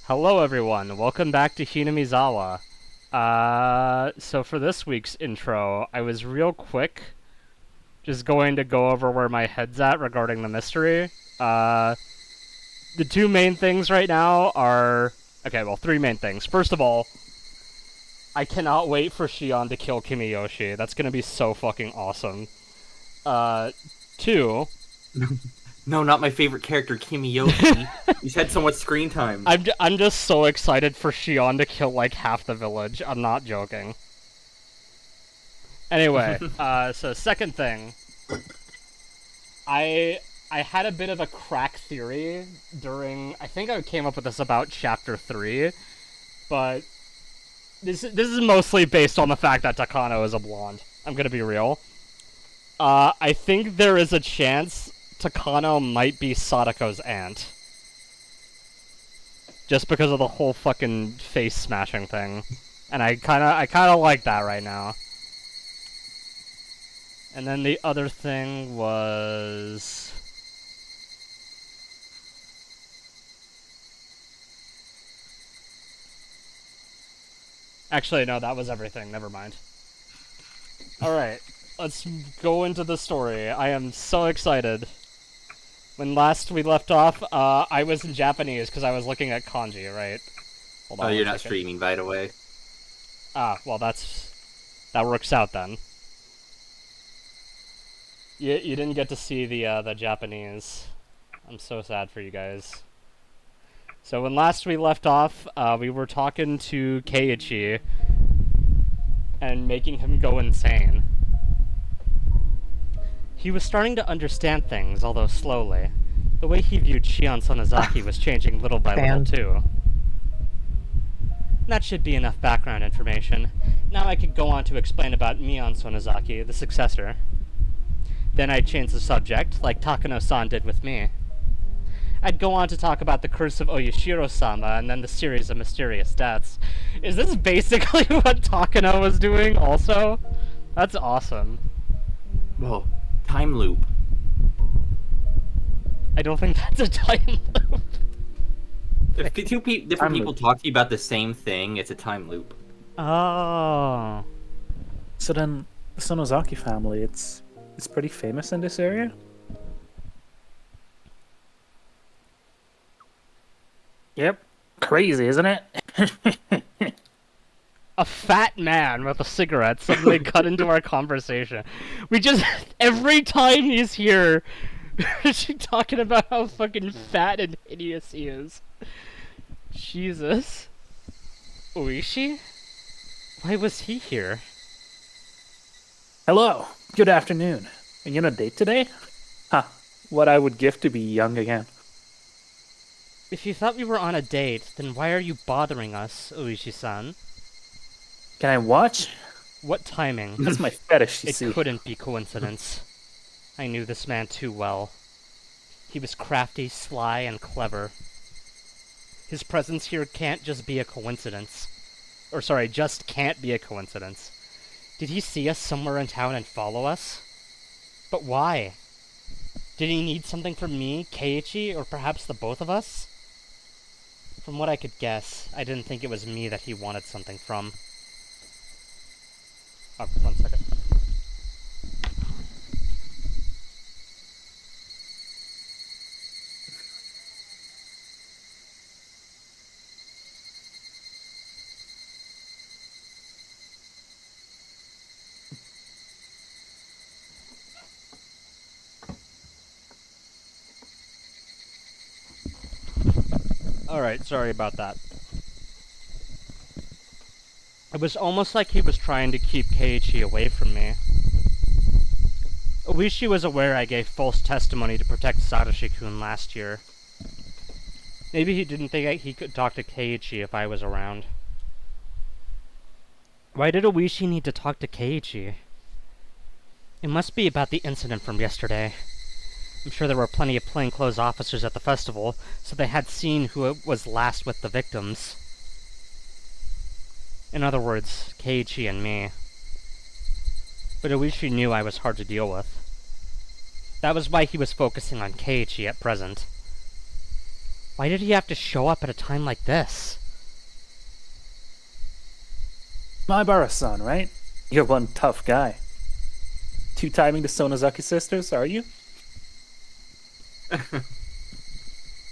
Hello everyone, welcome back to Hinamizawa. So for this week's intro, I was real quick just going to go over where my head's at regarding the mystery. The two main things right now are... Okay, well, three main things. First of all, I cannot wait for Shion to kill Kimiyoshi. That's gonna be so fucking awesome. Two... No, not my favorite character, Kimiyoshi. He's had so much screen time. I'm just so excited for Shion to kill, like, half the village. I'm not joking. Anyway, so second thing. I had a bit of a crack theory during... I think I came up with this about Chapter 3, but this is mostly based on the fact that Takano is a blonde. I'm gonna be real. I think there is a chance Takano might be Sadako's aunt. Just because of the whole fucking face smashing thing. And I kinda like that right now. And then the other thing was... Actually, no, that was everything. Never mind. Alright, let's go into the story. I am so excited. When last we left off, I was in Japanese because I was looking at kanji, right? Hold on Oh, you're not second. streaming, by the way. Ah, well, that works out then. You didn't get to see the Japanese. I'm so sad for you guys. So when last we left off, we were talking to Keiichi and making him go insane. He was starting to understand things, although slowly. The way he viewed Shion Sonozaki was changing little by little, too. That should be enough background information. Now I could go on to explain about Mion Sonozaki, the successor. Then I'd change the subject, like Takano-san did with me. I'd go on to talk about the curse of Oyashiro-sama and then the series of mysterious deaths. Is this basically what Takano was doing also? That's awesome. Whoa, time loop. I don't think that's a time loop. If two different people talk to you about the same thing, it's a time loop. Oh. So then, the Sonozaki family, it's pretty famous in this area? Yep. Crazy, isn't it? A fat man with a cigarette suddenly cut into our conversation. We just... Every time he's here, she's talking about how fucking fat and hideous he is. Jesus. Oishi? Why was he here? Hello. Good afternoon. Are you on a date today? Huh. What I would give to be young again. If you thought we were on a date, then why are you bothering us, Oishi-san? Can I watch? What timing? That's my fetish, you It see. couldn't be coincidence. I knew this man too well. He was crafty, sly, and clever. His presence here can't just be a coincidence. Or sorry, just can't be a coincidence. Did he see us somewhere in town and follow us? But why? Did he need something from me, Keiichi, or perhaps the both of us? From what I could guess, I didn't think it was me that he wanted something from. Oh, 1 second. Alright, sorry about that. It was almost like he was trying to keep Keiichi away from me. Oishi was aware I gave false testimony to protect Satoshi-kun last year. Maybe he didn't think he could talk to Keiichi if I was around. Why did Oishi need to talk to Keiichi? It must be about the incident from yesterday. I'm sure there were plenty of plainclothes officers at the festival, so they had seen who was last with the victims. In other words, Keiichi and me. But Oishi knew I was hard to deal with. That was why he was focusing on Keiichi at present. Why did he have to show up at a time like this? Maibara-san, right? You're one tough guy. Two-timing the Sonozaki sisters, are you?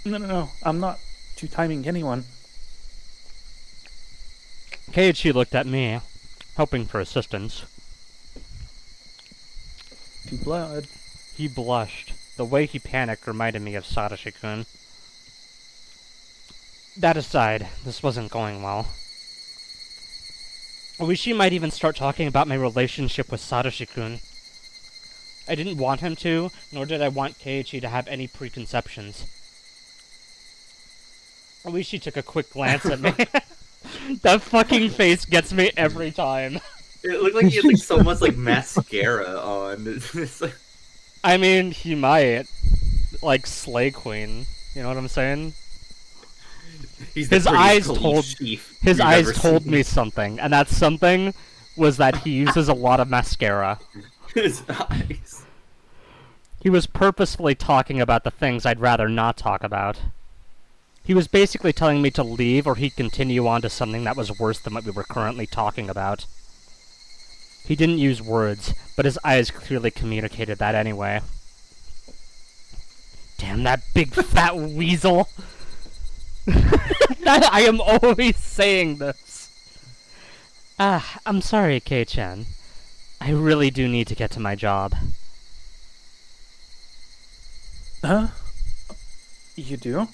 No. I'm not two-timing anyone. Keiichi looked at me, hoping for assistance. Too blood. He blushed. The way he panicked reminded me of Satoshi-kun. That aside, this wasn't going well. I wish he might even start talking about my relationship with Satoshi-kun. I didn't want him to, nor did I want Keiichi to have any preconceptions. I wish he took a quick glance at me. That fucking face gets me every time. It looked like he had like so much like mascara on. It's like... I mean, he might. Like Slay Queen. You know what I'm saying? He's His eyes told me seen. something, and that something was that he uses a lot of mascara. His eyes. He was purposefully talking about the things I'd rather not talk about. He was basically telling me to leave or he'd continue on to something that was worse than what we were currently talking about. He didn't use words, but his eyes clearly communicated that anyway. Damn that big fat weasel! I am always saying this. I'm sorry, Kei-chan. I really do need to get to my job. Huh? You do?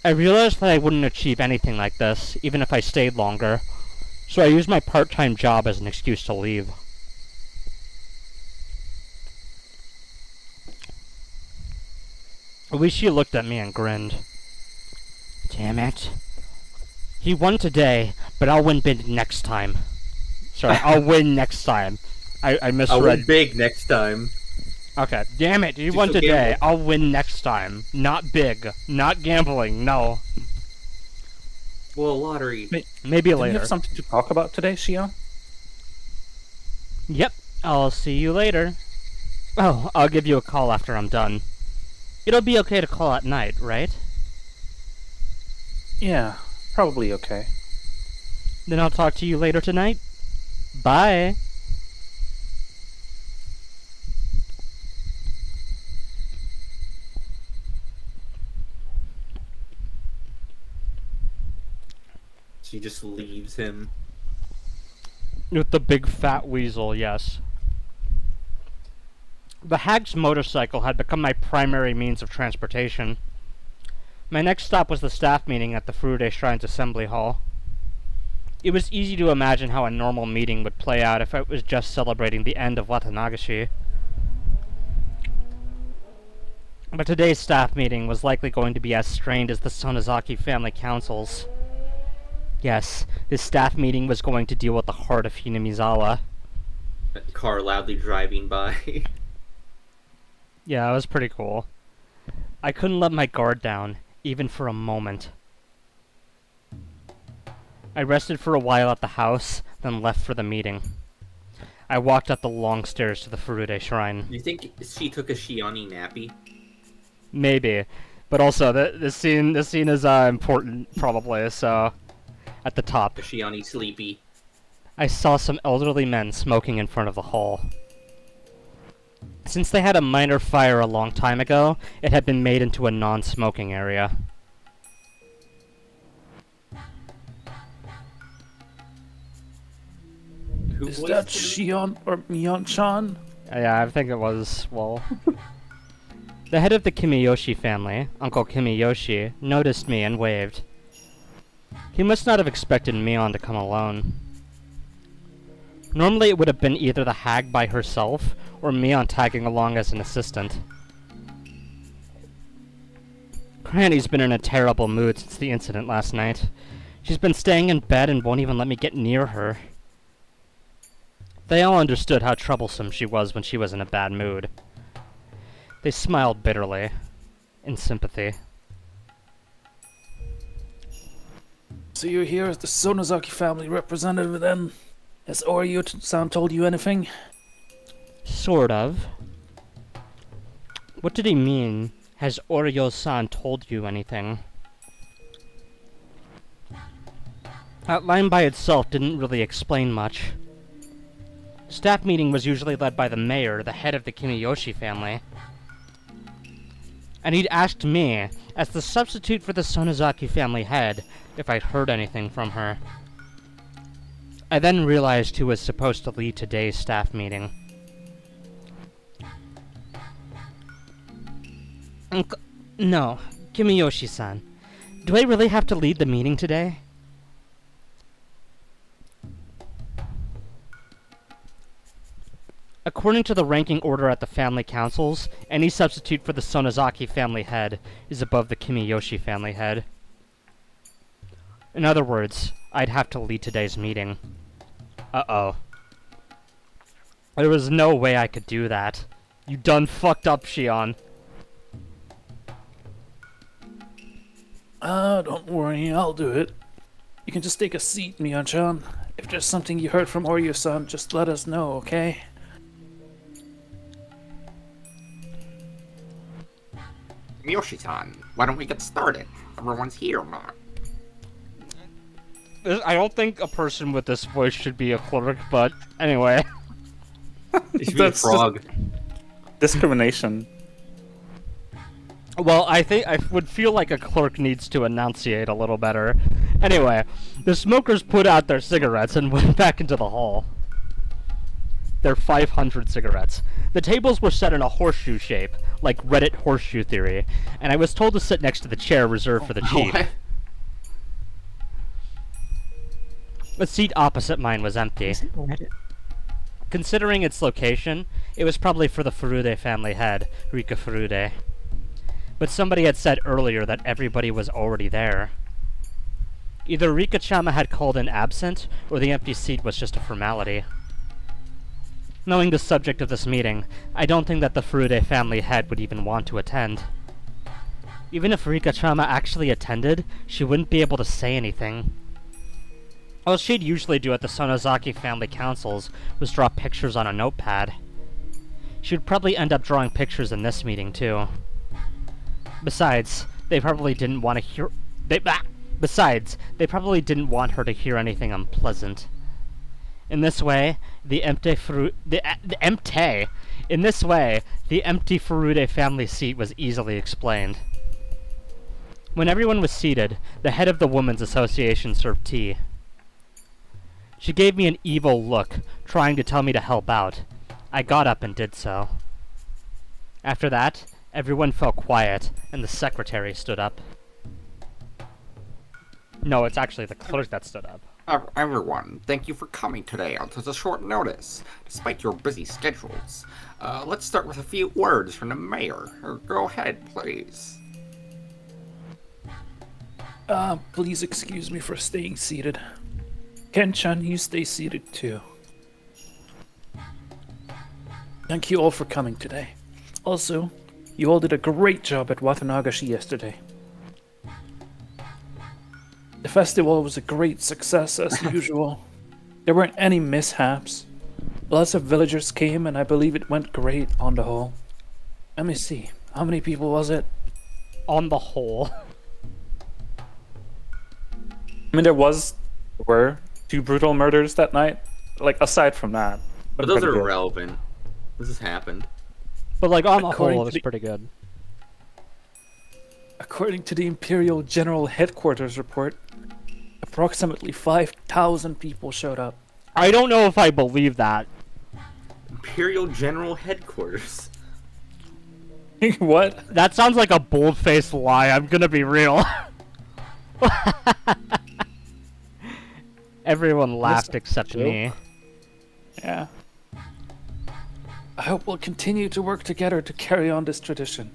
I realized that I wouldn't achieve anything like this, even if I stayed longer, so I used my part-time job as an excuse to leave. Oishi looked at me and grinned. Damn it. He won today, but I'll win big next time. Sorry, I'll win next time. I misread. I'll win big next time. Okay, damn it, he won today, I'll win next time. Not big. Not gambling, no. Well, lottery. Maybe later. You have something to talk about today, Shion? Yep, I'll see you later. Oh, I'll give you a call after I'm done. It'll be okay to call at night, right? Yeah, probably okay. Then I'll talk to you later tonight. Bye. She just leaves him. With the big fat weasel, yes. The hag's motorcycle had become my primary means of transportation. My next stop was the staff meeting at the Furude Shrine's Assembly Hall. It was easy to imagine how a normal meeting would play out if it was just celebrating the end of Watanagashi. But today's staff meeting was likely going to be as strained as the Sonozaki family councils. Yes, this staff meeting was going to deal with the heart of Hinamizawa. That car loudly driving by. Yeah, it was pretty cool. I couldn't let my guard down, even for a moment. I rested for a while at the house, then left for the meeting. I walked up the long stairs to the Furude Shrine. Do you think she took a Shioni nappy? Maybe, but also the scene is important probably. So, at the top, A Shioni sleepy. I saw some elderly men smoking in front of the hall. Since they had a minor fire a long time ago, it had been made into a non-smoking area. Is that Shion or Mion-chan? Yeah, I think it was, well... The head of the Kimiyoshi family, Uncle Kimiyoshi, noticed me and waved. He must not have expected Mion to come alone. Normally it would have been either the hag by herself, or Mion tagging along as an assistant. Granny's been in a terrible mood since the incident last night. She's been staying in bed and won't even let me get near her. They all understood how troublesome she was when she was in a bad mood. They smiled bitterly, in sympathy. So you're here as the Sonozaki family representative then? Has Oryu-san told you anything? Sort of. What did he mean? Has Oryo-san told you anything? That line by itself didn't really explain much. Staff meeting was usually led by the mayor, the head of the Kimiyoshi family. And he'd asked me, as the substitute for the Sonozaki family head, if I'd heard anything from her. I then realized who was supposed to lead today's staff meeting. No, Kimiyoshi-san. Do I really have to lead the meeting today? According to the ranking order at the family councils, any substitute for the Sonozaki family head is above the Kimiyoshi family head. In other words, I'd have to lead today's meeting. Uh-oh. There was no way I could do that. You done fucked up, Shion. Don't worry, I'll do it. You can just take a seat, Mion-chan. If there's something you heard from Oryo-san, just let us know, okay? Miyoshi-san, why don't we get started? Everyone's here now. I don't think a person with this voice should be a clerk, but anyway. You should be a frog. Discrimination. Well, I think I would feel like a clerk needs to enunciate a little better. Anyway, the smokers put out their cigarettes and went back into the hall. Their 500 cigarettes. The tables were set in a horseshoe shape, like Reddit horseshoe theory, and I was told to sit next to the chair reserved for the chief. What? The seat opposite mine was empty. Considering its location, it was probably for the Furude family head, Rika Furude. But somebody had said earlier that everybody was already there. Either Rika-chama had called in absent, or the empty seat was just a formality. Knowing the subject of this meeting, I don't think that the Furude family head would even want to attend. Even if Rika-chama actually attended, she wouldn't be able to say anything. All she'd usually do at the Sonozaki family councils was draw pictures on a notepad. She would probably end up drawing pictures in this meeting, too. Besides, they probably didn't want to hear... Besides, they probably didn't want her to hear anything unpleasant. In this way, the empty Furude family seat was easily explained. When everyone was seated, the head of the Women's Association served tea. She gave me an evil look, trying to tell me to help out. I got up and did so. After that, everyone fell quiet, and the secretary stood up. No, it's actually the clerk that stood up. Everyone, thank you for coming today on such a short notice, despite your busy schedules. Let's start with a few words from the mayor. Go ahead, please. Please excuse me for staying seated. Ken-chan, you stay seated too. Thank you all for coming today. Also, you all did a great job at Watanagashi yesterday. The festival was a great success as usual. There weren't any mishaps. Lots of villagers came and I believe it went great on the whole. Let me see, how many people was it? On the whole. I mean, there were 2 brutal murders that night. Like, aside from that. But those are irrelevant. This has happened. But like, on the According whole, it to was the- pretty good. According to the Imperial General Headquarters report, approximately 5,000 people showed up. I don't know if I believe that. Imperial General Headquarters. What? That sounds like a bold-faced lie, I'm gonna be real. Everyone laughed except joke. me. Yeah. I hope we'll continue to work together to carry on this tradition.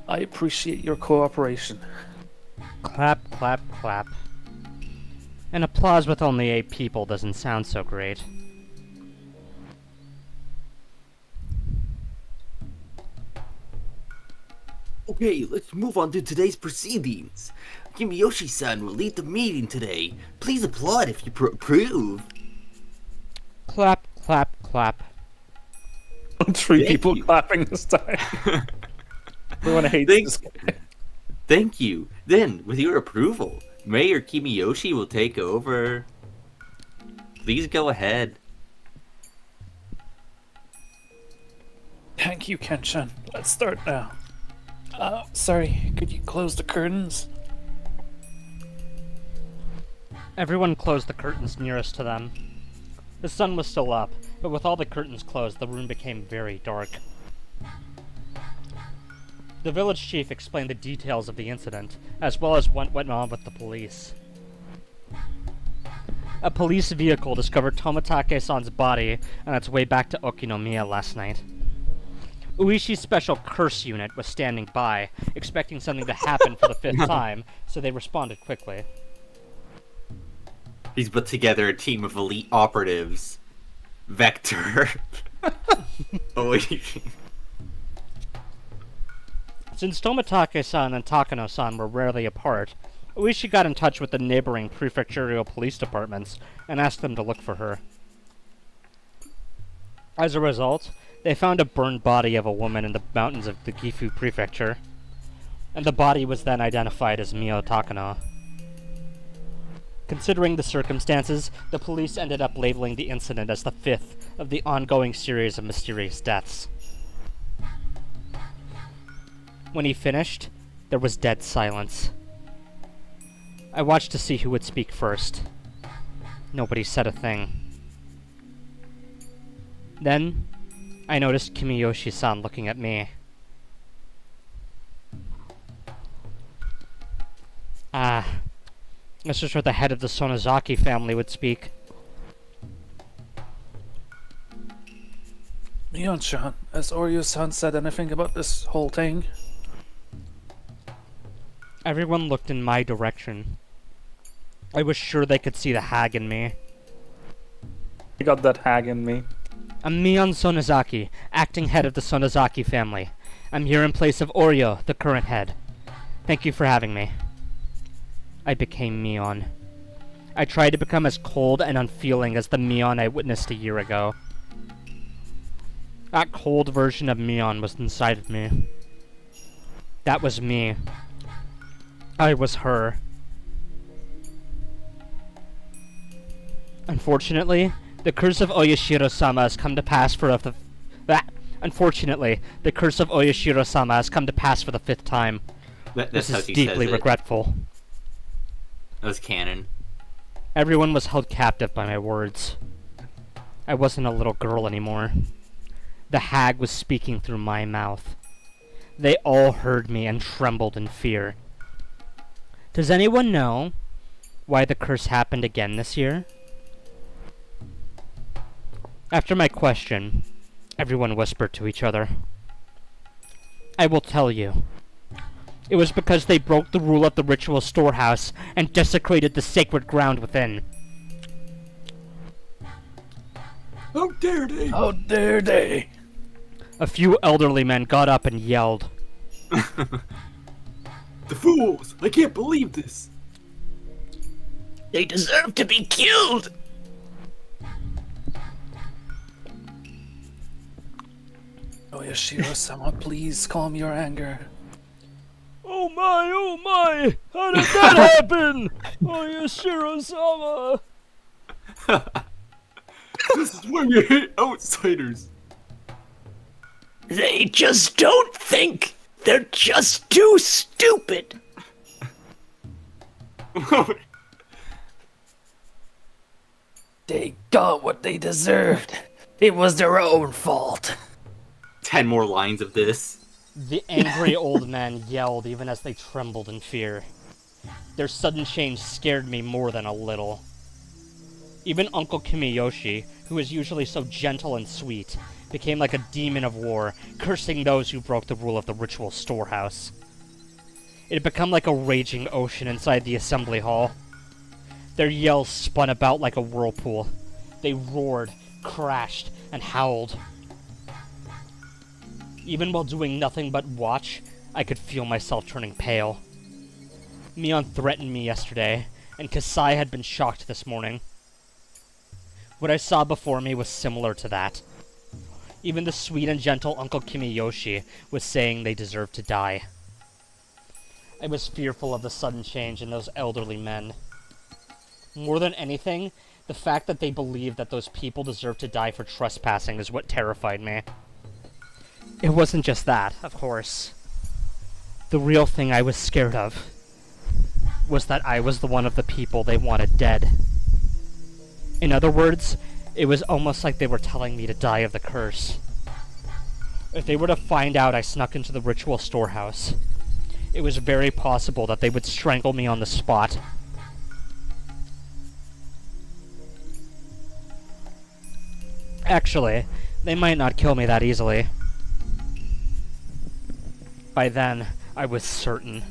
I appreciate your cooperation. Clap, clap, clap. An applause with only 8 people doesn't sound so great. Okay, let's move on to today's proceedings. Kimiyoshi-san will lead the meeting today. Please applaud if you approve. Clap, clap, clap. 3 Thank people you. clapping this time. Everyone hates Thanks. this guy. Thank you. Then, with your approval, Mayor Kimiyoshi will take over. Please go ahead. Thank you, Kenshin. Let's start now. Sorry, could you close the curtains? Everyone closed the curtains nearest to them. The sun was still up, but with all the curtains closed, the room became very dark. The village chief explained the details of the incident, as well as what went on with the police. A police vehicle discovered Tomitake-san's body on its way back to Okinomiya last night. Uishi's special curse unit was standing by, expecting something to happen for the 5th time, so they responded quickly. He's put together a team of elite operatives. Vector. Oishi. Since Tomitake-san and Takano-san were rarely apart, Uishi got in touch with the neighboring prefectural police departments and asked them to look for her. As a result, they found a burned body of a woman in the mountains of the Gifu prefecture, and the body was then identified as Mio Takano. Considering the circumstances, the police ended up labeling the incident as the 5th of the ongoing series of mysterious deaths. When he finished, there was dead silence. I watched to see who would speak first. Nobody said a thing. Then, I noticed Kimiyoshi-san looking at me. This is where the head of the Sonozaki family would speak. Mion-chan, has Oryu-san said anything about this whole thing? Everyone looked in my direction. I was sure they could see the hag in me. I got that hag in me. I'm Mion Sonozaki, acting head of the Sonozaki family. I'm here in place of Oryo, the current head. Thank you for having me. I became Mion. I tried to become as cold and unfeeling as the Mion I witnessed a year ago. That cold version of Mion was inside of me. That was me. I was her. Unfortunately, the curse of Oyashiro-sama has come to pass for the 5th time. That's This how is she deeply says it. regretful. That was canon. Everyone was held captive by my words. I wasn't a little girl anymore. The hag was speaking through my mouth. They all heard me and trembled in fear. Does anyone know why the curse happened again this year? After my question, everyone whispered to each other. I will tell you. It was because they broke the rule of the ritual storehouse and desecrated the sacred ground within. How dare they? How dare they? A few elderly men got up and yelled. The fools! I can't believe this! They deserve to be killed! Oyashiro-sama, please calm your anger. Oh my! How did that happen? Oyashiro-sama! This is why we hate outsiders! They just don't think! They're just too stupid! They got what they deserved. It was their own fault. 10 more lines of this. The angry old men yelled even as they trembled in fear. Their sudden change scared me more than a little. Even Uncle Kimiyoshi, who is usually so gentle and sweet, became like a demon of war, cursing those who broke the rule of the ritual storehouse. It had become like a raging ocean inside the assembly hall. Their yells spun about like a whirlpool. They roared, crashed, and howled. Even while doing nothing but watch, I could feel myself turning pale. Mion threatened me yesterday, and Kasai had been shocked this morning. What I saw before me was similar to that. Even the sweet and gentle Uncle Kimiyoshi was saying they deserved to die. I was fearful of the sudden change in those elderly men. More than anything, the fact that they believed that those people deserved to die for trespassing is what terrified me. It wasn't just that, of course. The real thing I was scared of was that I was the one of the people they wanted dead. In other words, it was almost like they were telling me to die of the curse. If they were to find out I snuck into the ritual storehouse, it was very possible that they would strangle me on the spot. Actually, they might not kill me that easily. By then, I was certain.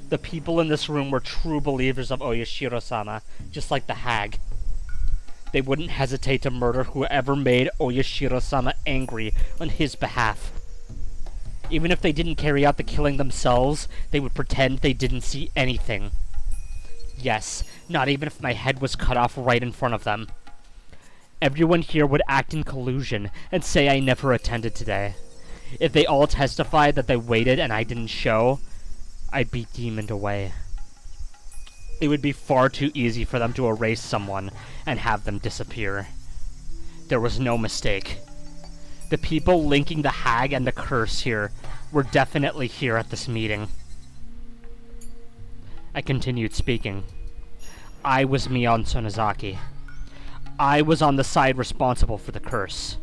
The people in this room were true believers of Oyashiro-sama, just like the hag. They wouldn't hesitate to murder whoever made Oyashiro-sama angry on his behalf. Even if they didn't carry out the killing themselves, they would pretend they didn't see anything. Yes, not even if my head was cut off right in front of them. Everyone here would act in collusion and say I never attended today. If they all testified that they waited and I didn't show, I'd be demoned away. It would be far too easy for them to erase someone and have them disappear. There was no mistake. The people linking the hag and the curse here were definitely here at this meeting. I continued speaking. I was Mion Sonozaki. I was on the side responsible for the curse.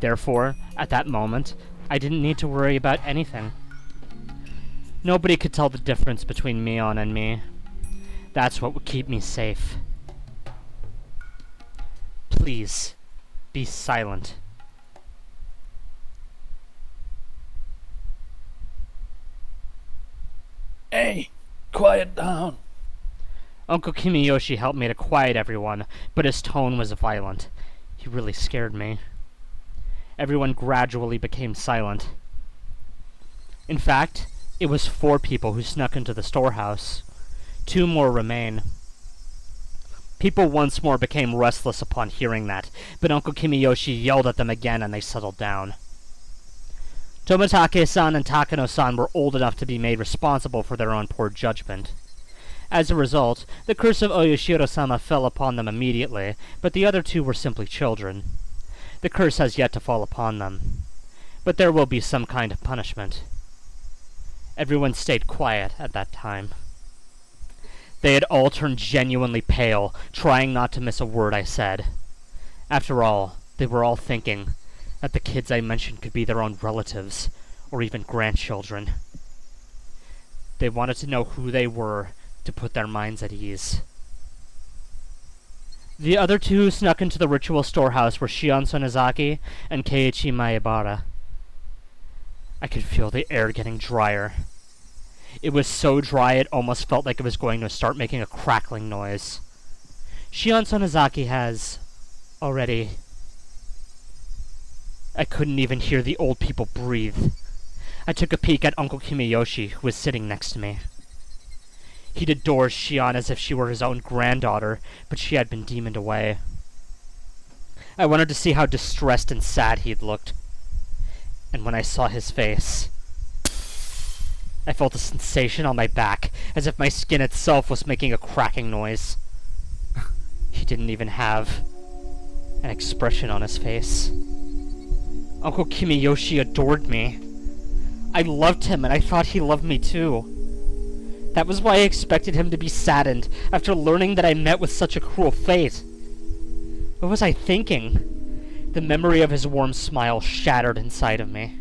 Therefore, at that moment, I didn't need to worry about anything. Nobody could tell the difference between Mion and me. That's what would keep me safe. Please, be silent. Hey, quiet down. Uncle Kimiyoshi helped me to quiet everyone, but his tone was violent. He really scared me. Everyone gradually became silent. In fact, it was 4 people who snuck into the storehouse. 2 more remain. People once more became restless upon hearing that, but Uncle Kimiyoshi yelled at them again and they settled down. Tomitake-san and Takano-san were old enough to be made responsible for their own poor judgment. As a result, the curse of Oyashiro-sama fell upon them immediately, but the other 2 were simply children. The curse has yet to fall upon them. But there will be some kind of punishment. Everyone stayed quiet at that time. They had all turned genuinely pale, trying not to miss a word I said. After all, they were all thinking that the kids I mentioned could be their own relatives, or even grandchildren. They wanted to know who they were to put their minds at ease. The other 2 who snuck into the ritual storehouse were Shion Sonozaki and Keiichi Maebara. I could feel the air getting drier. It was so dry it almost felt like it was going to start making a crackling noise. Shion Sonozaki has already... I couldn't even hear the old people breathe. I took a peek at Uncle Kimiyoshi, who was sitting next to me. He'd adored Shion as if she were his own granddaughter, but she had been demoned away. I wanted to see how distressed and sad he'd looked. And when I saw his face, I felt a sensation on my back, as if my skin itself was making a cracking noise. He didn't even have an expression on his face. Uncle Kimiyoshi adored me. I loved him, and I thought he loved me too. That was why I expected him to be saddened after learning that I met with such a cruel fate. What was I thinking? The memory of his warm smile shattered inside of me.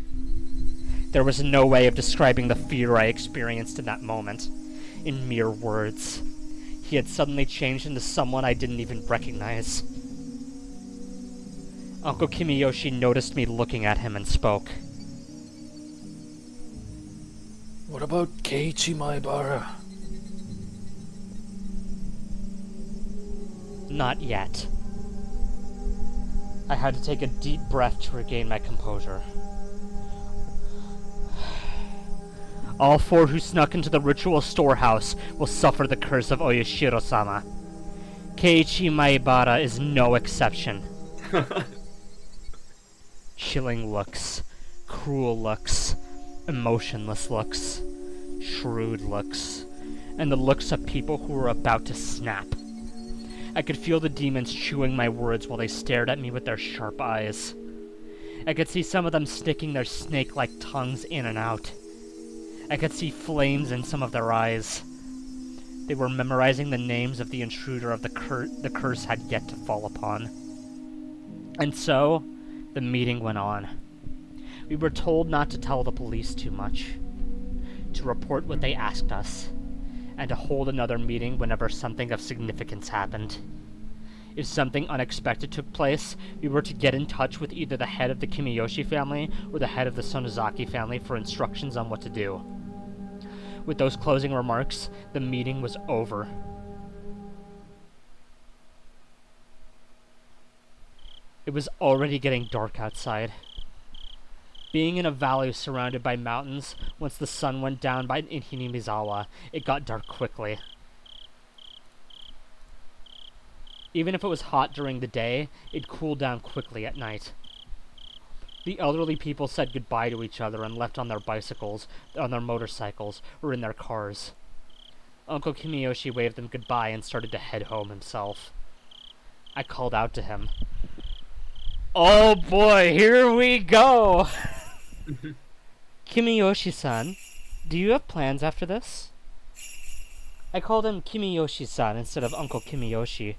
There was no way of describing the fear I experienced in that moment, in mere words. He had suddenly changed into someone I didn't even recognize. Uncle Kimiyoshi noticed me looking at him and spoke. What about Keiichi Maebara? Not yet. I had to take a deep breath to regain my composure. All 4 who snuck into the ritual storehouse will suffer the curse of Oyashiro-sama. Keiichi Maebara is no exception. Chilling looks, cruel looks, emotionless looks, shrewd looks, and the looks of people who were about to snap. I could feel the demons chewing my words while they stared at me with their sharp eyes. I could see some of them sticking their snake-like tongues in and out. I could see flames in some of their eyes. They were memorizing the names of the intruder of the curse had yet to fall upon. And so, the meeting went on. We were told not to tell the police too much, to report what they asked us, and to hold another meeting whenever something of significance happened. If something unexpected took place, we were to get in touch with either the head of the Kimiyoshi family or the head of the Sonozaki family for instructions on what to do. With those closing remarks, the meeting was over. It was already getting dark outside. Being in a valley surrounded by mountains, once the sun went down in Hinamizawa, it got dark quickly. Even if it was hot during the day, it cooled down quickly at night. The elderly people said goodbye to each other and left on their bicycles, on their motorcycles, or in their cars. Uncle Kimiyoshi waved them goodbye and started to head home himself. I called out to him. "Oh boy, here we go!" "Kimiyoshi-san, do you have plans after this?" I called him Kimiyoshi-san instead of Uncle Kimiyoshi.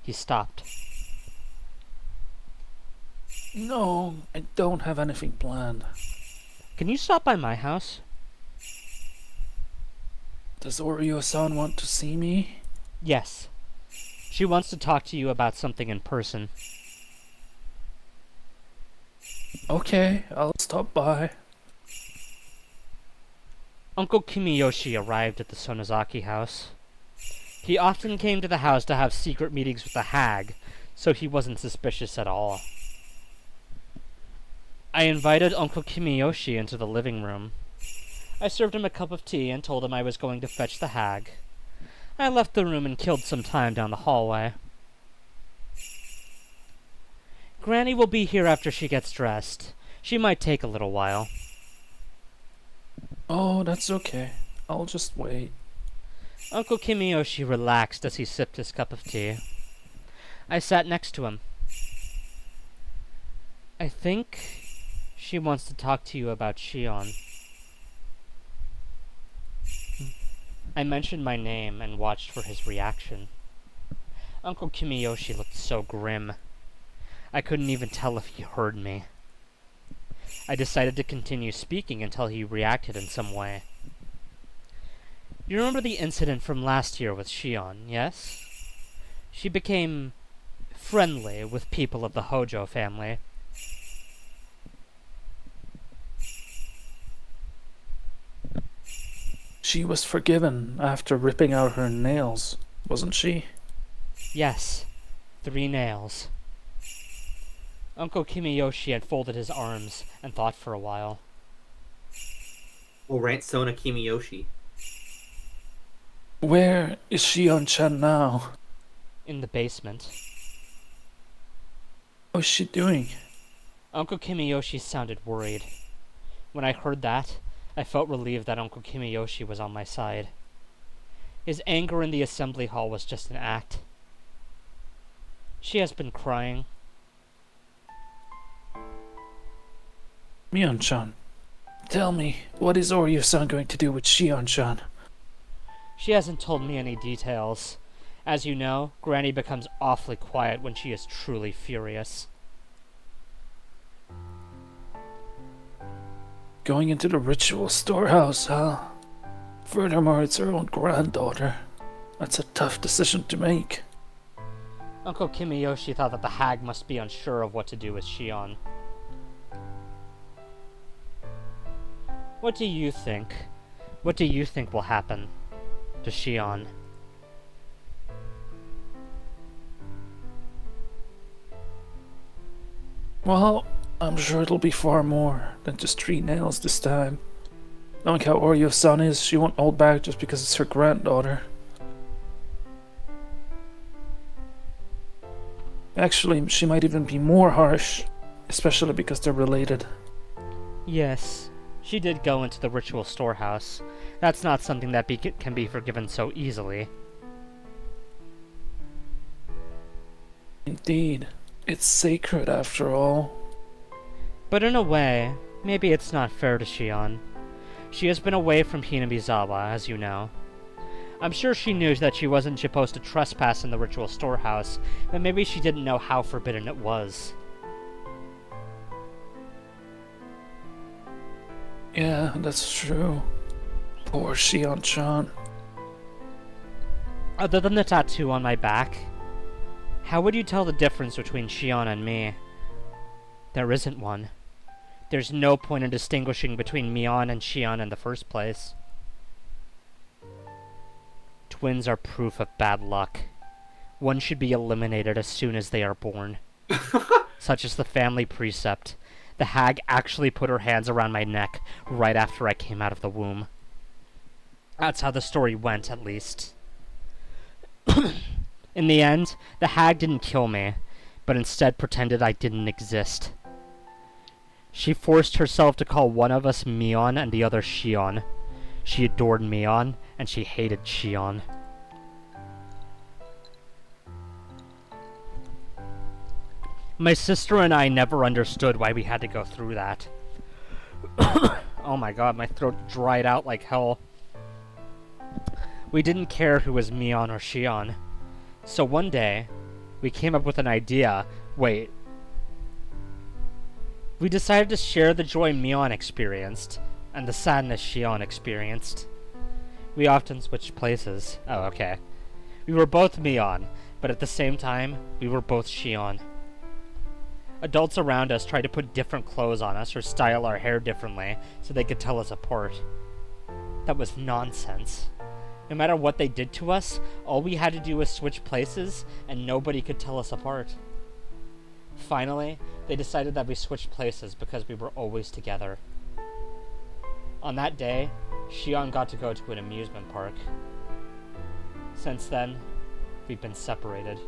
He stopped. No, I don't have anything planned. "Can you stop by my house?" Does Oreo-san want to see me? "Yes. She wants to talk to you about something in person." Okay, I'll stop by. Uncle Kimiyoshi arrived at the Sonozaki house. He often came to the house to have secret meetings with the hag, so he wasn't suspicious at all. I invited Uncle Kimiyoshi into the living room. I served him a cup of tea and told him I was going to fetch the hag. I left the room and killed some time down the hallway. "Granny will be here after she gets dressed. She might take a little while." Oh, that's okay. I'll just wait. Uncle Kimiyoshi relaxed as he sipped his cup of tea. I sat next to him. "I think she wants to talk to you about Shion." I mentioned my name and watched for his reaction. Uncle Kimiyoshi looked so grim. I couldn't even tell if he heard me. I decided to continue speaking until he reacted in some way. "You remember the incident from last year with Shion, yes? She became friendly with people of the Hojo family." She was forgiven after ripping out her nails, wasn't she? "Yes, 3 nails." Uncle Kimiyoshi had folded his arms and thought for a while. We'll rant Sona Kimiyoshi. Where is Shion-chan now? "In the basement." How's she doing? Uncle Kimiyoshi sounded worried. When I heard that, I felt relieved that Uncle Kimiyoshi was on my side. His anger in the assembly hall was just an act. "She has been crying." Mion-chan, tell me, what is Oreo-san going to do with Shion-chan? "She hasn't told me any details. As you know, Granny becomes awfully quiet when she is truly furious." Going into the ritual storehouse, huh? Furthermore, it's her own granddaughter. That's a tough decision to make. Uncle Kimiyoshi thought that the hag must be unsure of what to do with Shion. "What do you think? What do you think will happen to Shion?" Well, I'm sure it'll be far more than just 3 nails this time. Knowing how Oreo-san is, she won't hold back just because it's her granddaughter. Actually, she might even be more harsh especially because they're related. Yes, she did go into the ritual storehouse. That's not something that can be forgiven so easily. Indeed. It's sacred after all. But in a way, maybe it's not fair to Shion. She has been away from Hinamizawa, as you know. I'm sure she knew that she wasn't supposed to trespass in the ritual storehouse, but maybe she didn't know how forbidden it was. Yeah, that's true. Poor Shion-chan. Other than the tattoo on my back, how would you tell the difference between Shion and me? There isn't one. There's no point in distinguishing between Mion and Shion in the first place. Twins are proof of bad luck. One should be eliminated as soon as they are born. Such is the family precept. The hag actually put her hands around my neck right after I came out of the womb. That's how the story went, at least. In the end, the hag didn't kill me, but instead pretended I didn't exist. She forced herself to call one of us Mion and the other Shion. She adored Mion, and she hated Shion. My sister and I never understood why we had to go through that. Oh my god, my throat dried out like hell. We didn't care who was Mion or Shion. So one day, we came up with an idea. Wait. We decided to share the joy Mion experienced, and the sadness Shion experienced. We often switched places. Oh, okay. We were both Mion, but at the same time, we were both Shion. Adults around us tried to put different clothes on us or style our hair differently so they could tell us apart. That was nonsense. No matter what they did to us, all we had to do was switch places, and nobody could tell us apart. Finally, they decided that we switched places because we were always together. On that day, Shion got to go to an amusement park. Since then, we've been separated.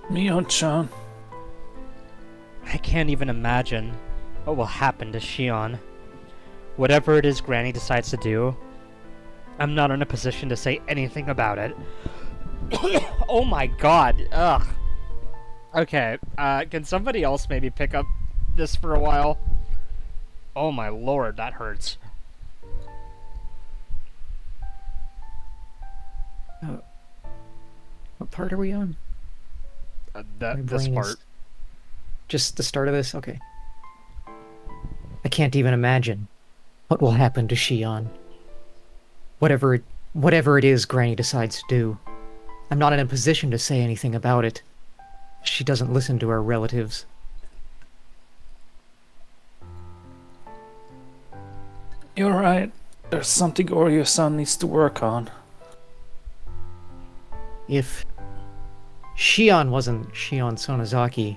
Mion-chan. I can't even imagine what will happen to Shion. Whatever it is Granny decides to do, I'm not in a position to say anything about it. Oh my god, ugh. Okay, can somebody else maybe pick up this for a while? Oh my lord, that hurts. What part are we on? My This brain part. is just the start of this? Okay. I can't even imagine what will happen to Shion. Whatever it is Granny decides to do. I'm not in a position to say anything about it. She doesn't listen to her relatives. You're right. There's something Oryo-san needs to work on. If Shion wasn't Shion Sonozaki,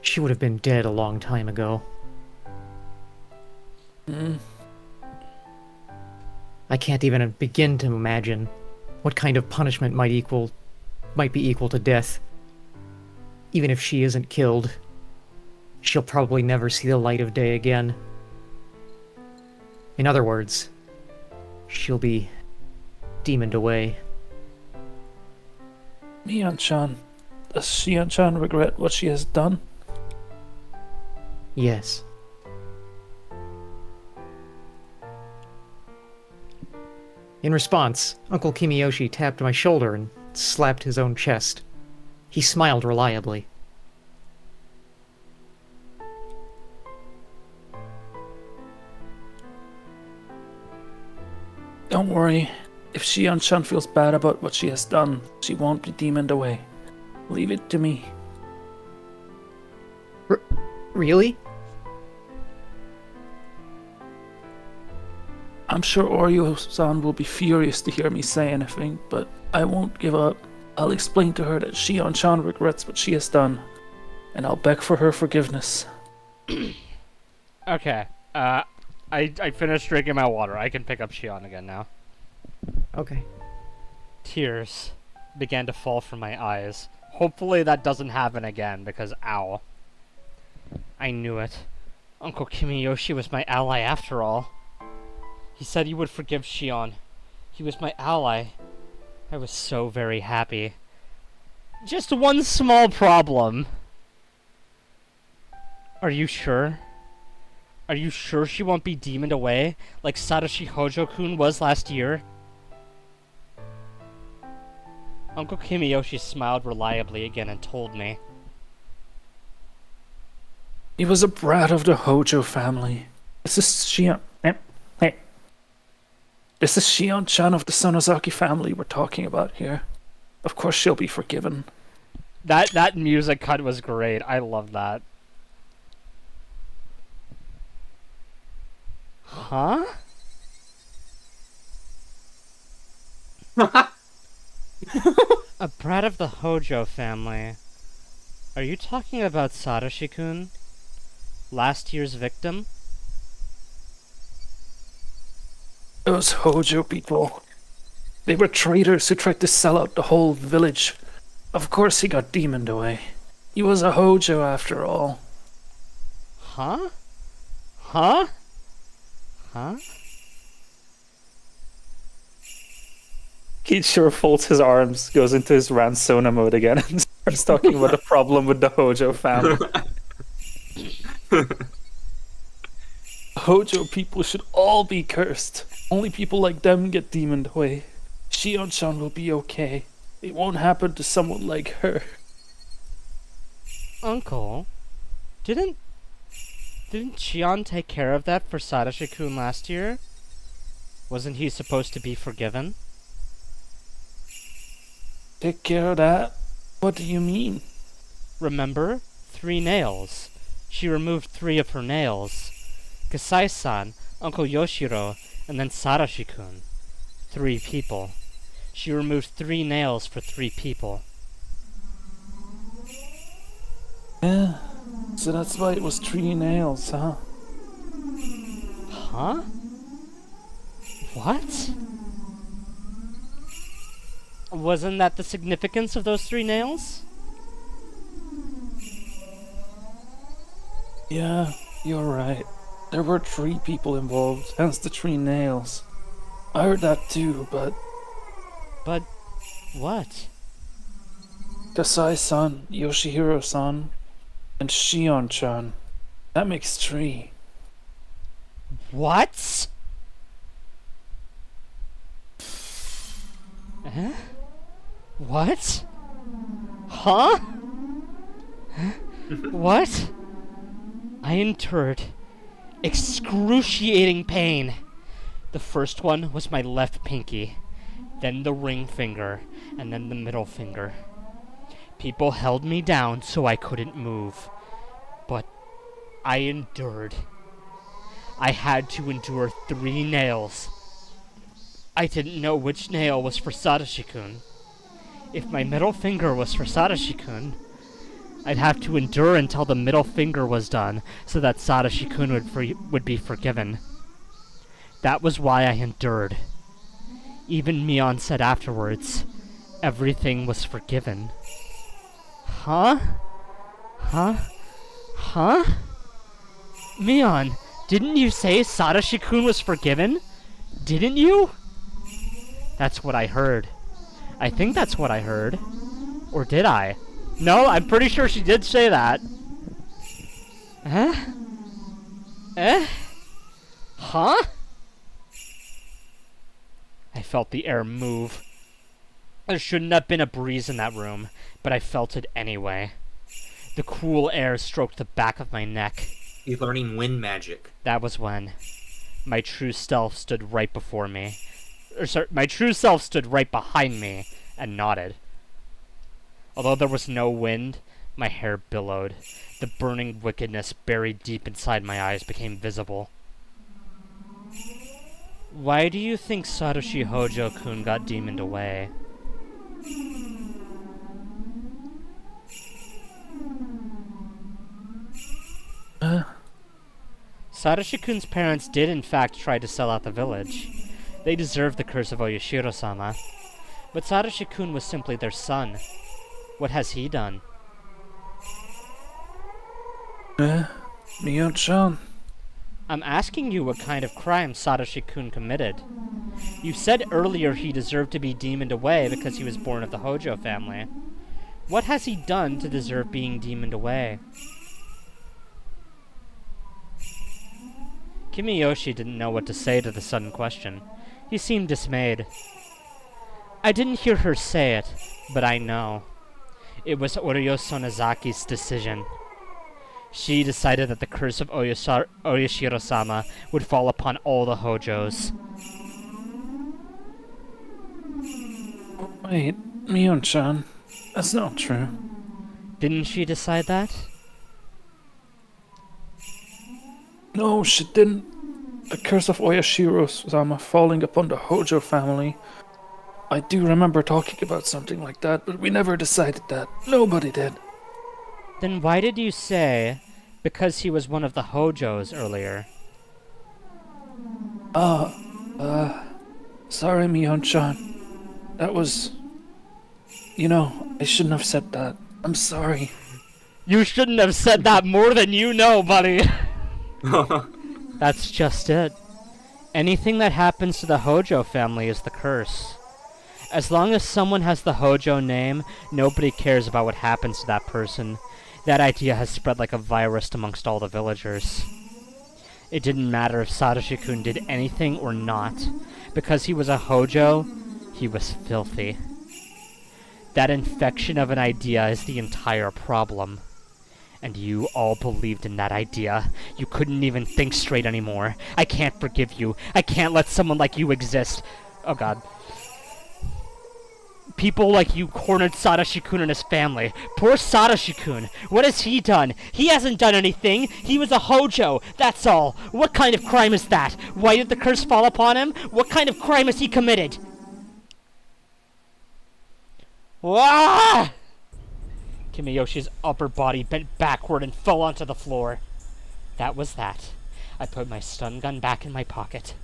she would have been dead a long time ago. I can't even begin to imagine what kind of punishment might be equal to death. Even if she isn't killed, she'll probably never see the light of day again. In other words, she'll be demoned away. Mion-chan. Does Shion-chan regret what she has done? Yes. In response, Uncle Kimiyoshi tapped my shoulder and slapped his own chest. He smiled reliably. Don't worry. If Shion-chan feels bad about what she has done, she won't be demoned away. Leave it to me. Really? I'm sure Oryo-san will be furious to hear me say anything, but I won't give up. I'll explain to her that Shion-chan regrets what she has done, and I'll beg for her forgiveness. Okay, I finished drinking my water. I can pick up Shion again now. Okay. Tears. began to fall from my eyes. Hopefully that doesn't happen again, because ow. I knew it. Uncle Kimiyoshi was my ally after all. He said he would forgive Shion. He was my ally. I was so very happy. Just one small problem. Are you sure? Are you sure she won't be demoned away, like Satoshi Hojo-kun was last year? Uncle Kimiyoshi smiled reliably again and told me. He was a brat of the Hojo family. This is Shion. Hey. This is Shion-chan of the Sonozaki family we're talking about here. Of course she'll be forgiven. That music cut was great. I love that. Huh? A brat of the Hojo family. Are you talking about Satoshi-kun? Last year's victim? Those Hojo people. They were traitors who tried to sell out the whole village. Of course he got demoned away. He was a Hojo after all. Huh? Huh? Huh? Kichiro folds his arms, goes into his Ransona mode again, and starts talking about the problem with the Hojo family. Hojo people should all be cursed. Only people like them get demoned away. Shion-chan will be okay. It won't happen to someone like her. Uncle, didn't Shion take care of that for Satoshi-kun last year? Wasn't he supposed to be forgiven? Take care of that? What do you mean? Remember? 3 nails. She removed 3 of her nails. Kasai-san, Uncle Yoshiro, and then Satoshi-kun. 3 people. She removed 3 nails for 3 people. Yeah, so that's why it was 3 nails, huh? Huh? What? Wasn't that the significance of those 3 nails? Yeah, you're right. There were 3 people involved, hence the 3 nails. I heard that too, but But what? Kasai-san, Yoshihiro-san, and Shion-chan. That makes 3. What? Huh? What? Huh? What? I endured excruciating pain. The first one was my left pinky, then the ring finger, and then the middle finger. People held me down so I couldn't move, but I endured. I had to endure 3 nails. I didn't know which nail was for Satoshi-kun. If my middle finger was for Satoshi-kun, I'd have to endure until the middle finger was done so that Satoshi-kun would be forgiven. That was why I endured. Even Mion said afterwards, everything was forgiven. Huh? Huh? Huh? Mion, didn't you say Satoshi-kun was forgiven? Didn't you? That's what I heard. I think that's what I heard. Or did I? No, I'm pretty sure she did say that. Huh? Huh? I felt the air move. There shouldn't have been a breeze in that room, but I felt it anyway. The cool air stroked the back of my neck. He's learning wind magic. That was when my true self stood right before me. My true self stood right behind me and nodded. Although there was no wind, my hair billowed. The burning wickedness buried deep inside my eyes became visible. Why do you think Satoshi Hojo-kun got demoned away? Satoshi-kun's parents did in fact try to sell out the village. They deserved the curse of Oyashiro-sama. But Sadashi-kun was simply their son. What has he done? Mion-chan. I'm asking you what kind of crime Sadashi-kun committed. You said earlier he deserved to be demoned away because he was born of the Hojo family. What has he done to deserve being demoned away? Kimiyoshi didn't know what to say to the sudden question. He seemed dismayed. I didn't hear her say it, but I know. It was Oryo Sonozaki's decision. She decided that the curse of Oyashiro-sama would fall upon all the Hojos. Wait, Mion-chan. That's not true. Didn't she decide that? No, she didn't. The curse of Oyashiro-sama falling upon the Hojo family. I do remember talking about something like that, but we never decided that. Nobody did. Then why did you say, because he was one of the Hojos earlier? Sorry, Mion-chan. That was... I shouldn't have said that. I'm sorry. You shouldn't have said that more than you know, buddy. That's just it. Anything that happens to the Hojo family is the curse. As long as someone has the Hojo name, nobody cares about what happens to that person. That idea has spread like a virus amongst all the villagers. It didn't matter if Sadashi-kun did anything or not. Because he was a Hojo, he was filthy. That infection of an idea is the entire problem. And you all believed in that idea. You couldn't even think straight anymore. I can't forgive you. I can't let someone like you exist. Oh god. People like you cornered Sadashi-kun and his family. Poor Sadashi-kun. What has he done? He hasn't done anything. He was a Hojo. That's all. What kind of crime is that? Why did the curse fall upon him? What kind of crime has he committed? Wah! Kimiyoshi's upper body bent backward and fell onto the floor. That was that. I put my stun gun back in my pocket.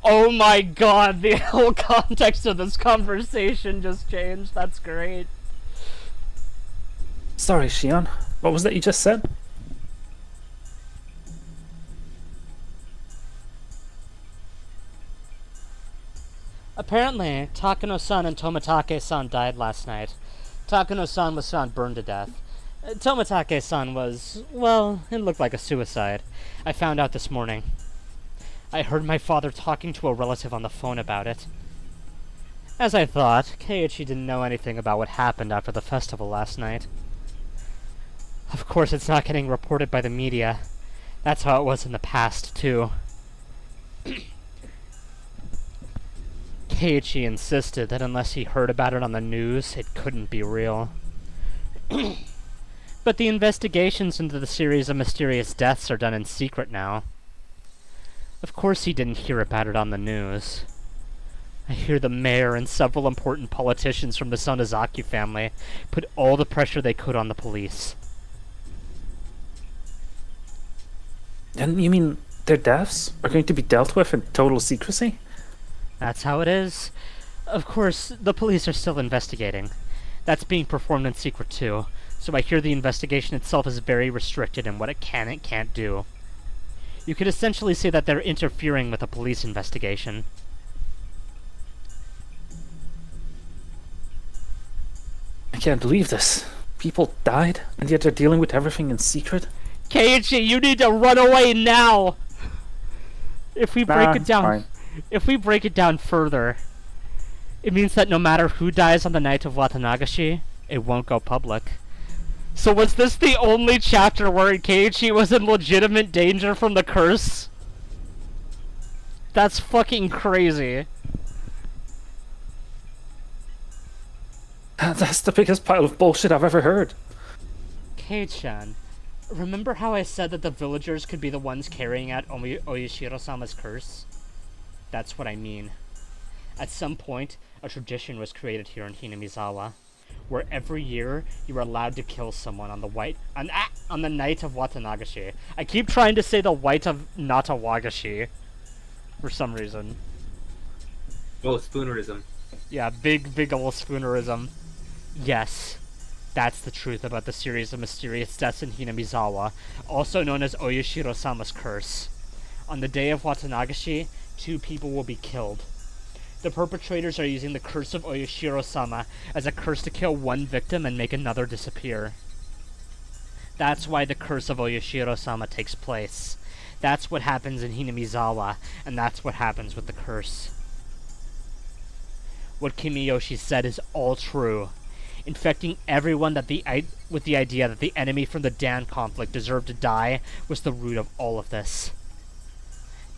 Oh my god, the whole context of this conversation just changed. That's great. Sorry, Shion. What was that you just said? Apparently, Takano-san and Tomitake-san died last night. Takano-san was found burned to death. Tomitake-san was, well, it looked like a suicide. I found out this morning. I heard my father talking to a relative on the phone about it. As I thought, Keiichi didn't know anything about what happened after the festival last night. Of course, it's not getting reported by the media. That's how it was in the past, too. Keiichi insisted that unless he heard about it on the news, it couldn't be real. But the investigations into the series of mysterious deaths are done in secret now. Of course he didn't hear about it on the news. I hear the mayor and several important politicians from the Sonozaki family put all the pressure they could on the police. And you mean their deaths are going to be dealt with in total secrecy? That's how it is. Of course, the police are still investigating. That's being performed in secret too, so I hear the investigation itself is very restricted in what it can and can't do. You could essentially say that they're interfering with a police investigation. I can't believe this. People died, and yet they're dealing with everything in secret? Keiichi, you need to run away now! If we break it down... Fine. If we break it down further, it means that no matter who dies on the night of Watanagashi, it won't go public. So was this the only chapter where Keiichi was in legitimate danger from the curse? That's fucking crazy. That's the biggest pile of bullshit I've ever heard. Kei-chan, remember how I said that the villagers could be the ones carrying out Oyashiro-sama's curse? That's what I mean. At some point, a tradition was created here in Hinamizawa. where every year you are allowed to kill someone on the night of Watanagashi. I keep trying to say the white of Natawagashi for some reason. Oh, spoonerism. Yeah, big ol' spoonerism. Yes, that's the truth about the series of mysterious deaths in Hinamizawa, also known as Oyashiro-sama's curse. On the day of Watanagashi, 2 people will be killed. The perpetrators are using the curse of Oyashiro-sama as a curse to kill one victim and make another disappear. That's why the curse of Oyashiro-sama takes place. That's what happens in Hinamizawa, and that's what happens with the curse. What Kimiyoshi said is all true. Infecting everyone with the idea that the enemy from the Dan conflict deserved to die was the root of all of this.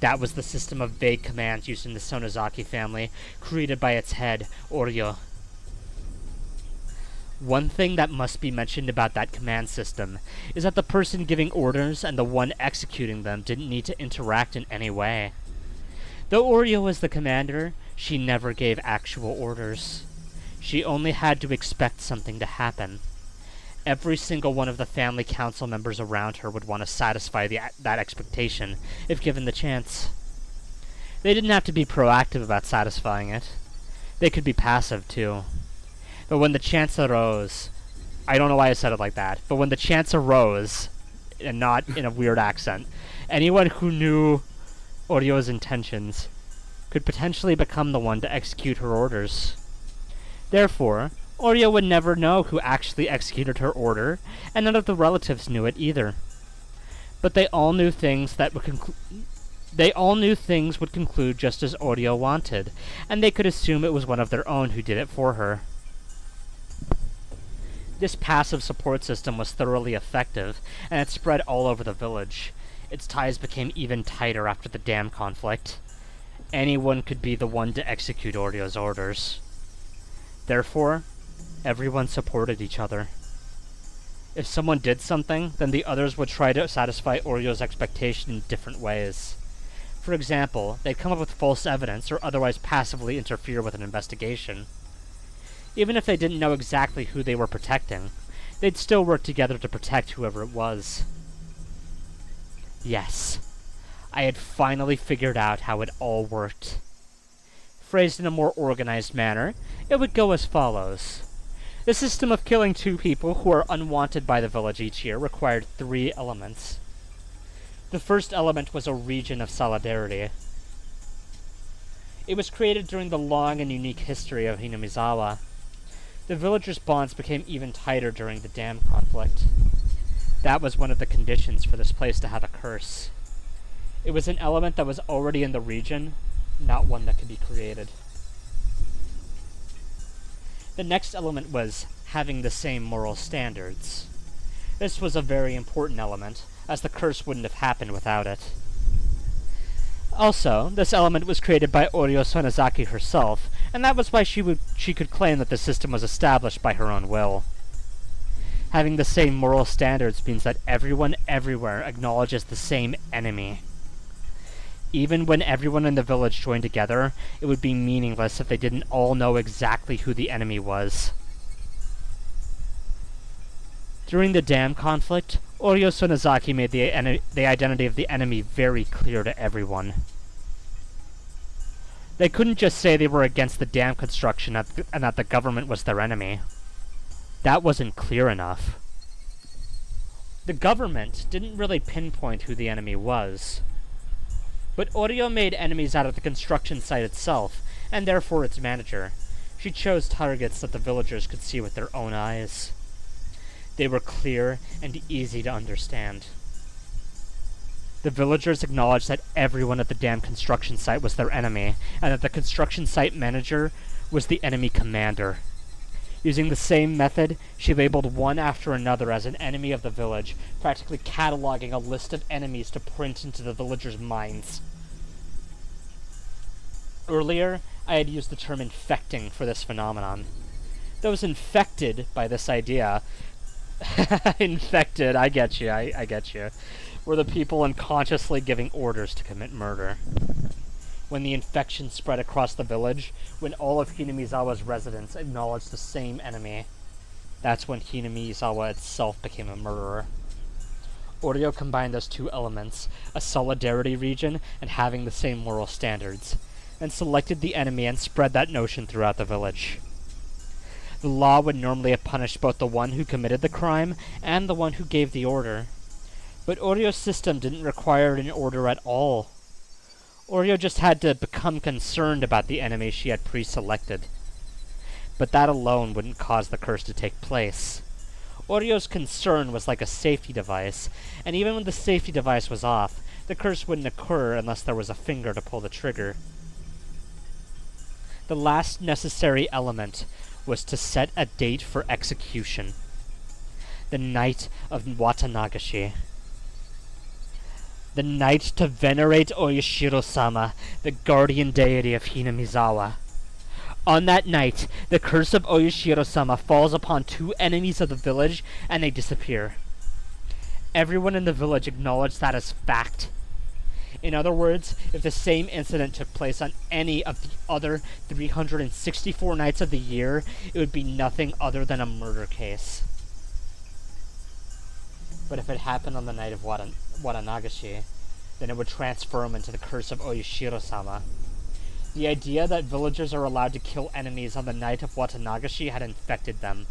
That was the system of vague commands used in the Sonozaki family, created by its head, Oryo. One thing that must be mentioned about that command system is that the person giving orders and the one executing them didn't need to interact in any way. Though Oryo was the commander, she never gave actual orders. She only had to expect something to happen. Every single one of the family council members around her would want to satisfy that expectation, if given the chance. They didn't have to be proactive about satisfying it. They could be passive, too. But when the chance arose... I don't know why I said it like that, but when the chance arose, and not in a weird accent, anyone who knew Oryo's intentions could potentially become the one to execute her orders. Therefore, Oryo would never know who actually executed her order, and none of the relatives knew it either. But they all knew things would conclude just as Oryo wanted, and they could assume it was one of their own who did it for her. This passive support system was thoroughly effective, and it spread all over the village. Its ties became even tighter after the dam conflict. Anyone could be the one to execute Oryo's orders. Therefore, everyone supported each other. If someone did something, then the others would try to satisfy Oryo's expectation in different ways. For example, they'd come up with false evidence or otherwise passively interfere with an investigation. Even if they didn't know exactly who they were protecting, they'd still work together to protect whoever it was. Yes, I had finally figured out how it all worked. Phrased in a more organized manner, it would go as follows. The system of killing 2 people who are unwanted by the village each year required 3 elements. The first element was a region of solidarity. It was created during the long and unique history of Hinamizawa. The villagers' bonds became even tighter during the dam conflict. That was one of the conditions for this place to have a curse. It was an element that was already in the region, not one that could be created. The next element was having the same moral standards. This was a very important element, as the curse wouldn't have happened without it. Also, this element was created by Oryo Sonozaki herself, and that was why she could claim that the system was established by her own will. Having the same moral standards means that everyone everywhere acknowledges the same enemy. Even when everyone in the village joined together, it would be meaningless if they didn't all know exactly who the enemy was. During the dam conflict, Oryo Sonozaki made the identity of the enemy very clear to everyone. They couldn't just say they were against the dam construction and that the government was their enemy. That wasn't clear enough. The government didn't really pinpoint who the enemy was. But Oryo made enemies out of the construction site itself, and therefore its manager. She chose targets that the villagers could see with their own eyes. They were clear and easy to understand. The villagers acknowledged that everyone at the dam construction site was their enemy, and that the construction site manager was the enemy commander. Using the same method, she labeled one after another as an enemy of the village, practically cataloging a list of enemies to print into the villagers' minds. Earlier, I had used the term infecting for this phenomenon. Those infected by this idea infected, I get you, I get you, were the people unconsciously giving orders to commit murder. When the infection spread across the village, when all of Hinamizawa's residents acknowledged the same enemy, That's when Hinamizawa itself became a murderer. Oreo combined those two elements, a solidarity region and having the same moral standards, and selected the enemy and spread that notion throughout the village. The law would normally have punished both the one who committed the crime and the one who gave the order. But Oreo's system didn't require an order at all. Oreo just had to become concerned about the enemy she had pre-selected. But that alone wouldn't cause the curse to take place. Oreo's concern was like a safety device, and even when the safety device was off, the curse wouldn't occur unless there was a finger to pull the trigger. The last necessary element was to set a date for execution. The night of Watanagashi. The night to venerate Oyashiro-sama, the guardian deity of Hinamizawa. On that night, the curse of Oyashiro-sama falls upon two enemies of the village, and they disappear. Everyone in the village acknowledged that as fact. In other words, if the same incident took place on any of the other 364 nights of the year, it would be nothing other than a murder case. But if it happened on the night of Watanagashi, then it would transform into the curse of Oyashiro-sama. The idea that villagers are allowed to kill enemies on the night of Watanagashi had infected them.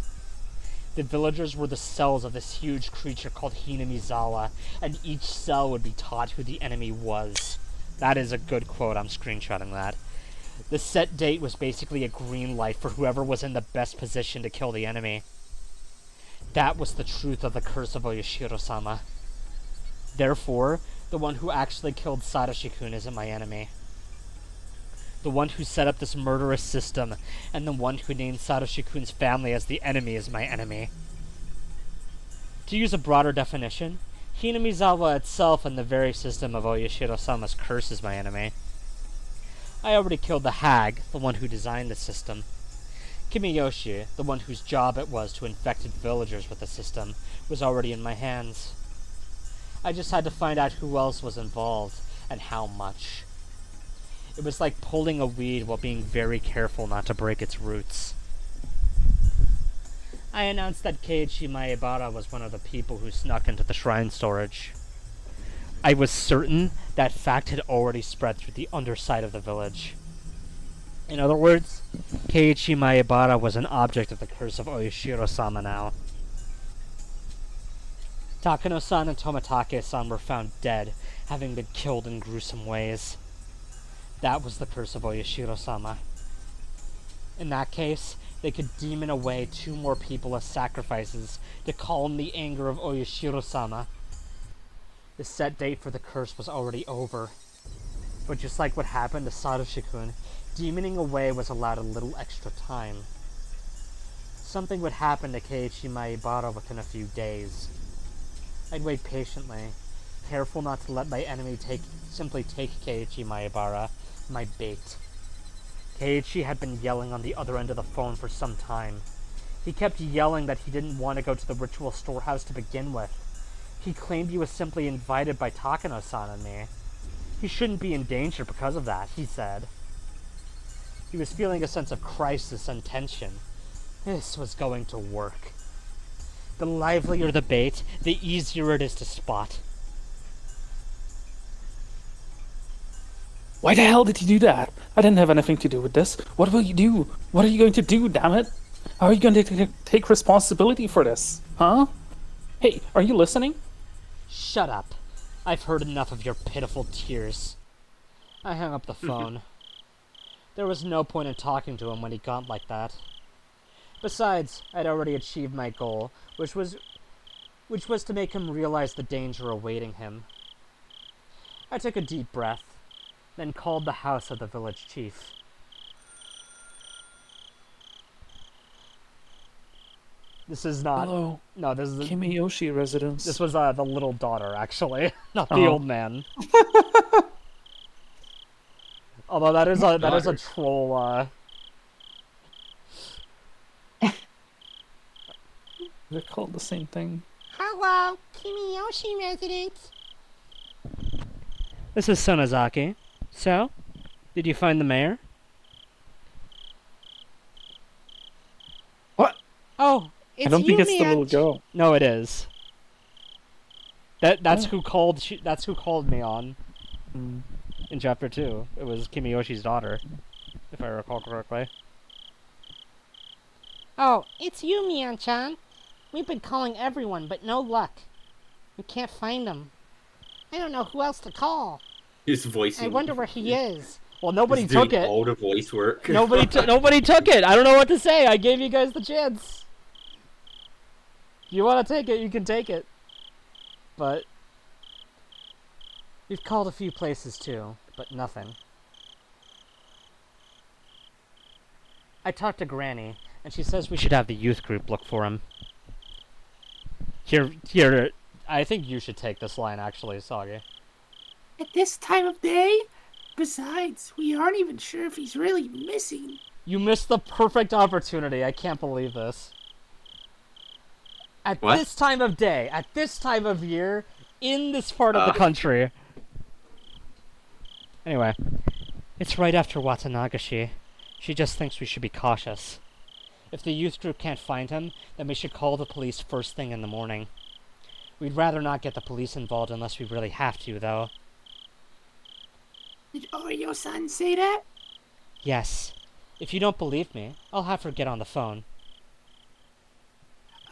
The villagers were the cells of this huge creature called Hinamizawa, and each cell would be taught who the enemy was. That is a good quote, I'm screenshotting that. The set date was basically a green light for whoever was in the best position to kill the enemy. That was the truth of the curse of Oyashiro-sama. Therefore, the one who actually killed Satoshi-kun isn't my enemy. The one who set up this murderous system, and the one who named Satoshi-kun's family as the enemy is my enemy. To use a broader definition, Hinamizawa itself and the very system of Oyashiro-sama's curse is my enemy. I already killed the hag, the one who designed the system. Kimiyoshi, the one whose job it was to infect villagers with the system, was already in my hands. I just had to find out who else was involved, and how much. It was like pulling a weed while being very careful not to break its roots. I announced that Keiichi Maebara was one of the people who snuck into the shrine storage. I was certain that fact had already spread through the underside of the village. In other words, Keiichi Maebara was an object of the curse of Oyashiro-sama now. Takano-san and Tomitake-san were found dead, having been killed in gruesome ways. That was the curse of Oyashiro-sama. In that case, they could demon away 2 more people as sacrifices to calm the anger of Oyashiro-sama. The set date for the curse was already over. But just like what happened to Satoshi-kun, demoning away was allowed a little extra time. Something would happen to Keiichi Maebara within a few days. I'd wait patiently, careful not to let my enemy simply take Keiichi Maebara, my bait. Keiichi had been yelling on the other end of the phone for some time. He kept yelling that he didn't want to go to the ritual storehouse to begin with. He claimed he was simply invited by Takano-san and me. He shouldn't be in danger because of that, he said. He was feeling a sense of crisis and tension. This was going to work. The livelier the bait, the easier it is to spot. Why the hell did you do that? I didn't have anything to do with this. What will you do? What are you going to do, damn it? How are you going to take responsibility for this? Huh? Hey, are you listening? Shut up. I've heard enough of your pitiful tears. I hung up the phone. There was no point in talking to him when he got like that. Besides, I'd already achieved my goal, which was to make him realize the danger awaiting him. I took a deep breath, then called the house of the village chief. This is not... Hello. No, this is... Kimiyoshi residence. This was the little daughter, actually, not the old man. Although that is a troll, They're called the same thing. Hello, Kimiyoshi residents. This is Sonozaki. So, did you find the mayor? What? Oh, It's I don't think you, it's the man. little girl. No, it is. That's Oh. who called. That's who called me on Mm. in chapter 2. It was Kimiyoshi's daughter, if I recall correctly. Oh, it's you, Mian-chan. We've been calling everyone, but no luck. We can't find him. I don't know who else to call. His voice. I wonder where he is. Well, nobody He's took doing it. all the voice work. Nobody took it. I don't know what to say. I gave you guys the chance. If you want to take it, you can take it. But we've called a few places too, but nothing. I talked to Granny, and she says we should have the youth group look for him. Here, I think you should take this line actually, Sagi. At this time of day? Besides, we aren't even sure if he's really missing. You missed the perfect opportunity. I can't believe this. At What? this time of day, at this time of year, in this part of the country. Anyway, it's right after Watanagashi. She just thinks we should be cautious. If the youth group can't find him, then we should call the police first thing in the morning. We'd rather not get the police involved unless we really have to, though. Did Oreo-san say that? Yes. If you don't believe me, I'll have her get on the phone.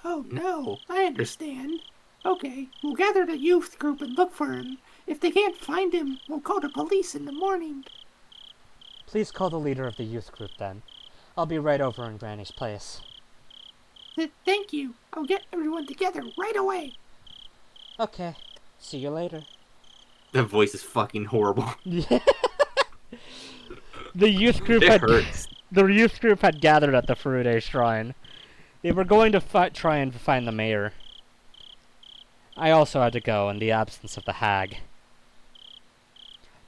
Oh no, I understand. Okay, we'll gather the youth group and look for him. If they can't find him, we'll call the police in the morning. Please call the leader of the youth group, then. I'll be right over in Granny's place. Thank you. I'll get everyone together right away. Okay. See you later. That voice is fucking horrible. The youth group It had hurts. the youth group had gathered at the Furude Shrine. They were going to try and find the mayor. I also had to go in the absence of the hag.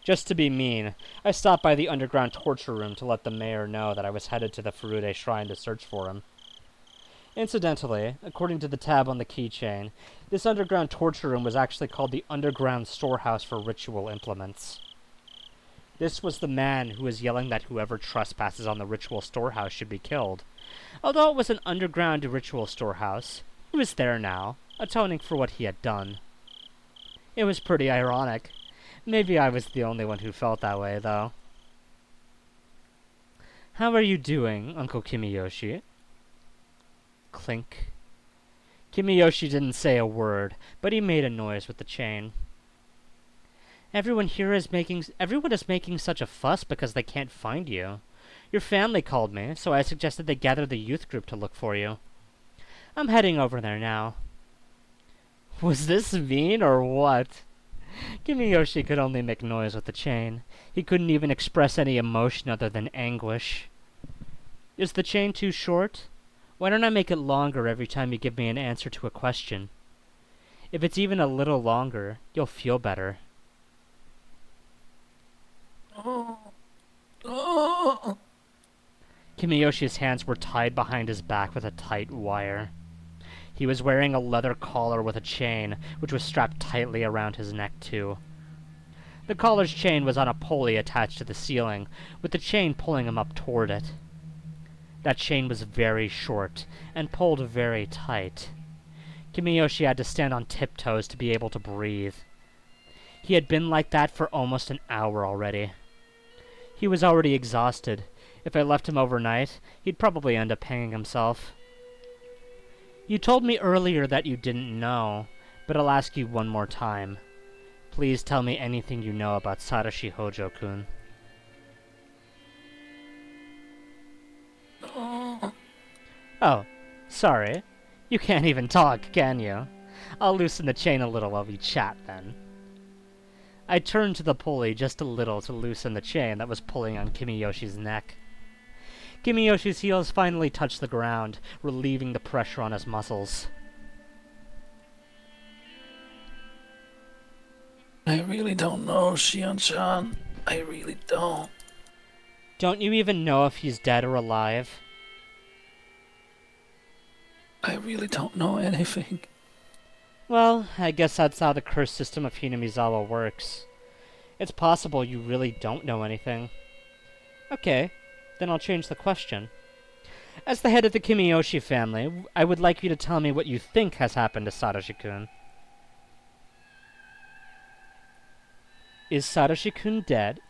Just to be mean, I stopped by the underground torture room to let the mayor know that I was headed to the Furude Shrine to search for him. Incidentally, according to the tab on the keychain, this underground torture room was actually called the Underground Storehouse for Ritual Implements. This was the man who was yelling that whoever trespasses on the ritual storehouse should be killed. Although it was an underground ritual storehouse, he was there now, atoning for what he had done. It was pretty ironic. Maybe I was the only one who felt that way, though. How are you doing, Uncle Kimiyoshi? Clink. Kimiyoshi didn't say a word, but he made a noise with the chain. Everyone is making such a fuss because they can't find you. Your family called me, so I suggested they gather the youth group to look for you. I'm heading over there now. Was this mean or what? Kimiyoshi could only make noise with the chain. He couldn't even express any emotion other than anguish. Is the chain too short? Why don't I make it longer every time you give me an answer to a question? If it's even a little longer, you'll feel better. Kimiyoshi's hands were tied behind his back with a tight wire. He was wearing a leather collar with a chain, which was strapped tightly around his neck, too. The collar's chain was on a pulley attached to the ceiling, with the chain pulling him up toward it. That chain was very short, and pulled very tight. Kimiyoshi had to stand on tiptoes to be able to breathe. He had been like that for almost an hour already. He was already exhausted. If I left him overnight, he'd probably end up hanging himself. You told me earlier that you didn't know, but I'll ask you one more time. Please tell me anything you know about Sadashi Hojo-kun. Oh, sorry. You can't even talk, can you? I'll loosen the chain a little while we chat, then. I turned to the pulley just a little to loosen the chain that was pulling on Kimiyoshi's neck. Kimiyoshi's heels finally touched the ground, relieving the pressure on his muscles. I really don't know, Shion-chan. I really don't. Don't you even know if he's dead or alive? I really don't know anything. Well, I guess that's how the curse system of Hinamizawa works. It's possible you really don't know anything. Okay, then I'll change the question. As the head of the Kimiyoshi family, I would like you to tell me what you think has happened to Satoshi-kun. Is Satoshi-kun dead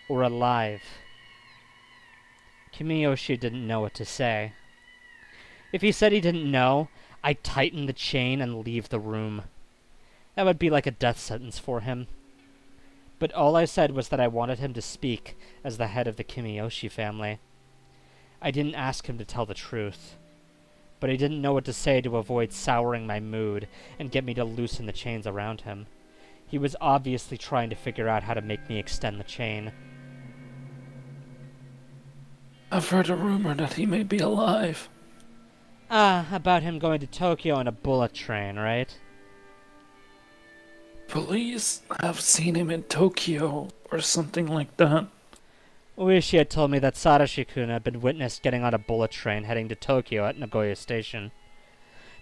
or alive? Kimiyoshi didn't know what to say. If he said he didn't know, I'd tighten the chain and leave the room. That would be like a death sentence for him. But all I said was that I wanted him to speak as the head of the Kimiyoshi family. I didn't ask him to tell the truth. But he didn't know what to say to avoid souring my mood and get me to loosen the chains around him. He was obviously trying to figure out how to make me extend the chain. I've heard a rumor that he may be alive. Ah, about him going to Tokyo in a bullet train, right? Police have seen him in Tokyo or something like that. Wish he had told me that Satoshi-kun had been witnessed getting on a bullet train heading to Tokyo at Nagoya Station.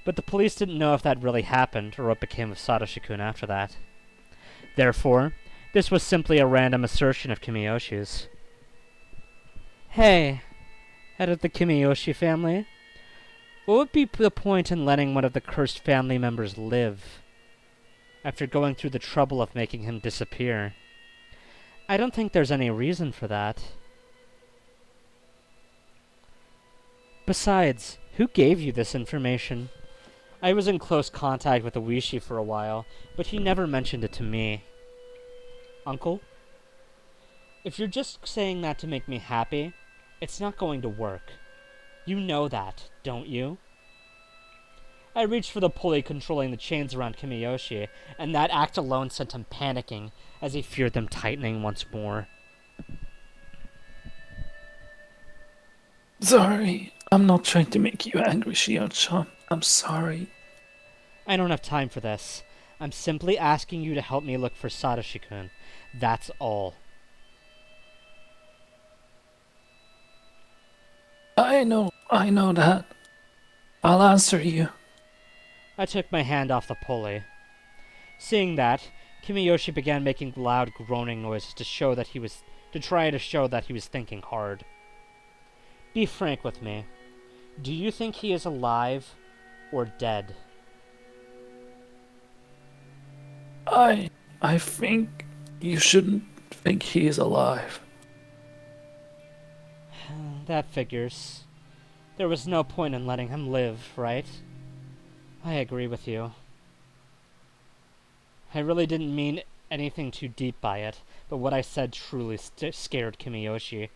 But the police didn't know if that really happened or what became of Satoshi-kun after that. Therefore, this was simply a random assertion of Kimiyoshi's. Hey, head of the Kimiyoshi family, what would be the point in letting one of the cursed family members live, after going through the trouble of making him disappear? I don't think there's any reason for that. Besides, who gave you this information? I was in close contact with Oishi for a while, but he never mentioned it to me. Uncle? If you're just saying that to make me happy, it's not going to work. You know that, don't you? I reached for the pulley controlling the chains around Kimiyoshi, and that act alone sent him panicking, as he feared them tightening once more. Sorry, I'm not trying to make you angry, Shion-chan. I'm sorry. I don't have time for this. I'm simply asking you to help me look for Satoshi-kun. That's all. I know that. I'll answer you. I took my hand off the pulley. Seeing that, Kimiyoshi began making loud groaning noises to try to show that he was thinking hard. Be frank with me. Do you think he is alive or dead? I think you shouldn't think he is alive. That figures. There was no point in letting him live, right? I agree with you. I really didn't mean anything too deep by it, but what I said truly scared Kimiyoshi.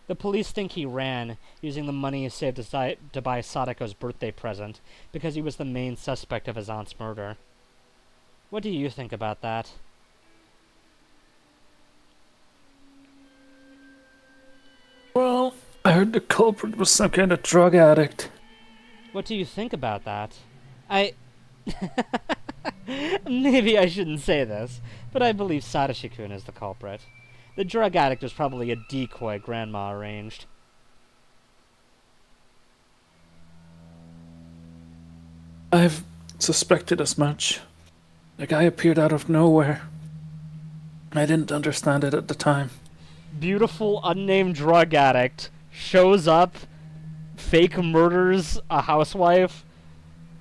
The police think he ran, using the money he saved to buy Sadako's birthday present, because he was the main suspect of his aunt's murder. What do you think about that? Well, I heard the culprit was some kind of drug addict. What do you think about that? Maybe I shouldn't say this, but I believe Satoshi-kun is the culprit. The drug addict was probably a decoy Grandma arranged. I've suspected as much. The guy appeared out of nowhere. I didn't understand it at the time. Beautiful unnamed drug addict shows up, fake murders a housewife,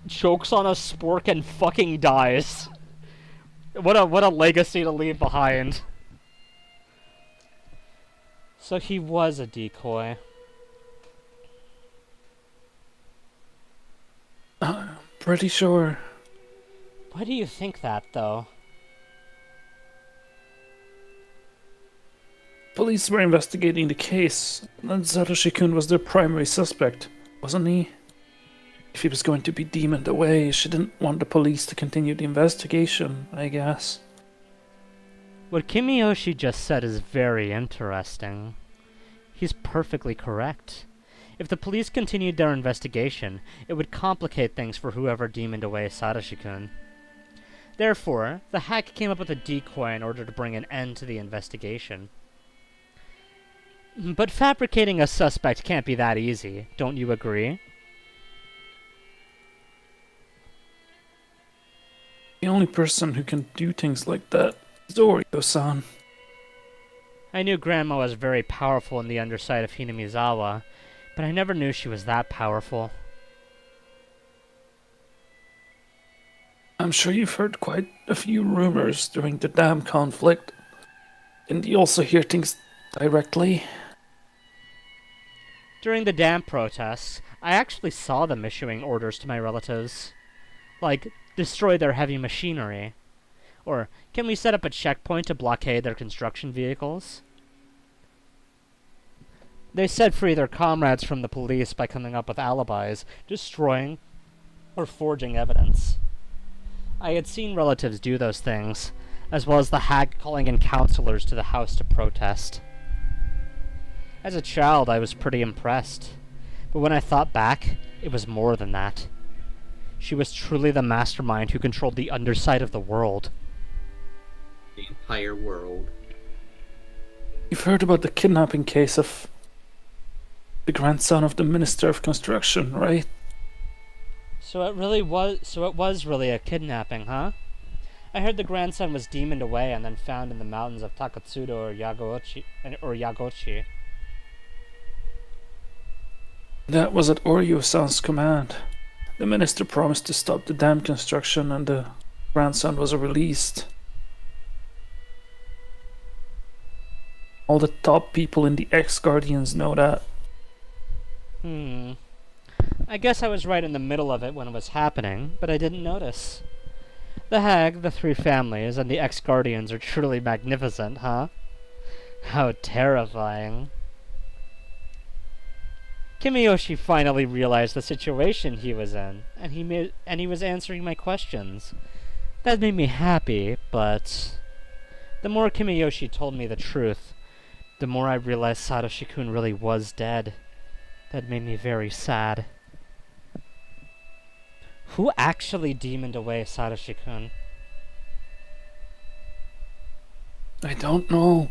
chokes on a spork, and fucking dies. What a legacy to leave behind. So he was a decoy. Pretty sure. Why do you think that, though? Police were investigating the case, and Satoshi-kun was their primary suspect, wasn't he? If he was going to be demoned away, she didn't want the police to continue the investigation, I guess. What Kimiyoshi just said is very interesting. He's perfectly correct. If the police continued their investigation, it would complicate things for whoever demoned away Satoshi-kun. Therefore, the hack came up with a decoy in order to bring an end to the investigation. But fabricating a suspect can't be that easy, don't you agree? The only person who can do things like that is Oryo-san. I knew Grandma was very powerful in the underside of Hinamizawa, but I never knew she was that powerful. I'm sure you've heard quite a few rumors during the dam conflict. Didn't you also hear things directly? During the dam protests, I actually saw them issuing orders to my relatives. Like, destroy their heavy machinery. Or, can we set up a checkpoint to blockade their construction vehicles? They set free their comrades from the police by coming up with alibis, destroying, or forging evidence. I had seen relatives do those things, as well as the hag calling in counselors to the house to protest. As a child, I was pretty impressed, but when I thought back, it was more than that. She was truly the mastermind who controlled the underside of the world. The entire world. You've heard about the kidnapping case of the grandson of the Minister of Construction, right? So it was really a kidnapping, huh? I heard the grandson was demoned away and then found in the mountains of Takatsudo or Yagochi. That was at Oryu-san's command. The minister promised to stop the dam construction and the grandson was released. All the top people in the ex-Guardians know that. I guess I was right in the middle of it when it was happening, but I didn't notice. The hag, the three families, and the ex-Guardians are truly magnificent, huh? How terrifying. Kimiyoshi finally realized the situation he was in, and he was answering my questions. That made me happy, but the more Kimiyoshi told me the truth, the more I realized Satoshi-kun really was dead. That made me very sad. Who actually demoned away Satoshi-kun? I don't know.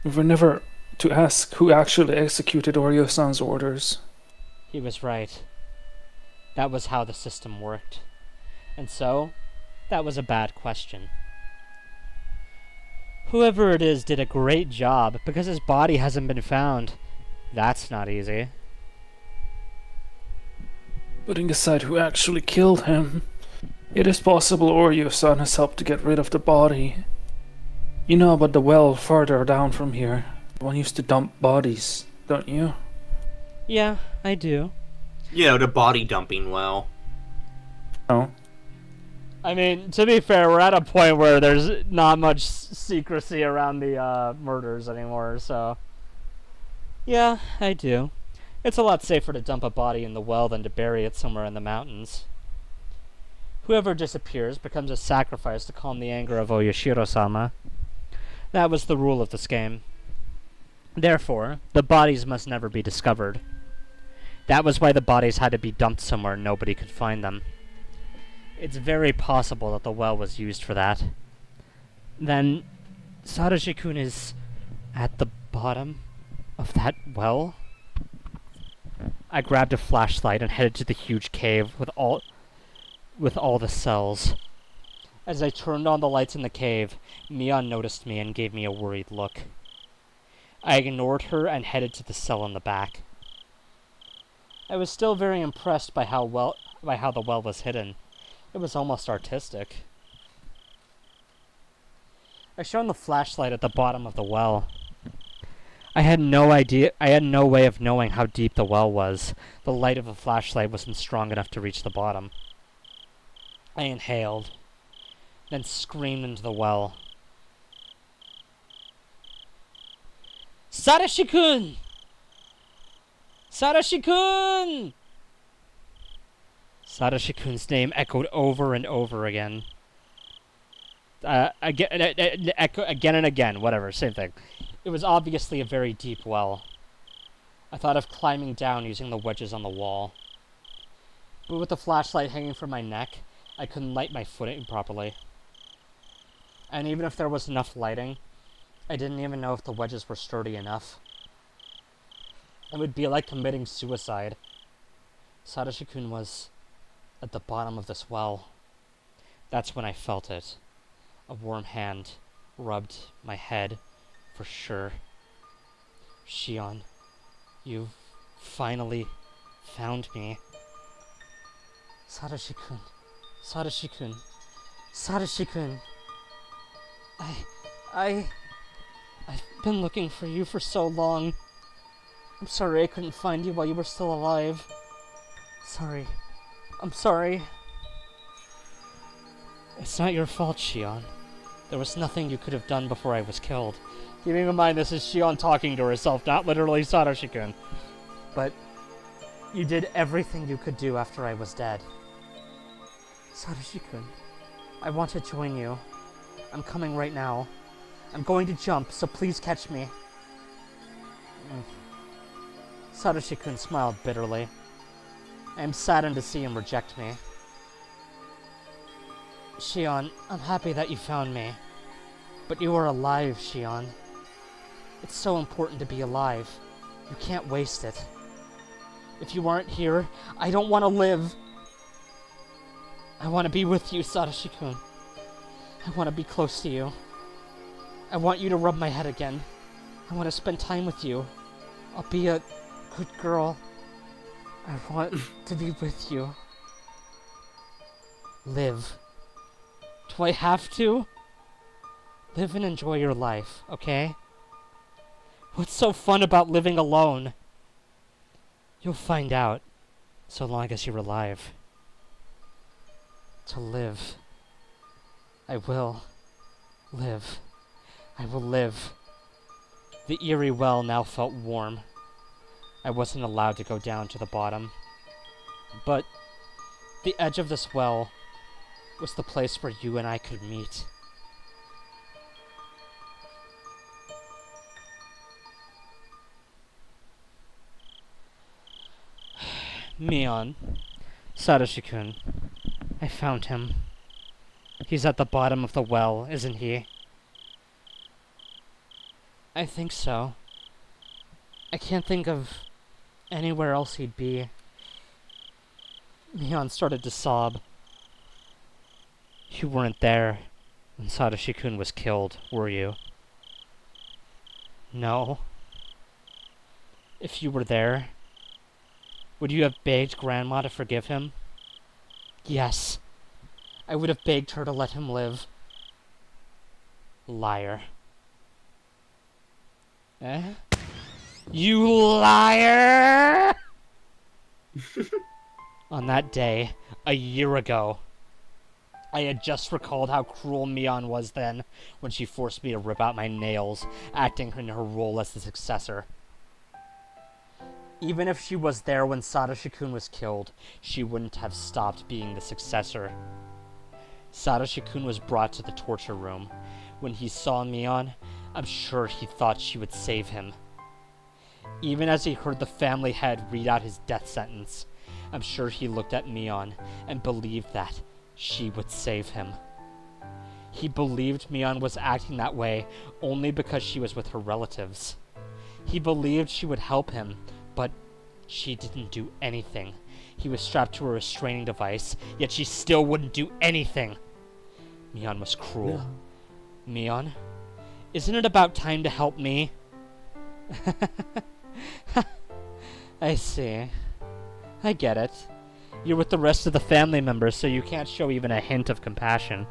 We were never to ask who actually executed Oryu-san's orders. He was right. That was how the system worked. And so, that was a bad question. Whoever it is did a great job, because his body hasn't been found. That's not easy. Putting aside who actually killed him, it is possible Oryu-san has helped to get rid of the body. You know about the well farther down from here. The one used to dump bodies, don't you? Yeah, I do. You know, the body dumping well. No. I mean, to be fair, we're at a point where there's not much secrecy around the murders anymore, so... Yeah, I do. It's a lot safer to dump a body in the well than to bury it somewhere in the mountains. Whoever disappears becomes a sacrifice to calm the anger of Oyashiro-sama. That was the rule of this game. Therefore, the bodies must never be discovered. That was why the bodies had to be dumped somewhere nobody could find them. It's very possible that the well was used for that. Then, Satoshi-kun is at the bottom of that well? I grabbed a flashlight and headed to the huge cave with all the cells. As I turned on the lights in the cave, Mion noticed me and gave me a worried look. I ignored her and headed to the cell in the back. I was still very impressed by how the well was hidden. It was almost artistic. I shone the flashlight at the bottom of the well. I had no way of knowing how deep the well was. The light of a flashlight wasn't strong enough to reach the bottom. I inhaled, then screamed into the well. Satoshi-kun! Satoshi-kun! Satoshi-kun's name echoed over and over again. Again and again, whatever, same thing. It was obviously a very deep well. I thought of climbing down using the wedges on the wall. But with the flashlight hanging from my neck, I couldn't light my footing properly. And even if there was enough lighting, I didn't even know if the wedges were sturdy enough. It would be like committing suicide. Satoshi-kun was at the bottom of this well. That's when I felt it. A warm hand rubbed my head, for sure. Shion, you've finally found me. Satoshi-kun. Satoshi-kun. Satoshi-kun. I've been looking for you for so long. I'm sorry I couldn't find you while you were still alive. Sorry. I'm sorry. It's not your fault, Shion. There was nothing you could have done before I was killed. Keeping in mind this is Shion talking to herself, not literally Satoshi-kun. But you did everything you could do after I was dead. Satoshi-kun, I want to join you. I'm coming right now. I'm going to jump, so please catch me. Satoshi-kun smiled bitterly. I am saddened to see him reject me. Shion, I'm happy that you found me. But you are alive, Shion. It's so important to be alive. You can't waste it. If you aren't here, I don't want to live. I want to be with you, Satoshi-kun. I want to be close to you. I want you to rub my head again. I want to spend time with you. I'll be a good girl. I want to be with you. Live. Do I have to? Live and enjoy your life, okay? What's so fun about living alone? You'll find out, so long as you're alive. To live. I will live. I will live. The eerie well now felt warm. I wasn't allowed to go down to the bottom. But the edge of this well was the place where you and I could meet. Mion. Satoshi-kun. I found him. He's at the bottom of the well, isn't he? I think so. I can't think of anywhere else he'd be. Mion started to sob. You weren't there when Satoshi-kun was killed, were you? No. If you were there, would you have begged Grandma to forgive him? Yes. I would have begged her to let him live. Liar. Eh? You liar! On that day, a year ago, I had just recalled how cruel Mion was then when she forced me to rip out my nails, acting in her role as the successor. Even if she was there when Satoshi-kun was killed, she wouldn't have stopped being the successor. Satoshi-kun was brought to the torture room. When he saw Mion, I'm sure he thought she would save him. Even as he heard the family head read out his death sentence, I'm sure he looked at Mion and believed that she would save him. He believed Mion was acting that way only because she was with her relatives. He believed she would help him, but she didn't do anything. He was strapped to a restraining device, yet she still wouldn't do anything. Mion was cruel. No. Mion, isn't it about time to help me? I see. I get it. You're with the rest of the family members, so you can't show even a hint of compassion.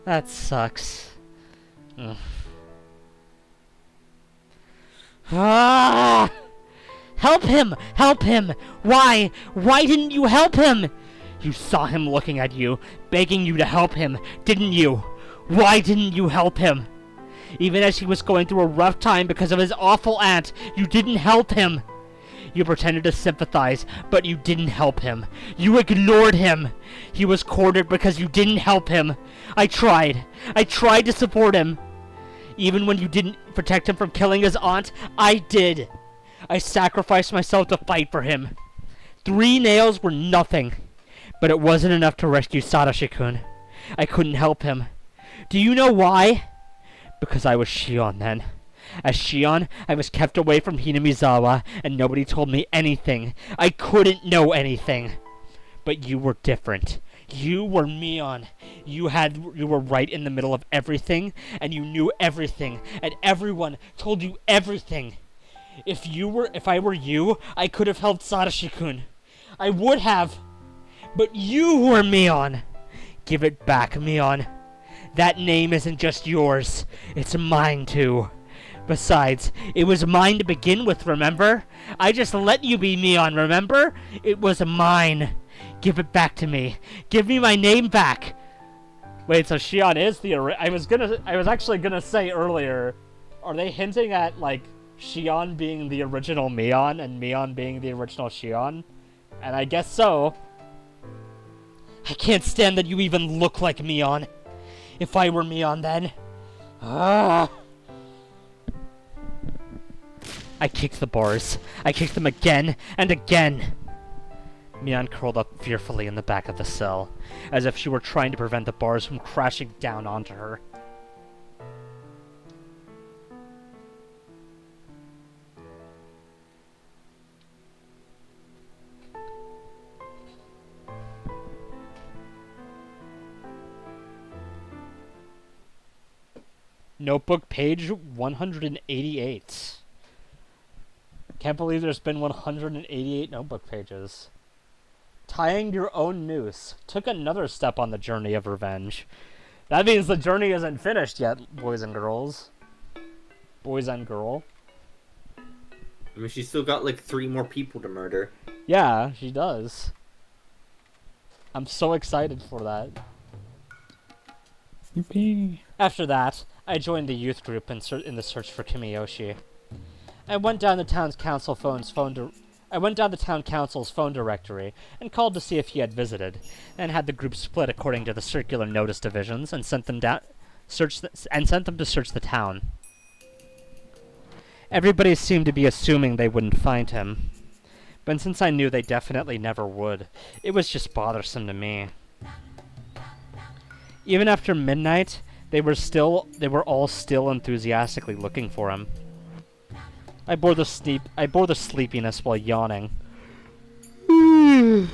That sucks. Ah! Help him! Help him! Why? Why didn't you help him? You saw him looking at you, begging you to help him, didn't you? Why didn't you help him? Even as he was going through a rough time because of his awful aunt, you didn't help him. You pretended to sympathize, but you didn't help him. You ignored him. He was cornered because you didn't help him. I tried. I tried to support him. Even when you didn't protect him from killing his aunt, I did. I sacrificed myself to fight for him. 3 nails were nothing, but it wasn't enough to rescue Satoshi-kun. I couldn't help him. Do you know why? Because I was Shion then. As Shion, I was kept away from Hinamizawa, and nobody told me anything. I couldn't know anything. But you were different. You were Mion. You were right in the middle of everything, and you knew everything, and everyone told you everything. If I were you, I could have helped Sadashi-kun. I would have. But you were Mion. Give it back, Mion. That name isn't just yours. It's mine, too. Besides, it was mine to begin with, remember? I just let you be Mion, remember? It was mine. Give it back to me. Give me my name back. Wait, so Shion is the I was actually gonna say earlier, are they hinting at, like, Shion being the original Mion and Mion being the original Shion? And I guess so. I can't stand that you even look like Mion. If I were Mion then. Ah. I kicked the bars. I kicked them again and again. Mion curled up fearfully in the back of the cell, as if she were trying to prevent the bars from crashing down onto her. Notebook page 188. Can't believe there's been 188 notebook pages. Tying your own noose took another step on the journey of revenge. That means the journey isn't finished yet, boys and girls. Boys and girl. I mean, she's still got like 3 more people to murder. Yeah, she does. I'm so excited for that. Yippee. After that, I joined the youth group in the search for Kimiyoshi. I went down the town council's phone directory and called to see if he had visited, and had the group split according to the circular notice divisions and sent them to search the town. Everybody seemed to be assuming they wouldn't find him, but since I knew they definitely never would, it was just bothersome to me. Even after midnight, they were all still enthusiastically looking for him. I bore the sleepiness while yawning. Then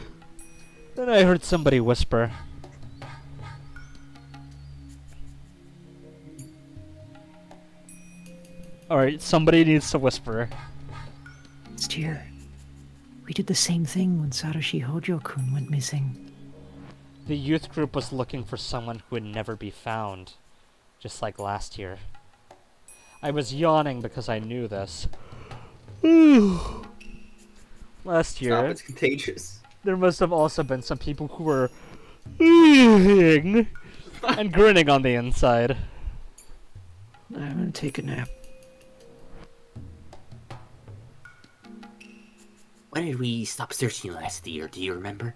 I heard somebody whisper. Alright, somebody needs to whisper. It's dear. We did the same thing when Satoshi Hojo-kun went missing. The youth group was looking for someone who would never be found, just like last year. I was yawning because I knew this. Last year, Stop, it's contagious. there must have also been some people who were and grinning on the inside. I'm gonna take a nap. When did we stop searching last year? Do you remember?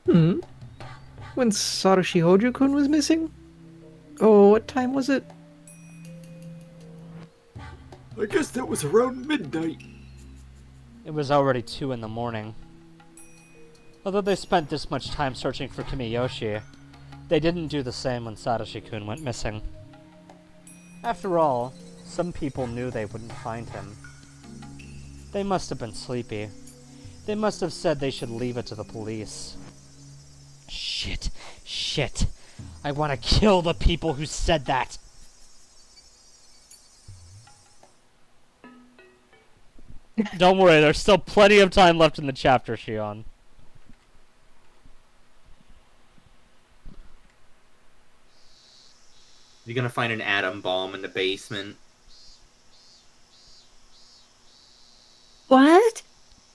When Satoshi Hojo-kun was missing? Oh, what time was it? I guess that was around midnight. It was already 2 in the morning. Although they spent this much time searching for Kimiyoshi, they didn't do the same when Satoshi-kun went missing. After all, some people knew they wouldn't find him. They must have been sleepy. They must have said they should leave it to the police. Shit. I want to kill the people who said that. Don't worry, there's still plenty of time left in the chapter, Shion. You're gonna find an atom bomb in the basement. What?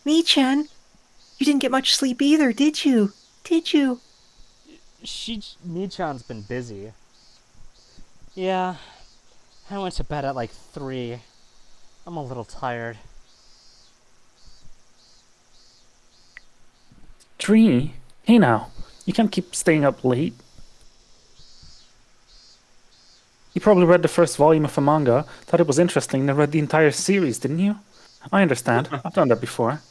Mi-chan? You didn't get much sleep either, did you? Mi-chan's been busy. Yeah, I went to bed at like 3. I'm a little tired. 3? Hey now, you can't keep staying up late. You probably read the first volume of a manga, thought it was interesting, then read the entire series, didn't you? I understand. I've done that before.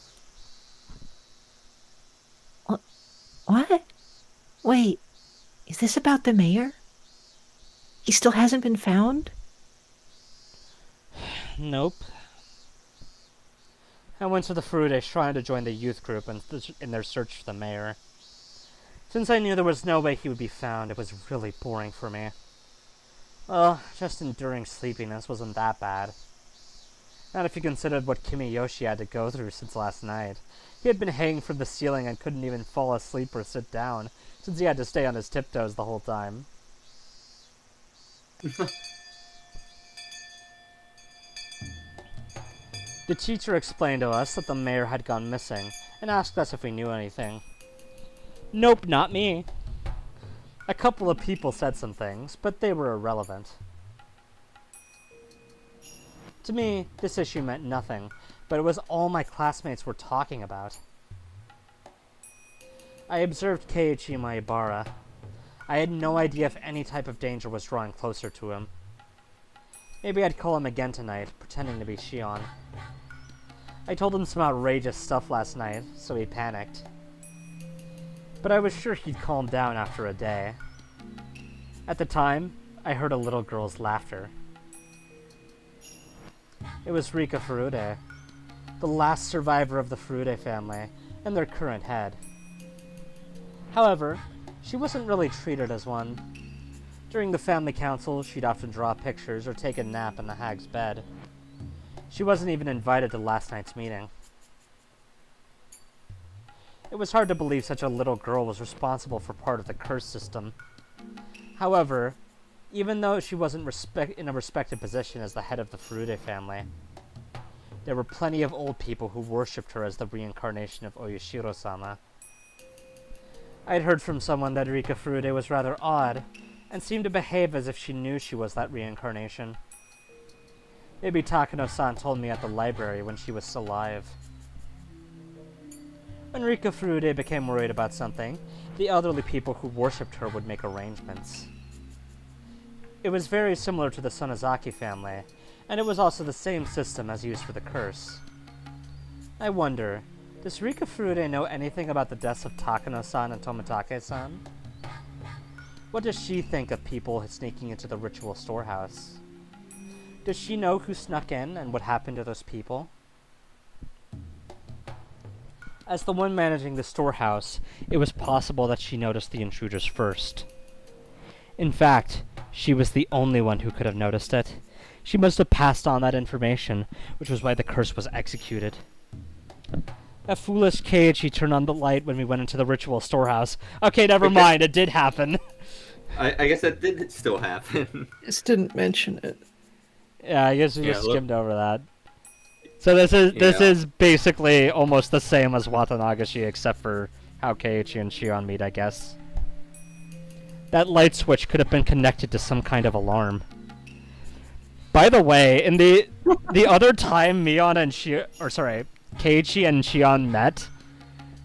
What? Wait, is this about the mayor? He still hasn't been found? Nope. I went to the Furude Shrine to join the youth group in their search for the mayor. Since I knew there was no way he would be found, it was really boring for me. Well, just enduring sleepiness wasn't that bad. Not if you considered what Kimiyoshi had to go through since last night. He had been hanging from the ceiling and couldn't even fall asleep or sit down, since he had to stay on his tiptoes the whole time. The teacher explained to us that the mayor had gone missing, and asked us if we knew anything. Nope, not me. A couple of people said some things, but they were irrelevant. To me, this issue meant nothing, but it was all my classmates were talking about. I observed Keiichi Maibara. I had no idea if any type of danger was drawing closer to him. Maybe I'd call him again tonight, pretending to be Shion. I told him some outrageous stuff last night, so he panicked. But I was sure he'd calm down after a day. At the time, I heard a little girl's laughter. It was Rika Furude, the last survivor of the Furude family, and their current head. However, she wasn't really treated as one. During the family council, she'd often draw pictures or take a nap in the hag's bed. She wasn't even invited to last night's meeting. It was hard to believe such a little girl was responsible for part of the curse system. However, even though she wasn't in a respected position as the head of the Furude family, there were plenty of old people who worshipped her as the reincarnation of Oyashiro-sama. I had heard from someone that Rika Furude was rather odd, and seemed to behave as if she knew she was that reincarnation. Maybe Takano-san told me at the library when she was still alive. When Rika Furude became worried about something, the elderly people who worshipped her would make arrangements. It was very similar to the Sonozaki family, and it was also the same system as used for the curse. I wonder, does Rika Furude know anything about the deaths of Takano-san and Tomitake-san? What does she think of people sneaking into the ritual storehouse? Does she know who snuck in and what happened to those people? As the one managing the storehouse, it was possible that she noticed the intruders first. In fact, she was the only one who could have noticed it. She must have passed on that information, which was why the curse was executed. That foolish Keiichi turned on the light when we went into the ritual storehouse. Okay, never mind, it did happen. I guess that did still happen. Just didn't mention it. Yeah, I guess we just skimmed over that. So this is basically almost the same as Watanagashi, except for how Keiichi and Shion meet, I guess. That light switch could have been connected to some kind of alarm. By the way, in the other time Keiichi and Shion met,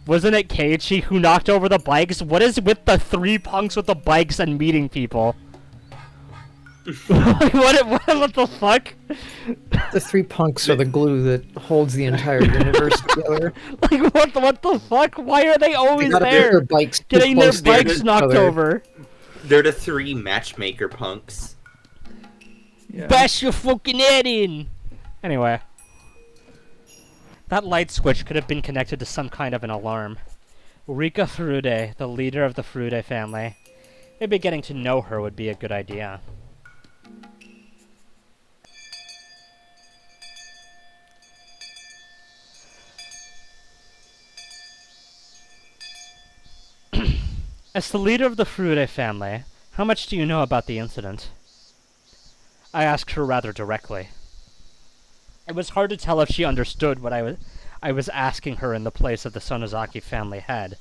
wasn't it Keiichi who knocked over the bikes? What is with the three punks with the bikes and meeting people? what the fuck? The three punks are the glue that holds the entire universe together. Like, what the fuck? Why are they always there? Getting their bikes knocked over. They're the three matchmaker punks. Yeah. Bash your fucking head in! Anyway. That light switch could have been connected to some kind of an alarm. Rika Furude, the leader of the Furude family. Maybe getting to know her would be a good idea. As the leader of the Furude family, how much do you know about the incident? I asked her rather directly. It was hard to tell if she understood what I was asking her in the place of the Sonozaki family head,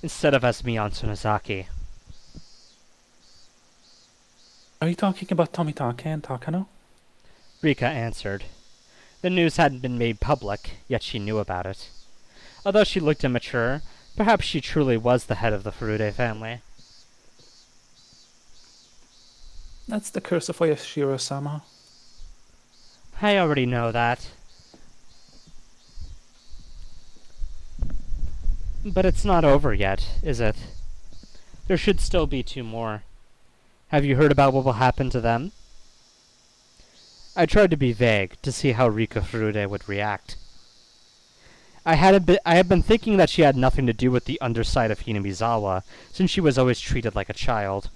instead of as Mion Sonozaki. Are you talking about Tomitake and Takano? Rika answered. The news hadn't been made public, yet she knew about it. Although she looked immature, perhaps she truly was the head of the Furude family. That's the curse of Oyashiro-sama. I already know that. But it's not over yet, is it? There should still be 2 more. Have you heard about what will happen to them? I tried to be vague, to see how Rika Furude would react. I have been thinking that she had nothing to do with the underside of Hinamizawa, since she was always treated like a child.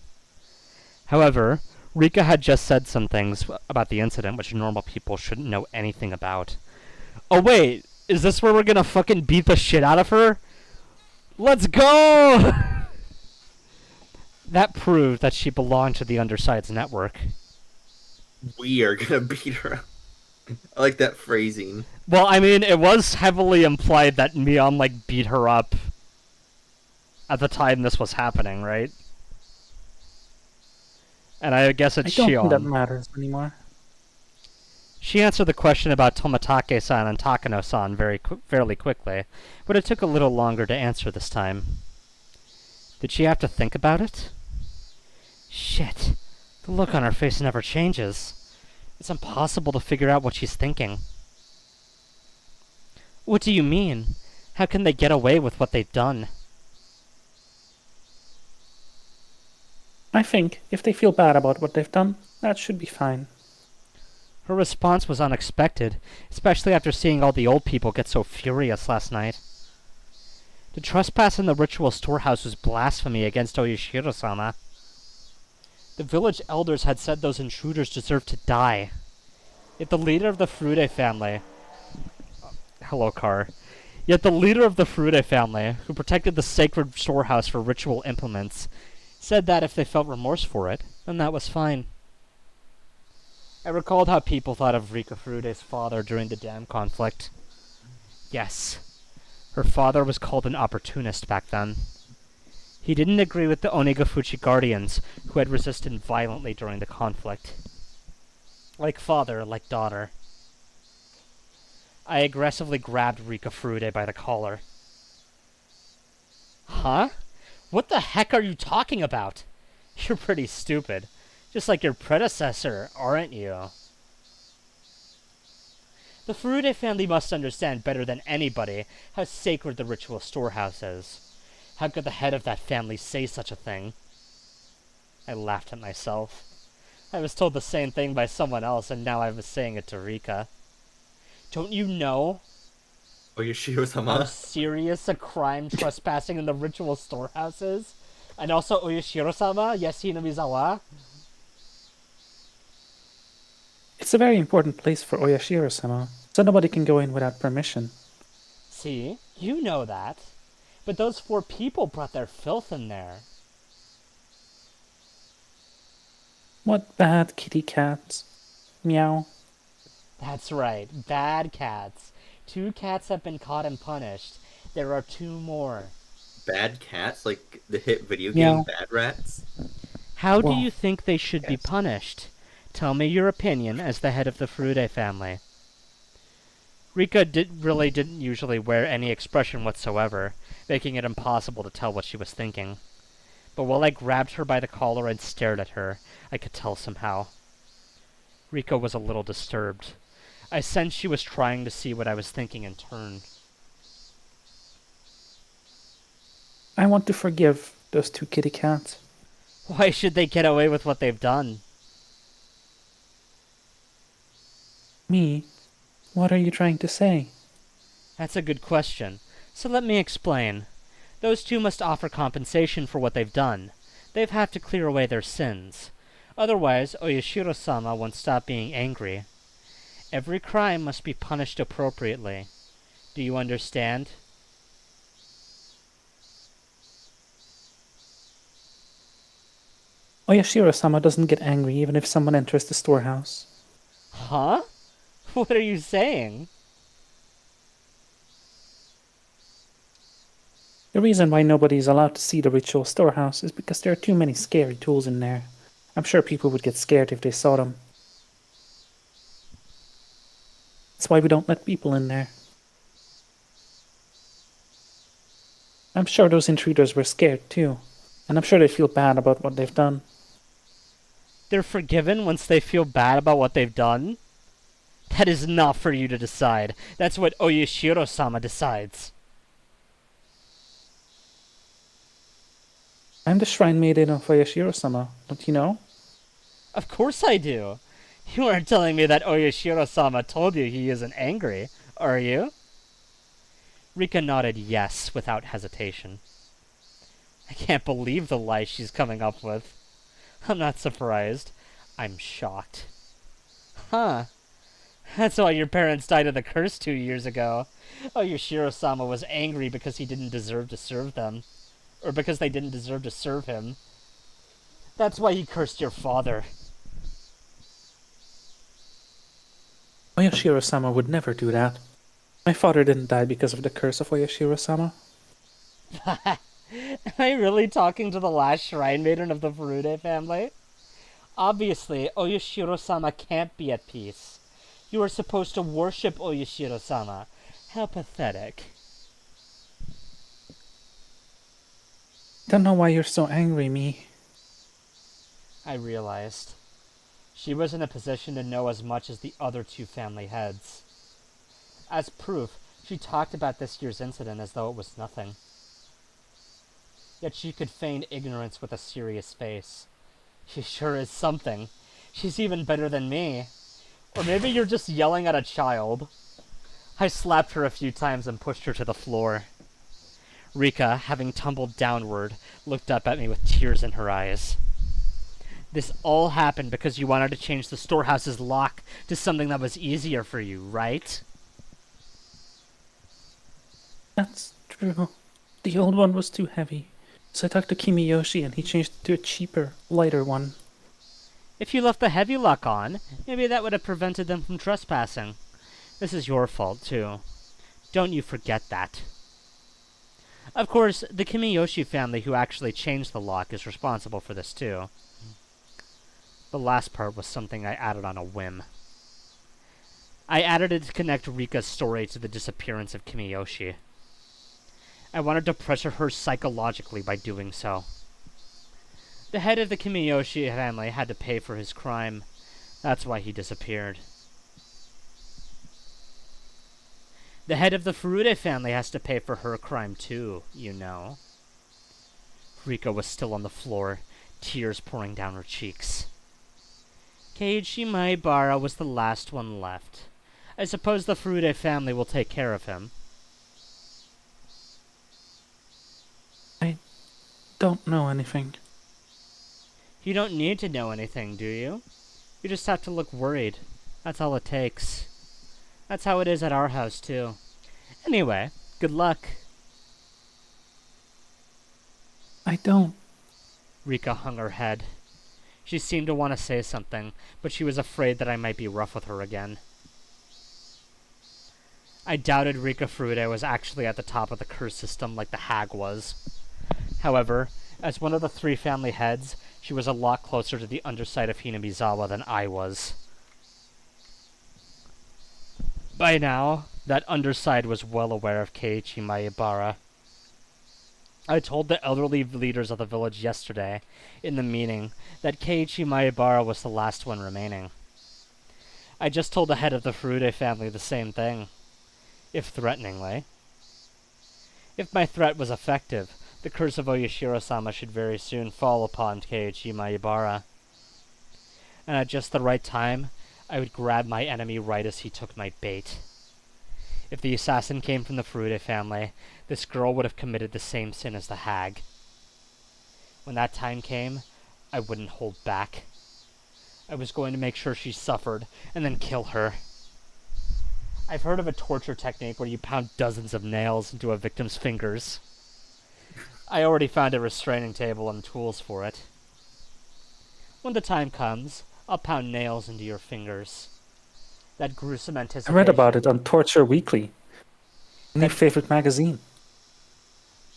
However, Rika had just said some things about the incident which normal people shouldn't know anything about. Oh wait, is this where we're gonna fucking beat the shit out of her? Let's go! That proved that she belonged to the Underside's network. We are gonna beat her up. I like that phrasing. Well, I mean, it was heavily implied that Mion, like, beat her up at the time this was happening, right? And I guess I it's don't think that Shion. matters anymore. She answered the question about Tomatake-san and Takano-san fairly quickly, but it took a little longer to answer this time. Did she have to think about it? Shit. The look on her face never changes. It's impossible to figure out what she's thinking. What do you mean? How can they get away with what they've done? I think if they feel bad about what they've done, that should be fine. Her response was unexpected, especially after seeing all the old people get so furious last night. To trespass in the ritual storehouse was blasphemy against Oyashiro-sama. The village elders had said those intruders deserved to die. Yet the leader of the Furude family... Hello, Car. Yet the leader of the Furude family, who protected the sacred storehouse for ritual implements, said that if they felt remorse for it, then that was fine. I recalled how people thought of Rika Furude's father during the dam conflict. Yes, her father was called an opportunist back then. He didn't agree with the Onegafuchi guardians, who had resisted violently during the conflict. Like father, like daughter. I aggressively grabbed Rika Furude by the collar. Huh? What the heck are you talking about? You're pretty stupid. Just like your predecessor, aren't you? The Furude family must understand better than anybody how sacred the ritual storehouse is. How could the head of that family say such a thing? I laughed at myself. I was told the same thing by someone else, and now I was saying it to Rika. Don't you know Oh, how Yoshiro-sama. serious a crime trespassing in the ritual storehouse is? And also Oyashiro-sama, yes, Hinamizawa. It's a very important place for Oyashiro-sama, so nobody can go in without permission. See, you know that. But those 4 people brought their filth in there. What bad kitty cats. Meow. That's right, bad cats. 2 cats have been caught and punished. There are 2 more. Bad cats, like the hit video game Meow. Bad Rats. How do Well, you think they should be yes. punished? Tell me your opinion as the head of the Furude family. Rika really didn't usually wear any expression whatsoever, making it impossible to tell what she was thinking. But while I grabbed her by the collar and stared at her, I could tell somehow. Rika was a little disturbed. I sensed she was trying to see what I was thinking in turn. I want to forgive those 2 kitty cats. Why should they get away with what they've done? Me? What are you trying to say? That's a good question. So let me explain. Those 2 must offer compensation for what they've done. They've had to clear away their sins. Otherwise, Oyashiro-sama won't stop being angry. Every crime must be punished appropriately. Do you understand? Oyashiro-sama doesn't get angry even if someone enters the storehouse. Huh? What are you saying? The reason why nobody is allowed to see the ritual storehouse is because there are too many scary tools in there. I'm sure people would get scared if they saw them. That's why we don't let people in there. I'm sure those intruders were scared too, and I'm sure they feel bad about what they've done. They're forgiven once they feel bad about what they've done? That is not for you to decide. That's what Oyashiro-sama decides. I'm the shrine maiden of Oyashiro-sama, don't you know? Of course I do. You aren't telling me that Oyashiro-sama told you he isn't angry, are you? Rika nodded yes without hesitation. I can't believe the lie she's coming up with. I'm not surprised. I'm shocked. Huh. That's why your parents died of the curse 2 years ago. Oh, Yoshiro-sama was angry because he didn't deserve to serve them. Or because they didn't deserve to serve him. That's why he cursed your father. Oyashiro-sama would never do that. My father didn't die because of the curse of Oyashiro-sama. Am I really talking to the last shrine maiden of the Furude family? Obviously, Oyashiro-sama can't be at peace. You are supposed to worship Oyashiro-sama. How pathetic. Don't know why you're so angry, me. I realized. She was in a position to know as much as the other two family heads. As proof, she talked about this year's incident as though it was nothing. Yet she could feign ignorance with a serious face. She sure is something. She's even better than me. Or maybe you're just yelling at a child. I slapped her a few times and pushed her to the floor. Rika, having tumbled downward, looked up at me with tears in her eyes. This all happened because you wanted to change the storehouse's lock to something that was easier for you, right? That's true. The old one was too heavy. So I talked to Kimiyoshi and he changed it to a cheaper, lighter one. If you left the heavy lock on, maybe that would have prevented them from trespassing. This is your fault, too. Don't you forget that. Of course, the Kimiyoshi family who actually changed the lock is responsible for this, too. The last part was something I added on a whim. I added it to connect Rika's story to the disappearance of Kimiyoshi. I wanted to pressure her psychologically by doing so. The head of the Kimiyoshi family had to pay for his crime. That's why he disappeared. The head of the Furude family has to pay for her crime too, you know. Rika was still on the floor, tears pouring down her cheeks. Keiichi Maibara was the last one left. I suppose the Furude family will take care of him. I don't know anything. You don't need to know anything, do you? You just have to look worried. That's all it takes. That's how it is at our house, too. Anyway, good luck. I don't. Rika hung her head. She seemed to want to say something, but she was afraid that I might be rough with her again. I doubted Rika Furude was actually at the top of the curse system like the hag was. However, as one of the three family heads, she was a lot closer to the underside of Hinamizawa than I was. By now, that underside was well aware of Keiichi Maibara. I told the elderly leaders of the village yesterday, in the meeting, that Keiichi Maibara was the last one remaining. I just told the head of the Furude family the same thing, if threateningly. If my threat was effective, the curse of Oyashiro-sama should very soon fall upon Keiichi Maibara. And at just the right time, I would grab my enemy right as he took my bait. If the assassin came from the Furude family, this girl would have committed the same sin as the hag. When that time came, I wouldn't hold back. I was going to make sure she suffered, and then kill her. I've heard of a torture technique where you pound dozens of nails into a victim's fingers. I already found a restraining table and tools for it. When the time comes, I'll pound nails into your fingers. That gruesome I anticipation. read about it on Torture Weekly. My favorite magazine.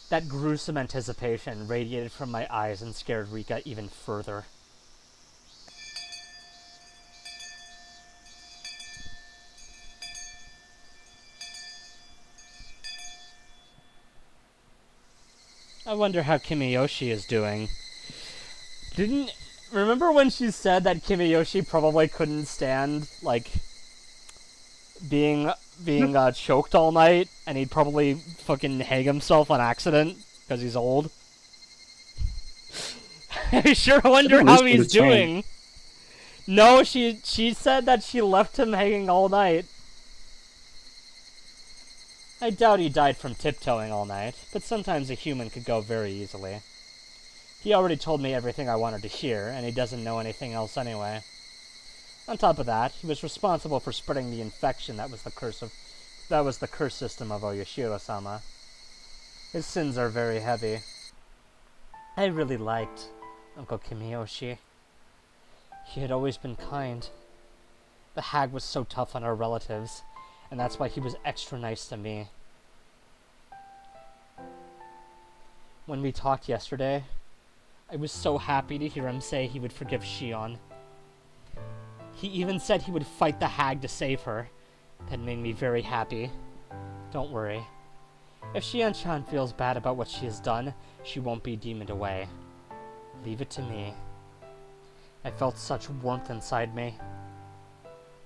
That gruesome anticipation radiated from my eyes and scared Rika even further. I wonder how Kimiyoshi is doing. Remember when she said that Kimiyoshi probably couldn't stand, like, being choked all night, and he'd probably fucking hang himself on accident because he's old? I sure wonder how he's doing. No, she said that she left him hanging all night. I doubt he died from tiptoeing all night, but sometimes a human could go very easily. He already told me everything I wanted to hear, and he doesn't know anything else anyway. On top of that, he was responsible for spreading the infection that was the curse system of Oyashiro-sama. His sins are very heavy. I really liked Uncle Kimiyoshi. He had always been kind. The hag was so tough on our relatives, and that's why he was extra nice to me. When we talked yesterday, I was so happy to hear him say he would forgive Shion. He even said he would fight the hag to save her. That made me very happy. Don't worry. If Shion-chan feels bad about what she has done, she won't be demoned away. Leave it to me. I felt such warmth inside me.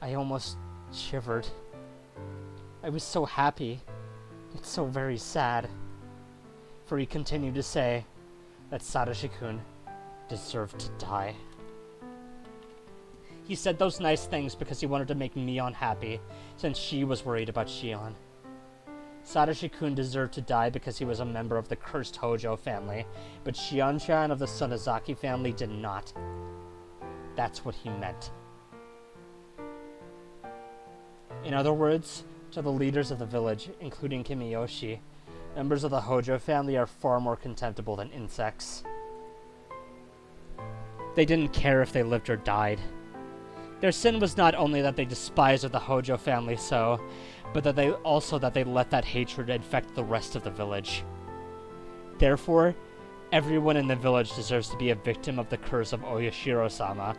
I almost shivered. I was so happy, yet so very sad. For he continued to say that Sadashi-kun deserved to die. He said those nice things because he wanted to make Mion happy, since she was worried about Shion. Sadashi-kun deserved to die because he was a member of the cursed Hojo family, but Shion-chan of the Sonozaki family did not. That's what he meant. In other words, to the leaders of the village, including Kimiyoshi, members of the Hojo family are far more contemptible than insects. They didn't care if they lived or died. Their sin was not only that they despised the Hojo family so, but that they let that hatred infect the rest of the village. Therefore, everyone in the village deserves to be a victim of the curse of Oyashiro-sama.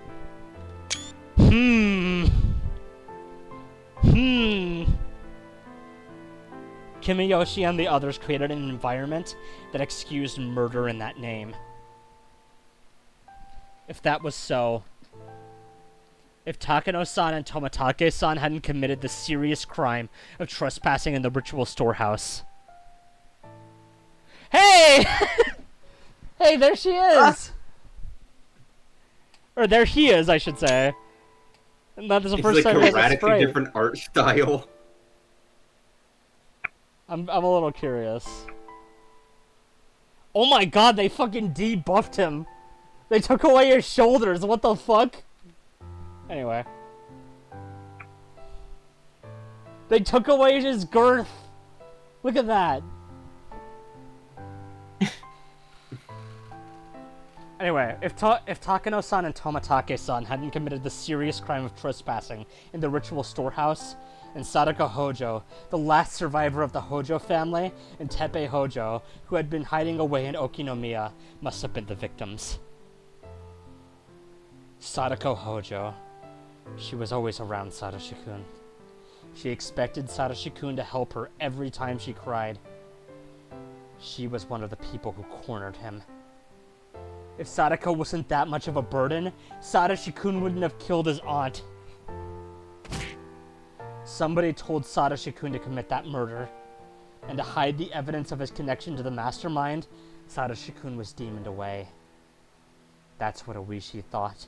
Kimiyoshi and the others created an environment that excused murder in that name. If that was so, if Takano-san and Tomatake-san hadn't committed the serious crime of trespassing in the ritual storehouse. Hey! Hey, there she is! Or there he is, I should say. And that is the first time he has a radically sprite. different art style. I'm a little curious. Oh my god, they fucking debuffed him! They took away his shoulders, what the fuck? Anyway. They took away his girth! Look at that! Anyway, if Takano-san and Tomatake-san hadn't committed the serious crime of trespassing in the ritual storehouse, and Sadako Hojo, the last survivor of the Hojo family, and Teppei Hojo, who had been hiding away in Okinomiya, must have been the victims. Sadako Hojo. She was always around Sadashi-kun. She expected Sadashi-kun to help her every time she cried. She was one of the people who cornered him. If Sadako wasn't that much of a burden, Sadashi-kun wouldn't have killed his aunt. Somebody told Sadashi-kun to commit that murder, and to hide the evidence of his connection to the mastermind, Sadashi-kun was demoned away. That's what Oishi thought.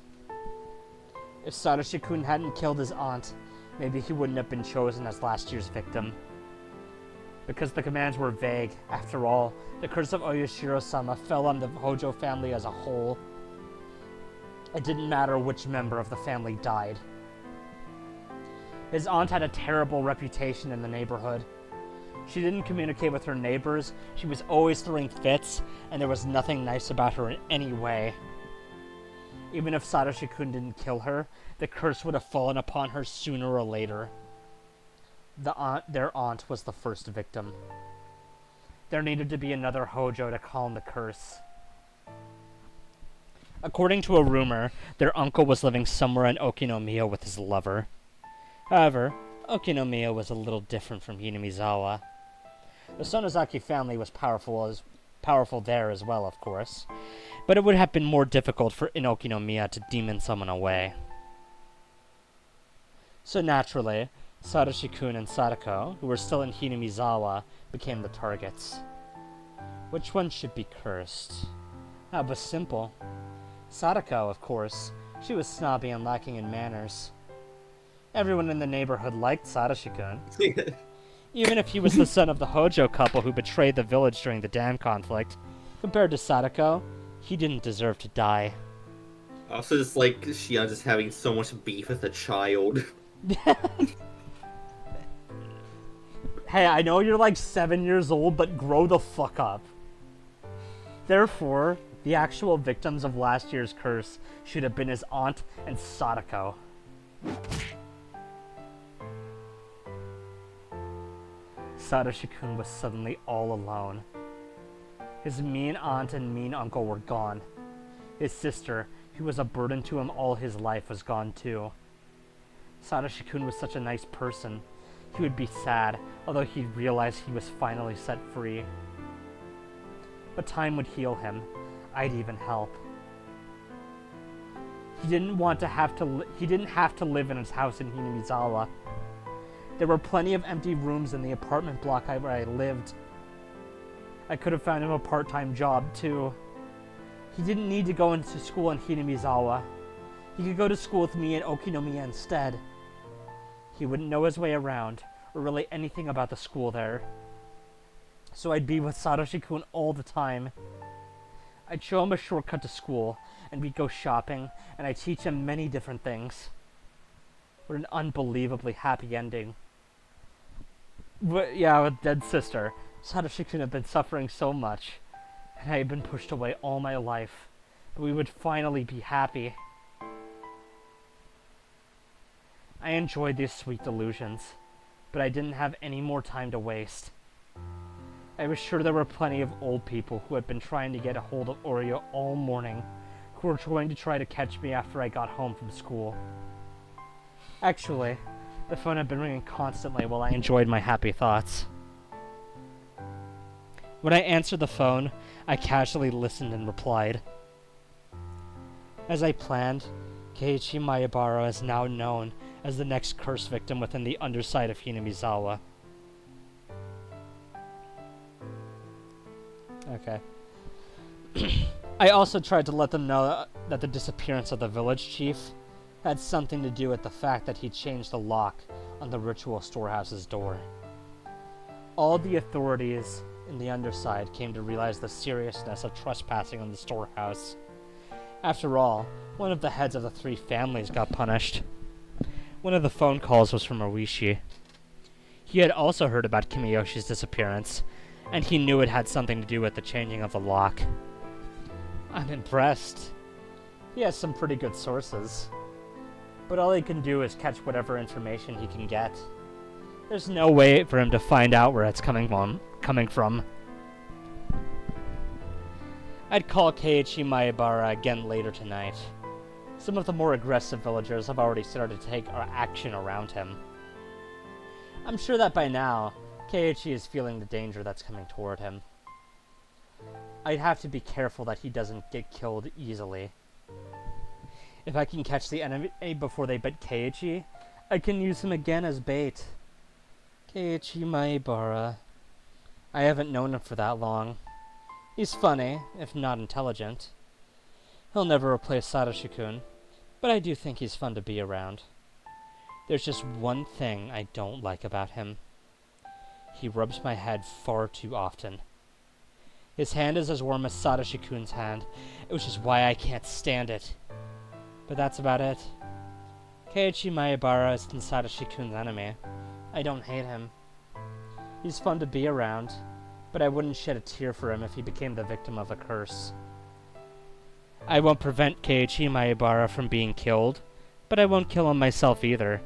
If Sadashi-kun hadn't killed his aunt, maybe he wouldn't have been chosen as last year's victim. Because the commands were vague, after all, the curse of Oyashiro-sama fell on the Hojo family as a whole. It didn't matter which member of the family died. His aunt had a terrible reputation in the neighborhood. She didn't communicate with her neighbors, she was always throwing fits, and there was nothing nice about her in any way. Even if Sadashi-kun didn't kill her, the curse would have fallen upon her sooner or later. Their aunt was the first victim. There needed to be another Hojo to calm the curse. According to a rumor, their uncle was living somewhere in Okinomiya with his lover. However, Okinomiya was a little different from Hinamizawa. The Sonozaki family was powerful there as well, of course, but it would have been more difficult for Okinomiya to demon someone away. So naturally, Sadashi-kun and Sadako, who were still in Hinamizawa, became the targets. Which one should be cursed? That was simple. Sadako, of course. She was snobby and lacking in manners. Everyone in the neighborhood liked Sadashi-kun. Even if he was the son of the Hojo couple who betrayed the village during the dam conflict, compared to Sadako, he didn't deserve to die. Also, just like Shion just having so much beef with a child. Hey, I know you're like 7 years old, but grow the fuck up. Therefore, the actual victims of last year's curse should have been his aunt and Sadako. Satoshi-kun was suddenly all alone. His mean aunt and mean uncle were gone. His sister, who was a burden to him all his life, was gone too. Satoshi-kun was such a nice person. He would be sad, although he'd realize he was finally set free. But time would heal him. I'd even help. He didn't have to live in his house in Hinamizawa. There were plenty of empty rooms in the apartment block where I lived. I could have found him a part-time job, too. He didn't need to go into school in Hinamizawa. He could go to school with me in Okinomiya instead. He wouldn't know his way around, or really anything about the school there. So I'd be with Satoshi-kun all the time. I'd show him a shortcut to school, and we'd go shopping, and I'd teach him many different things. What an unbelievably happy ending. But yeah, with dead sister, Satoshi-kun had been suffering so much, and I had been pushed away all my life. But we would finally be happy. I enjoyed these sweet delusions, but I didn't have any more time to waste. I was sure there were plenty of old people who had been trying to get a hold of Oreo all morning, who were going to try to catch me after I got home from school. Actually, the phone had been ringing constantly while I enjoyed my happy thoughts. When I answered the phone, I casually listened and replied. As I planned, Keiichi Maebara is now known as the next curse victim within the underside of Hinamizawa. Okay. I also tried to let them know that the disappearance of the village chief had something to do with the fact that he changed the lock on the ritual storehouse's door. All the authorities in the underside came to realize the seriousness of trespassing on the storehouse. After all, one of the heads of the 3 families got punished. One of the phone calls was from Oishi. He had also heard about Kimiyoshi's disappearance, and he knew it had something to do with the changing of the lock. I'm impressed. He has some pretty good sources. But all he can do is catch whatever information he can get. There's no way for him to find out where it's coming from. I'd call Keiichi Maebara again later tonight. Some of the more aggressive villagers have already started to take action around him. I'm sure that by now, Keiichi is feeling the danger that's coming toward him. I'd have to be careful that he doesn't get killed easily. If I can catch the enemy before they bit Keiichi, I can use him again as bait. Keiichi Maebara. I haven't known him for that long. He's funny, if not intelligent. He'll never replace Satoshi-kun, but I do think he's fun to be around. There's just one thing I don't like about him. He rubs my head far too often. His hand is as warm as Satoshi-kun's hand, which is why I can't stand it. But that's about it. Keiichi Maebara isn't Satoshi-kun's enemy. I don't hate him. He's fun to be around, but I wouldn't shed a tear for him if he became the victim of a curse. I won't prevent Keiichi Maebara from being killed, but I won't kill him myself either.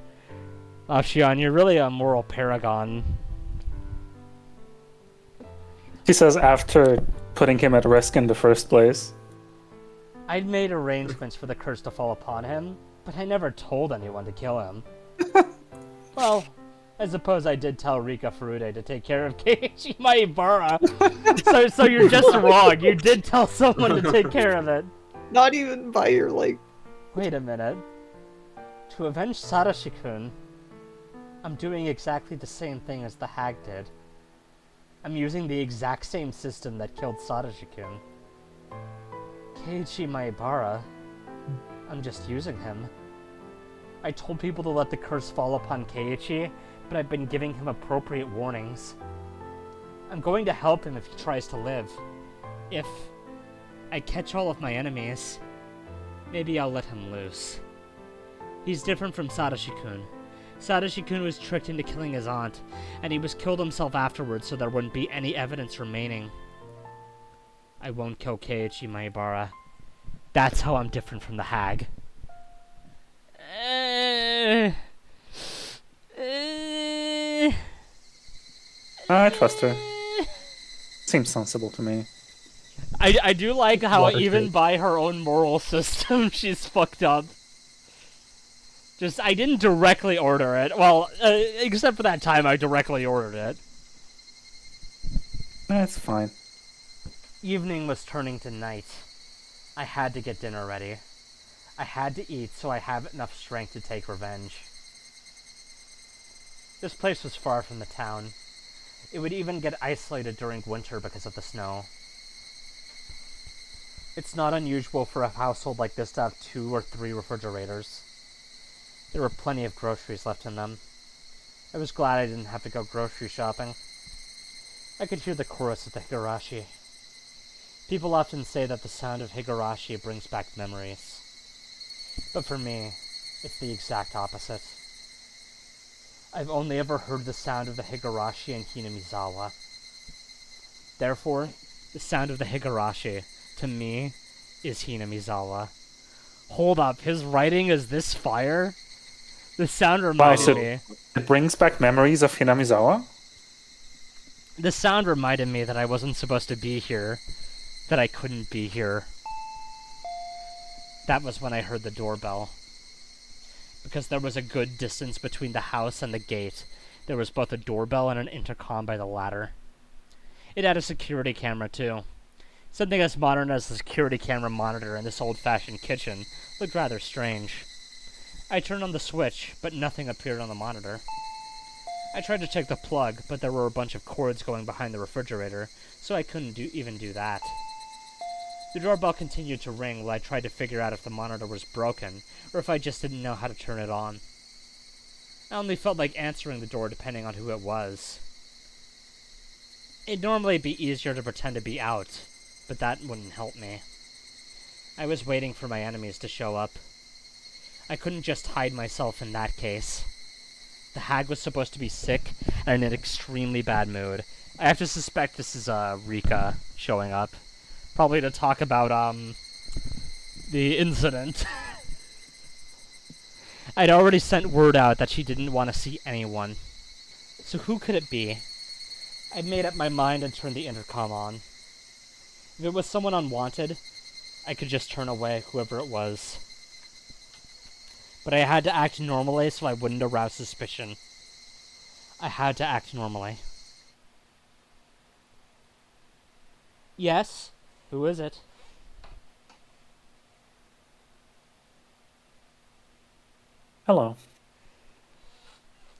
Shion, you're really a moral paragon. She says after putting him at risk in the first place. I'd made arrangements for the curse to fall upon him, but I never told anyone to kill him. Well, I suppose I did tell Rika Furude to take care of Keiichi Maebara. so you're just wrong. You did tell someone to take care of it. Not even by your, like... Wait a minute. To avenge Satoshi-kun, I'm doing exactly the same thing as the hag did. I'm using the exact same system that killed Satoshi-kun. Keiichi Maebara, I'm just using him. I told people to let the curse fall upon Keiichi, but I've been giving him appropriate warnings. I'm going to help him if he tries to live. If I catch all of my enemies, maybe I'll let him loose. He's different from Sadashi-kun. Sadashi-kun was tricked into killing his aunt, and he was killed himself afterwards so there wouldn't be any evidence remaining. I won't kill Keiichi Maibara. That's how I'm different from the hag. I trust her. Seems sensible to me. I do like how Water even cake. by her own moral system, she's fucked up. Just, I didn't directly order it. Well, except for that time I directly ordered it. That's fine. Evening was turning to night. I had to get dinner ready. I had to eat so I have enough strength to take revenge. This place was far from the town. It would even get isolated during winter because of the snow. It's not unusual for a household like this to have 2 or 3 refrigerators. There were plenty of groceries left in them. I was glad I didn't have to go grocery shopping. I could hear the chorus of the Higurashi. People often say that the sound of Higurashi brings back memories. But for me, it's the exact opposite. I've only ever heard the sound of the Higurashi in Hinamizawa. Therefore, the sound of the Higurashi, to me, is Hinamizawa. Hold up, his writing is this fire? The sound reminded me. It brings back memories of Hinamizawa? The sound reminded me that I wasn't supposed to be here. That I couldn't be here. That was when I heard the doorbell. Because there was a good distance between the house and the gate, there was both a doorbell and an intercom by the ladder. It had a security camera, too. Something as modern as the security camera monitor in this old-fashioned kitchen looked rather strange. I turned on the switch, but nothing appeared on the monitor. I tried to check the plug, but there were a bunch of cords going behind the refrigerator, so I couldn't even do that. The doorbell continued to ring while I tried to figure out if the monitor was broken, or if I just didn't know how to turn it on. I only felt like answering the door depending on who it was. It'd normally be easier to pretend to be out, but that wouldn't help me. I was waiting for my enemies to show up. I couldn't just hide myself in that case. The hag was supposed to be sick and in an extremely bad mood. I have to suspect this is Rika showing up. Probably to talk about the incident. I'd already sent word out that she didn't want to see anyone. So who could it be? I made up my mind and turned the intercom on. If it was someone unwanted, I could just turn away whoever it was. But I had to act normally so I wouldn't arouse suspicion. I had to act normally. Yes? Who is it? Hello.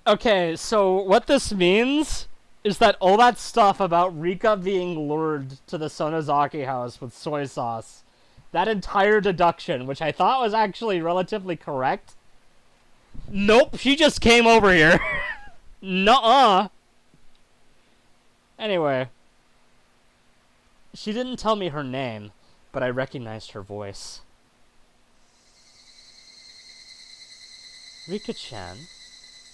Okay, so what this means is that all that stuff about Rika being lured to the Sonozaki house with soy sauce, that entire deduction, which I thought was actually relatively correct, nope, she just came over here. Nuh-uh. Anyway. She didn't tell me her name, but I recognized her voice. Rika-chan,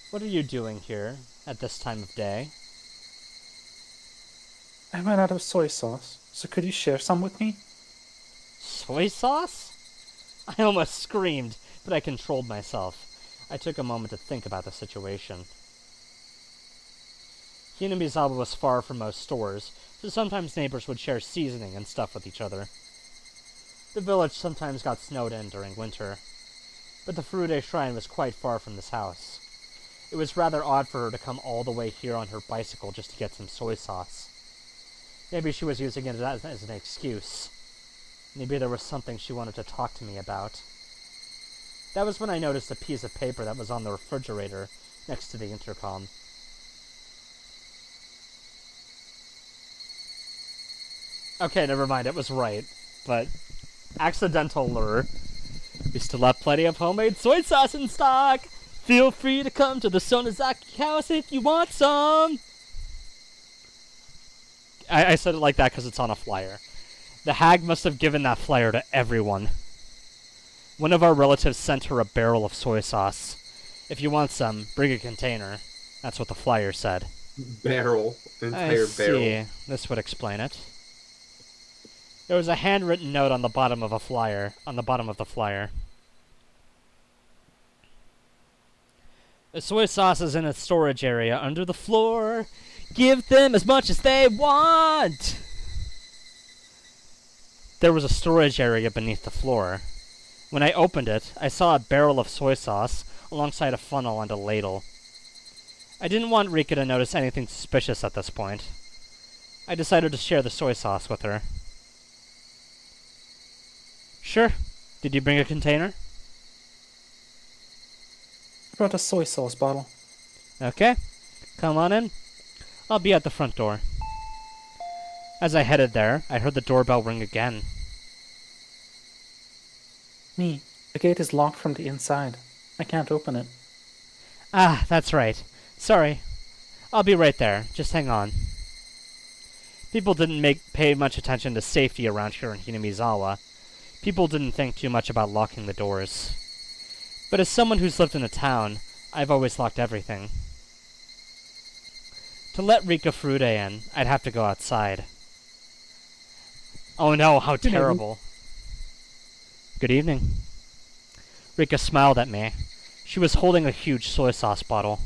what are you doing here at this time of day? I ran out of soy sauce, so could you share some with me? Soy sauce? I almost screamed, but I controlled myself. I took a moment to think about the situation. Hinamizawa was far from most stores, so sometimes neighbors would share seasoning and stuff with each other. The village sometimes got snowed in during winter, but the Furude Shrine was quite far from this house. It was rather odd for her to come all the way here on her bicycle just to get some soy sauce. Maybe she was using it as an excuse. Maybe there was something she wanted to talk to me about. That was when I noticed a piece of paper that was on the refrigerator next to the intercom. Okay, never mind, it was right. But, accidental lure. We still have plenty of homemade soy sauce in stock. Feel free to come to the Sonozaki house if you want some. I said it like that because it's on a flyer. The hag must have given that flyer to everyone. One of our relatives sent her a barrel of soy sauce. If you want some, bring a container. That's what the flyer said. Barrel. Entire barrel. I see. This would explain it. There was a handwritten note on the bottom of a flyer. On the bottom of the flyer. The soy sauce is in a storage area under the floor. Give them as much as they want! There was a storage area beneath the floor. When I opened it, I saw a barrel of soy sauce alongside a funnel and a ladle. I didn't want Rika to notice anything suspicious at this point. I decided to share the soy sauce with her. Sure. Did you bring a container? I brought a soy sauce bottle. Okay. Come on in. I'll be at the front door. As I headed there, I heard the doorbell ring again. Me, the gate is locked from the inside. I can't open it. Ah, that's right. Sorry. I'll be right there. Just hang on. People didn't pay much attention to safety around here in Hinamizawa. People didn't think too much about locking the doors. But as someone who's lived in a town, I've always locked everything. To let Rika Furude in, I'd have to go outside. Oh no, how terrible. Good evening. Rika smiled at me. She was holding a huge soy sauce bottle.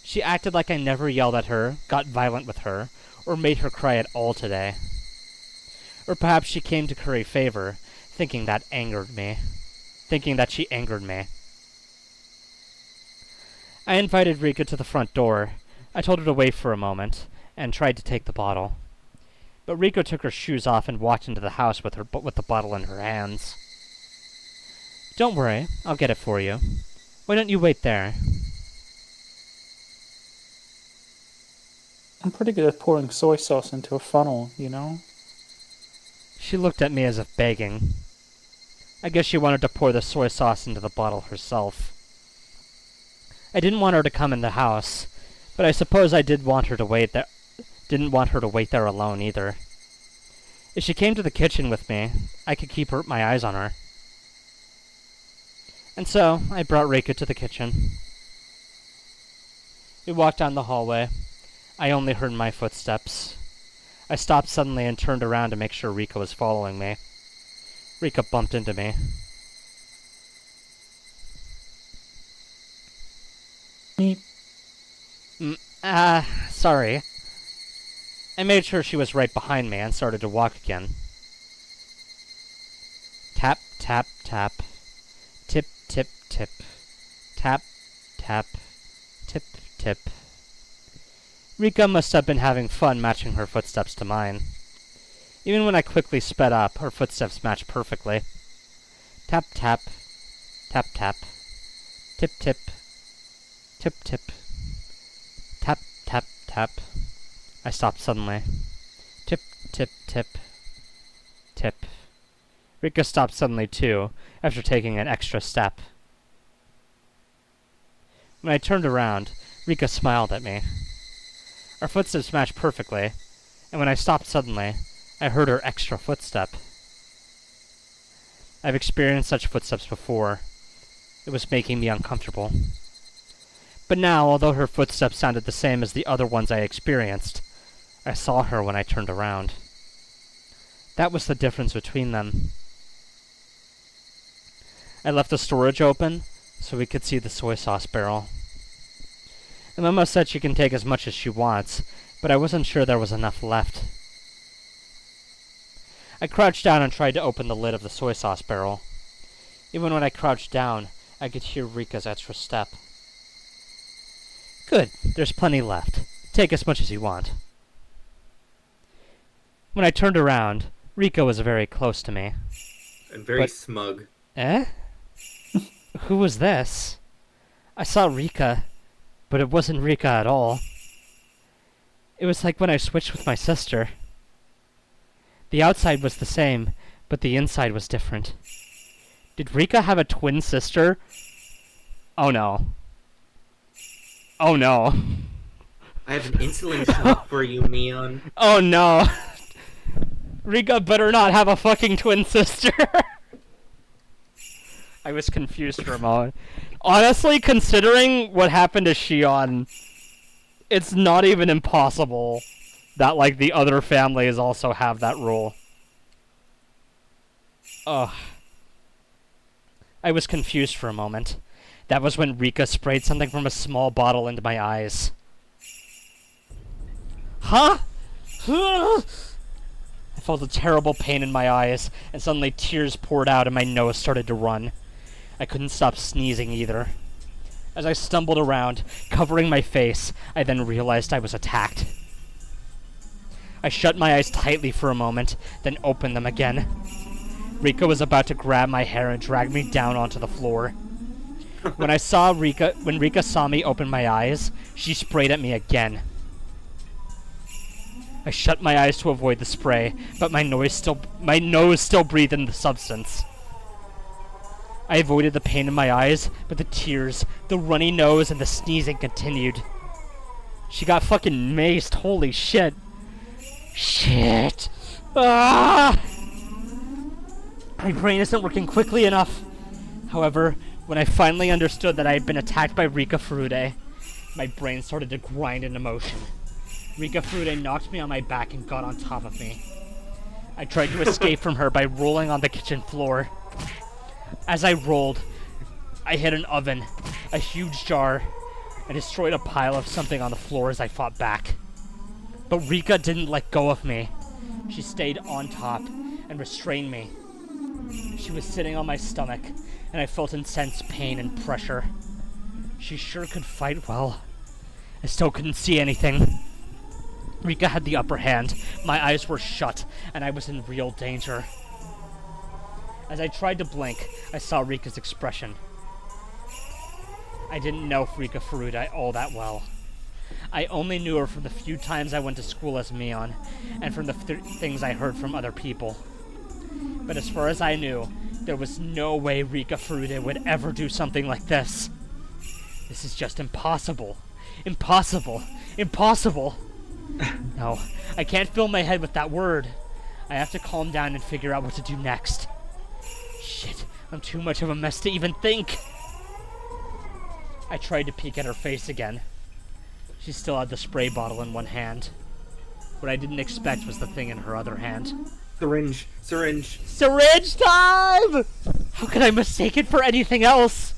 She acted like I never yelled at her, got violent with her, or made her cry at all today. Or perhaps she came to curry favor, thinking that she angered me. I invited Rika to the front door. I told her to wait for a moment, and tried to take the bottle. But Rika took her shoes off and walked into the house with the bottle in her hands. Don't worry, I'll get it for you. Why don't you wait there? I'm pretty good at pouring soy sauce into a funnel, you know? She looked at me as if begging. I guess she wanted to pour the soy sauce into the bottle herself. I didn't want her to come in the house, but I suppose I didn't want her to wait there alone either. If she came to the kitchen with me, I could keep my eyes on her. And so, I brought Rika to the kitchen. We walked down the hallway. I only heard my footsteps. I stopped suddenly and turned around to make sure Rika was following me. Rika bumped into me. Me. Sorry. I made sure she was right behind me and started to walk again. Tap, tap, tap. Tip, tip, tip. Tap, tap. Tip, tip. Rika must have been having fun matching her footsteps to mine. Even when I quickly sped up, her footsteps matched perfectly. Tap, tap. Tap, tap. Tip, tip. Tip, tip. Tap, tap, tap. I stopped suddenly. Tip, tip, tip. Tip. Rika stopped suddenly too, after taking an extra step. When I turned around, Rika smiled at me. Our footsteps matched perfectly, and when I stopped suddenly, I heard her extra footstep. I've experienced such footsteps before. It was making me uncomfortable. But now, although her footsteps sounded the same as the other ones I experienced, I saw her when I turned around. That was the difference between them. I left the storage open so we could see the soy sauce barrel. And Mama said she can take as much as she wants, but I wasn't sure there was enough left. I crouched down and tried to open the lid of the soy sauce barrel. Even when I crouched down, I could hear Rika's extra step. Good, there's plenty left. Take as much as you want. When I turned around, Rika was very close to me. And very smug. Eh? Who was this? I saw Rika, but it wasn't Rika at all. It was like when I switched with my sister. The outside was the same, but the inside was different. Did Rika have a twin sister? Oh no. Oh no. I have an insulin shot for you, Neon. Oh no. Rika better not have a fucking twin sister. I was confused for a moment. Honestly, considering what happened to Shion, it's not even impossible that, like, the other families also have that rule. Ugh. I was confused for a moment. That was when Rika sprayed something from a small bottle into my eyes. Huh? I felt a terrible pain in my eyes, and suddenly tears poured out and my nose started to run. I couldn't stop sneezing either. As I stumbled around, covering my face, I then realized I was attacked. I shut my eyes tightly for a moment, then opened them again. Rika was about to grab my hair and drag me down onto the floor. When Rika saw me open my eyes, she sprayed at me again. I shut my eyes to avoid the spray, but my nose still breathed in the substance. I avoided the pain in my eyes, but the tears, the runny nose, and the sneezing continued. She got fucking maced, holy shit. Shit. Ah! My brain isn't working quickly enough. However, when I finally understood that I had been attacked by Rika Furude, my brain started to grind into motion. Rika Furude knocked me on my back and got on top of me. I tried to escape from her by rolling on the kitchen floor. As I rolled, I hit an oven, a huge jar, and destroyed a pile of something on the floor as I fought back. But Rika didn't let go of me. She stayed on top and restrained me. She was sitting on my stomach, and I felt intense pain and pressure. She sure could fight well. I still couldn't see anything. Rika had the upper hand, my eyes were shut, and I was in real danger. As I tried to blink, I saw Rika's expression. I didn't know Rika Furude all that well. I only knew her from the few times I went to school as Mion, and from the things I heard from other people. But as far as I knew, there was no way Rika Furude would ever do something like this. This is just impossible. Impossible. Impossible. No, I can't fill my head with that word. I have to calm down and figure out what to do next. Shit, I'm too much of a mess to even think. I tried to peek at her face again. She still had the spray bottle in one hand. What I didn't expect was the thing in her other hand. Syringe. Syringe. Syringe time! How could I mistake it for anything else?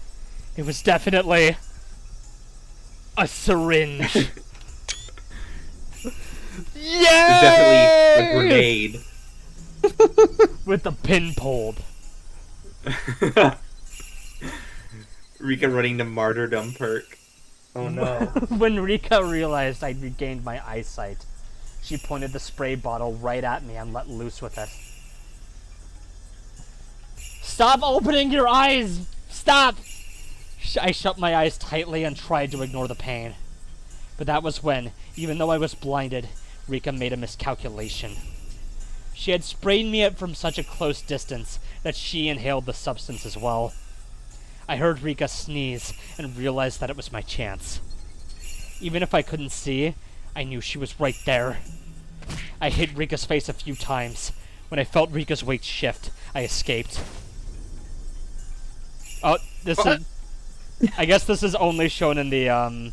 It was definitely a syringe. Yay! It's definitely a grenade. With the pin pulled. Rika running the martyrdom perk. Oh no. When Rika realized I'd regained my eyesight, she pointed the spray bottle right at me and let loose with it. Stop opening your eyes! Stop! I shut my eyes tightly and tried to ignore the pain. But that was when, even though I was blinded, Rika made a miscalculation. She had sprayed me from such a close distance that she inhaled the substance as well. I heard Rika sneeze and realized that it was my chance. Even if I couldn't see, I knew she was right there. I hit Rika's face a few times. When I felt Rika's weight shift, I escaped. Oh, this is... I guess this is only shown in the,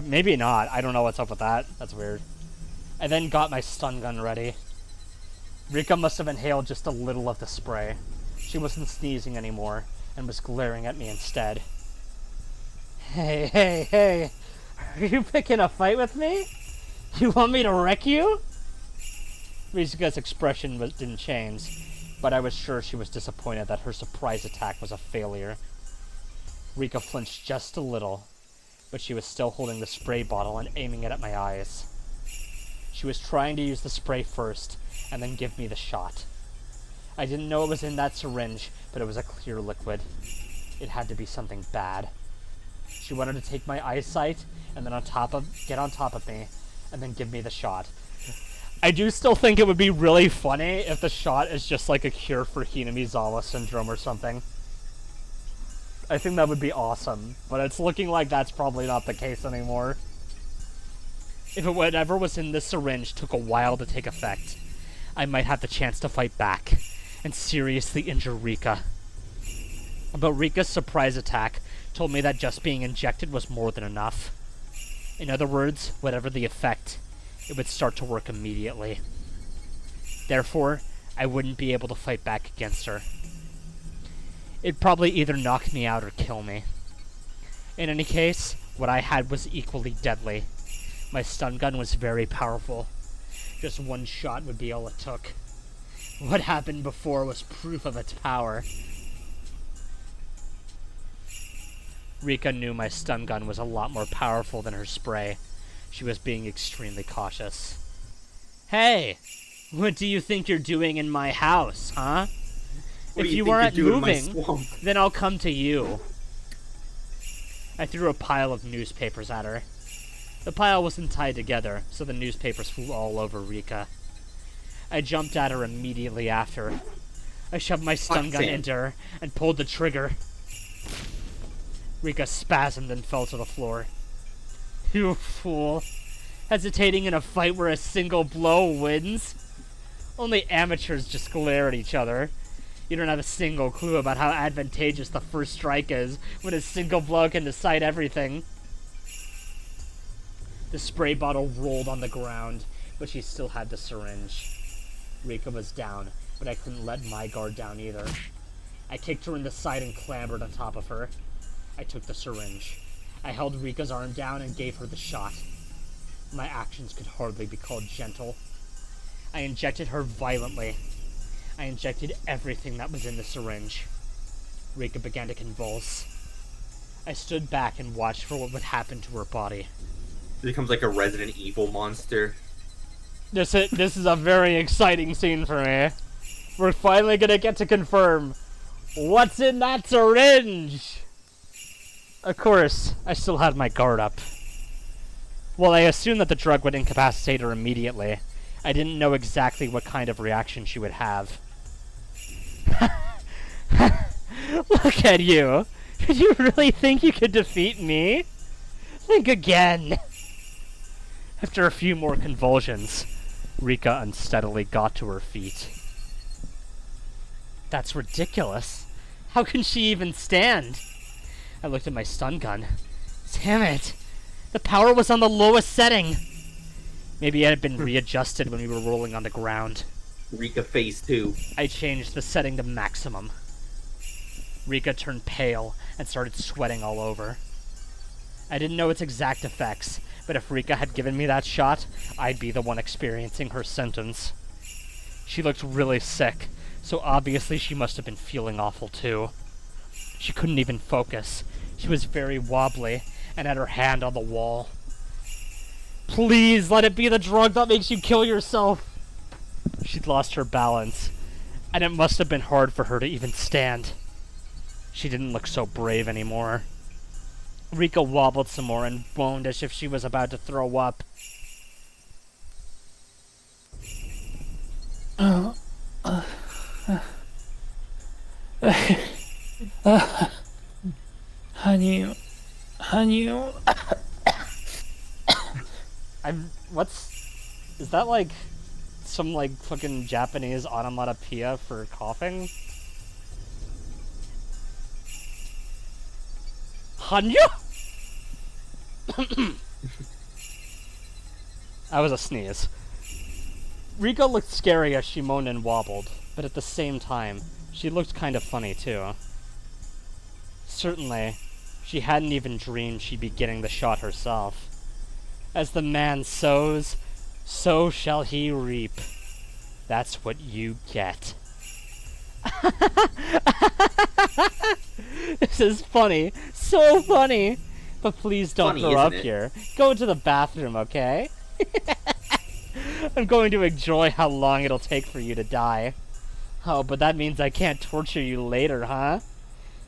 maybe not. I don't know what's up with that. That's weird. I then got my stun gun ready. Rika must have inhaled just a little of the spray. She wasn't sneezing anymore, and was glaring at me instead. Hey, hey, hey! Are you picking a fight with me? You want me to wreck you? Rika's expression didn't change, but I was sure she was disappointed that her surprise attack was a failure. Rika flinched just a little, but she was still holding the spray bottle and aiming it at my eyes. She was trying to use the spray first, and then give me the shot. I didn't know it was in that syringe, but it was a clear liquid. It had to be something bad. She wanted to take my eyesight, and then get on top of me, and then give me the shot. I do still think it would be really funny if the shot is just like a cure for Hinamizawa syndrome or something. I think that would be awesome, but it's looking like that's probably not the case anymore. If whatever was in this syringe took a while to take effect, I might have the chance to fight back and seriously injure Rika. But Rika's surprise attack told me that just being injected was more than enough. In other words, whatever the effect, it would start to work immediately. Therefore, I wouldn't be able to fight back against her. It'd probably either knock me out or kill me. In any case, what I had was equally deadly. My stun gun was very powerful. Just one shot would be all it took. What happened before was proof of its power. Rika knew my stun gun was a lot more powerful than her spray. She was being extremely cautious. Hey! What do you think you're doing in my house, huh? If you aren't moving, then I'll come to you. I threw a pile of newspapers at her. The pile wasn't tied together, so the newspapers flew all over Rika. I jumped at her immediately after. I shoved my stun gun into her and pulled the trigger. Rika spasmed and fell to the floor. You fool. Hesitating in a fight where a single blow wins? Only amateurs just glare at each other. You don't have a single clue about how advantageous the first strike is when a single blow can decide everything. The spray bottle rolled on the ground, but she still had the syringe. Rika was down, but I couldn't let my guard down either. I kicked her in the side and clambered on top of her. I took the syringe. I held Rika's arm down and gave her the shot. My actions could hardly be called gentle. I injected her violently. I injected everything that was in the syringe. Rika began to convulse. I stood back and watched for what would happen to her body. It becomes like a Resident Evil monster. This is a very exciting scene for me. We're finally gonna get to confirm what's in that syringe! Of course, I still had my guard up. While I assumed that the drug would incapacitate her immediately, I didn't know exactly what kind of reaction she would have. Look at you! Did you really think you could defeat me? Think again! After a few more convulsions, Rika unsteadily got to her feet. That's ridiculous. How can she even stand? I looked at my stun gun. Damn it! The power was on the lowest setting! Maybe it had been readjusted when we were rolling on the ground. Rika phase 2. I changed the setting to maximum. Rika turned pale and started sweating all over. I didn't know its exact effects, but if Rika had given me that shot, I'd be the one experiencing her symptoms. She looked really sick, so obviously she must have been feeling awful too. She couldn't even focus. She was very wobbly and had her hand on the wall. Please let it be the drug that makes you kill yourself! She'd lost her balance, and it must have been hard for her to even stand. She didn't look so brave anymore. Rika wobbled some more and moaned as if she was about to throw up. Honey. Is that like some like fucking Japanese onomatopoeia for coughing? Hanyu? That was a sneeze. Rika looked scary as she moaned and wobbled, but at the same time, she looked kind of funny too. Certainly, she hadn't even dreamed she'd be getting the shot herself. As the man sows, so shall he reap. That's what you get. This is funny. So funny. But please don't throw up here. Go to the bathroom, okay? I'm going to enjoy how long it'll take for you to die. Oh, but that means I can't torture you later, huh?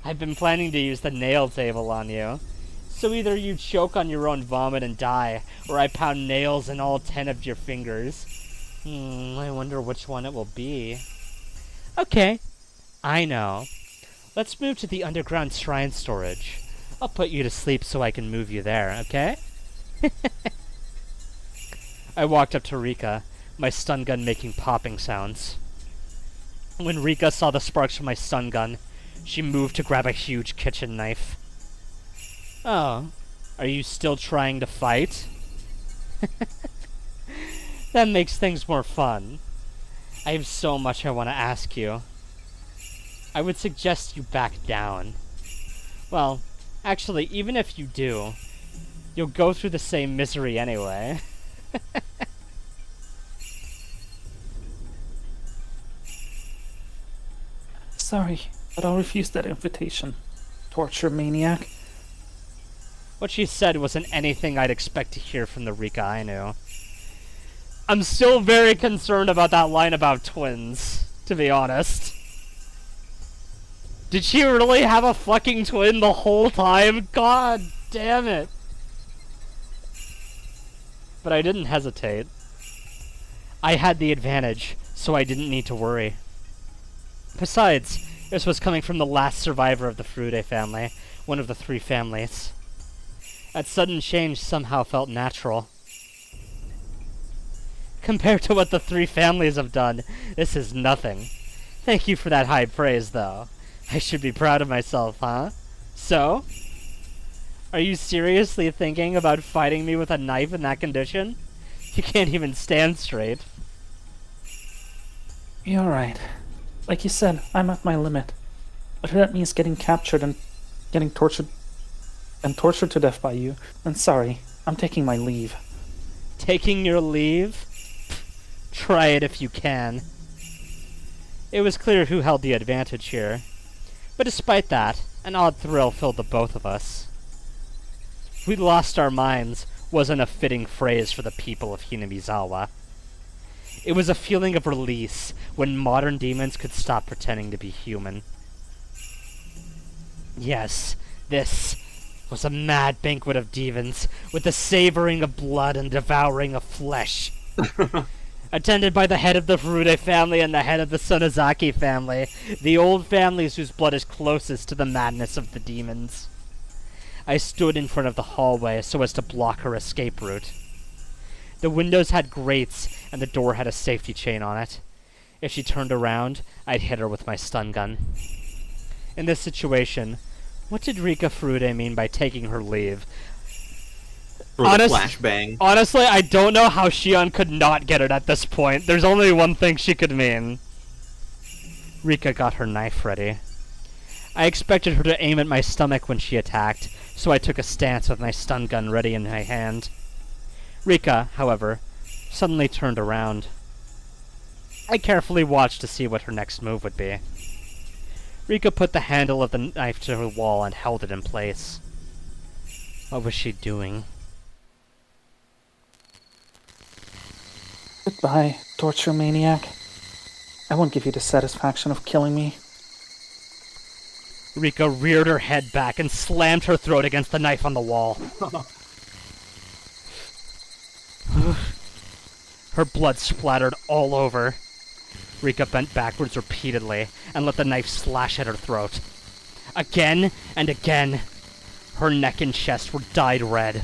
I've been planning to use the nail table on you. So either you choke on your own vomit and die, or I pound nails in all 10 of your fingers. I wonder which one it will be. Okay, I know. Let's move to the underground shrine storage. I'll put you to sleep so I can move you there, okay? I walked up to Rika, my stun gun making popping sounds. When Rika saw the sparks from my stun gun, she moved to grab a huge kitchen knife. Oh, are you still trying to fight? That makes things more fun. I have so much I want to ask you. I would suggest you back down. Well, actually, even if you do, you'll go through the same misery anyway. Sorry, but I'll refuse that invitation. Torture maniac. What she said wasn't anything I'd expect to hear from the Rika I knew. I'm still very concerned about that line about twins, to be honest. Did she really have a fucking twin the whole time? God damn it. But I didn't hesitate. I had the advantage, so I didn't need to worry. Besides, this was coming from the last survivor of the Frude family, one of the 3 families. That sudden change somehow felt natural. Compared to what the 3 families have done, this is nothing. Thank you for that high praise, though. I should be proud of myself, huh? So? Are you seriously thinking about fighting me with a knife in that condition? You can't even stand straight. You're right. Like you said, I'm at my limit. But if that means getting captured and getting tortured to death by you, then sorry, I'm taking my leave. Taking your leave? Try it if you can. It was clear who held the advantage here. But despite that, an odd thrill filled the both of us. We lost our minds wasn't a fitting phrase for the people of Hinamizawa. It was a feeling of release when modern demons could stop pretending to be human. Yes, this was a mad banquet of demons, with the savoring of blood and devouring of flesh. Attended by the head of the Furude family and the head of the Sonozaki family, the old families whose blood is closest to the madness of the demons. I stood in front of the hallway so as to block her escape route. The windows had grates, and the door had a safety chain on it. If she turned around, I'd hit her with my stun gun. In this situation, what did Rika Furude mean by taking her leave? Flashbang. Honestly, I don't know how Shion could not get it at this point. There's only one thing she could mean. Rika got her knife ready. I expected her to aim at my stomach when she attacked, so I took a stance with my stun gun ready in my hand. Rika, however, suddenly turned around. I carefully watched to see what her next move would be. Rika put the handle of the knife to her wall and held it in place. What was she doing? Goodbye, torture maniac. I won't give you the satisfaction of killing me. Rika reared her head back and slammed her throat against the knife on the wall. Her blood splattered all over. Rika bent backwards repeatedly and let the knife slash at her throat. Again and again. Her neck and chest were dyed red.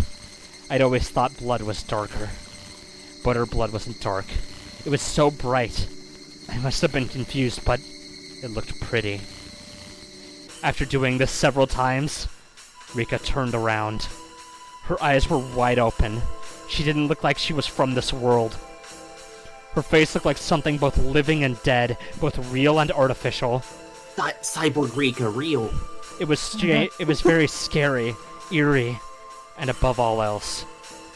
I'd always thought blood was darker. But her blood wasn't dark. It was so bright. I must have been confused, but it looked pretty. After doing this several times, Rika turned around. Her eyes were wide open. She didn't look like she was from this world. Her face looked like something both living and dead, both real and artificial. Cyborg Rika, real. It was very scary, eerie, and above all else,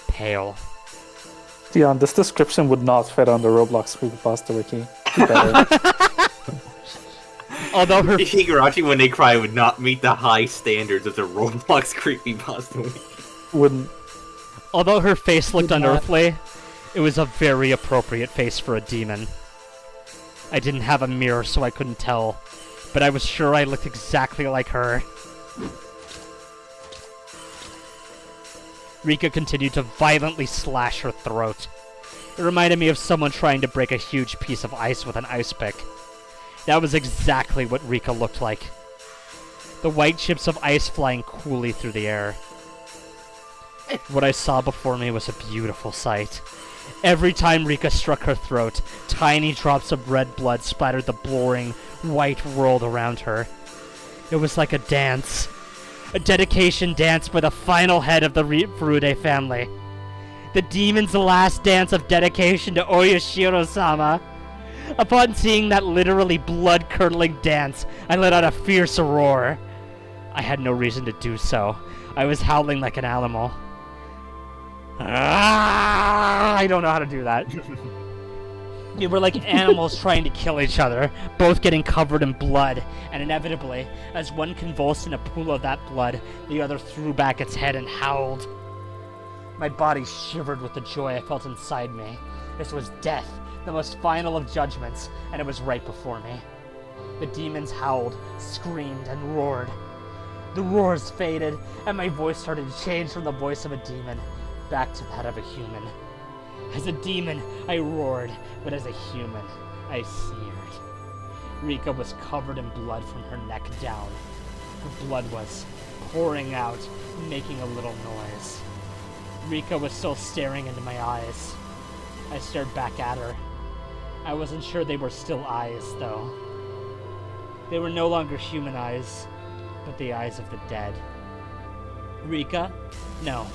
pale. Dion, this description would not fit on the Roblox creepypasta wiki. You better. Although her Higurashi, when they cry, would not meet the high standards of the Roblox creepypasta wiki. Wouldn't. Although her face looked Would not. unearthly, it was a very appropriate face for a demon. I didn't have a mirror, so I couldn't tell, but I was sure I looked exactly like her. Rika continued to violently slash her throat. It reminded me of someone trying to break a huge piece of ice with an ice pick. That was exactly what Rika looked like. The white chips of ice flying coolly through the air. What I saw before me was a beautiful sight. Every time Rika struck her throat, tiny drops of red blood splattered the boring, white world around her. It was like a dance. A dedication dance by the final head of the Furude family. The demon's last dance of dedication to Oyashiro-sama. Upon seeing that literally blood-curdling dance, I let out a fierce roar. I had no reason to do so. I was howling like an animal. I don't know how to do that. We were like animals trying to kill each other, both getting covered in blood, and inevitably, as one convulsed in a pool of that blood, the other threw back its head and howled. My body shivered with the joy I felt inside me. This was death, the most final of judgments, and it was right before me. The demons howled, screamed, and roared. The roars faded, and my voice started to change from the voice of a demon back to that of a human. As a demon, I roared, but as a human, I sneered. Rika was covered in blood from her neck down. Her blood was pouring out, making a little noise. Rika was still staring into my eyes. I stared back at her. I wasn't sure they were still eyes, though. They were no longer human eyes, but the eyes of the dead. Rika? No.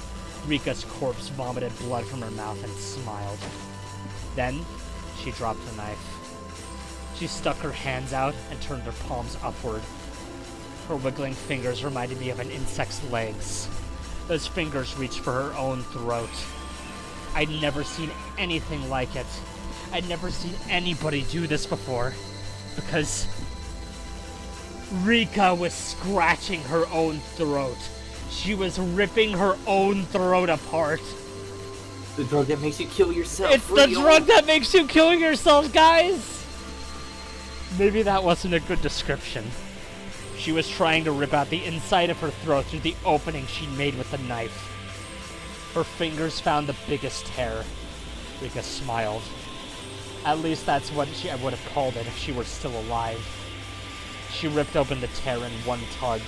Rika's corpse vomited blood from her mouth and smiled. Then, she dropped her knife. She stuck her hands out and turned her palms upward. Her wiggling fingers reminded me of an insect's legs. Those fingers reached for her own throat. I'd never seen anything like it. I'd never seen anybody do this before. Because Rika was scratching her own throat. She was ripping her own throat apart. The drug that makes you kill yourself. It's the drug that makes you kill yourself, guys! Maybe that wasn't a good description. She was trying to rip out the inside of her throat through the opening she made with the knife. Her fingers found the biggest tear. Rika smiled. At least that's what I would have called it if she were still alive. She ripped open the tear in one tug.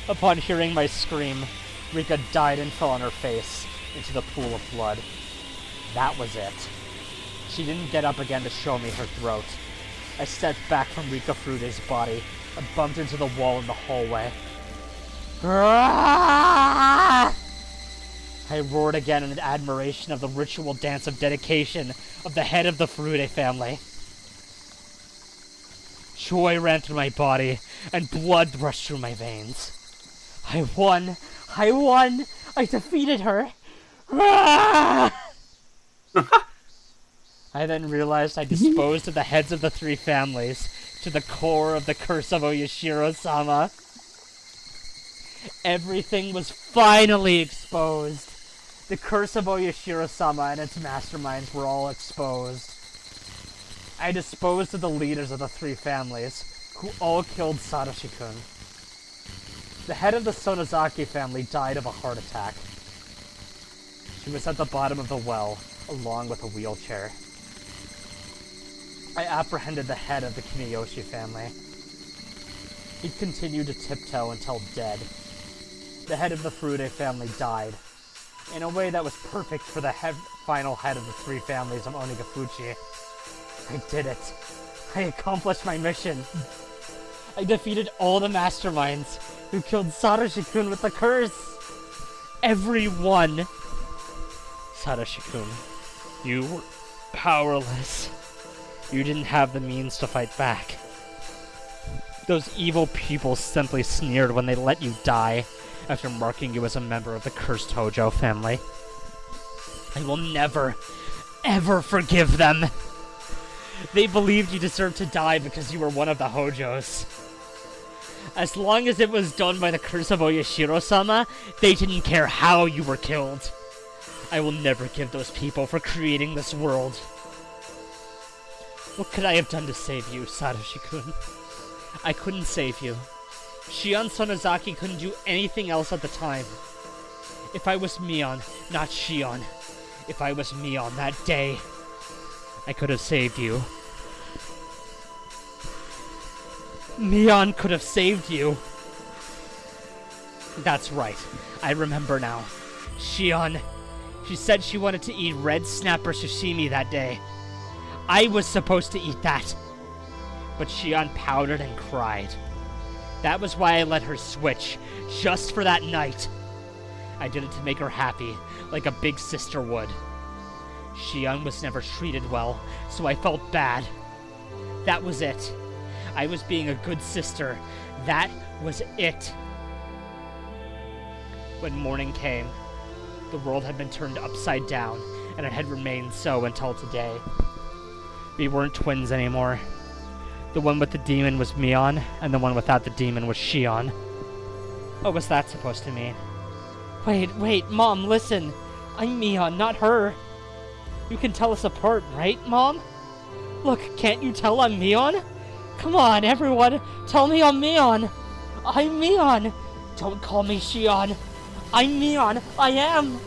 Upon hearing my scream, Rika died and fell on her face into the pool of blood. That was it. She didn't get up again to show me her throat. I stepped back from Rika Furude's body and bumped into the wall in the hallway. I roared again in admiration of the ritual dance of dedication of the head of the Furude family. Joy ran through my body, and blood rushed through my veins. I won! I won! I defeated her! I then realized I disposed of the heads of the three families to the core of the curse of Oyashiro-sama. Everything was finally exposed. The curse of Oyashiro-sama and its masterminds were all exposed. I disposed of the leaders of the three families, who all killed Satoshi-kun. The head of the Sonozaki family died of a heart attack. She was at the bottom of the well, along with a wheelchair. I apprehended the head of the Kimiyoshi family. He continued to tiptoe until dead. The head of the Furude family died, in a way that was perfect for the final head of the three families of Onigafuchi. I did it. I accomplished my mission. I defeated all the masterminds who killed Satoshi-kun with the curse. Everyone. Satoshi-kun, you were powerless. You didn't have the means to fight back. Those evil people simply sneered when they let you die after marking you as a member of the cursed Hojo family. I will never, ever forgive them. They believed you deserved to die because you were one of the Hojos. As long as it was done by the curse of Oyashiro-sama, they didn't care how you were killed. I will never give those people for creating this world. What could I have done to save you, Satoshi-kun? I couldn't save you. Shion Sonozaki couldn't do anything else at the time. If I was Mion, not Shion, if I was Mion that day, I could have saved you. Mion could have saved you. That's right. I remember now. Shion. She said she wanted to eat red snapper sashimi that day. I was supposed to eat that. But Shion powdered and cried. That was why I let her switch, just for that night. I did it to make her happy, like a big sister would. Shion was never treated well, so I felt bad. That was it. I was being a good sister. That was it. When morning came, the world had been turned upside down, and it had remained so until today. We weren't twins anymore. The one with the demon was Mion, and the one without the demon was Shion. What was that supposed to mean? Wait, Mom, listen. I'm Mion, not her. You can tell us apart, right, Mom? Look, can't you tell I'm Mion? Come on, everyone, tell me I'm Mion. I'm Mion. Don't call me Shion. I'm Mion. I am.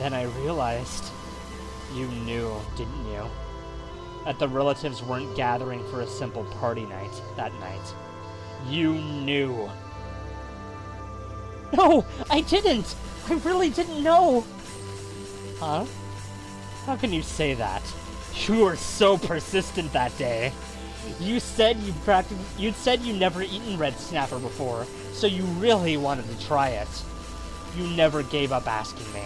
Then I realized, you knew, didn't you? That the relatives weren't gathering for a simple party night that night. You knew. No, I didn't. I really didn't know. Huh? How can you say that? You were so persistent that day. You said you'd never eaten red snapper before, so you really wanted to try it. You never gave up asking me.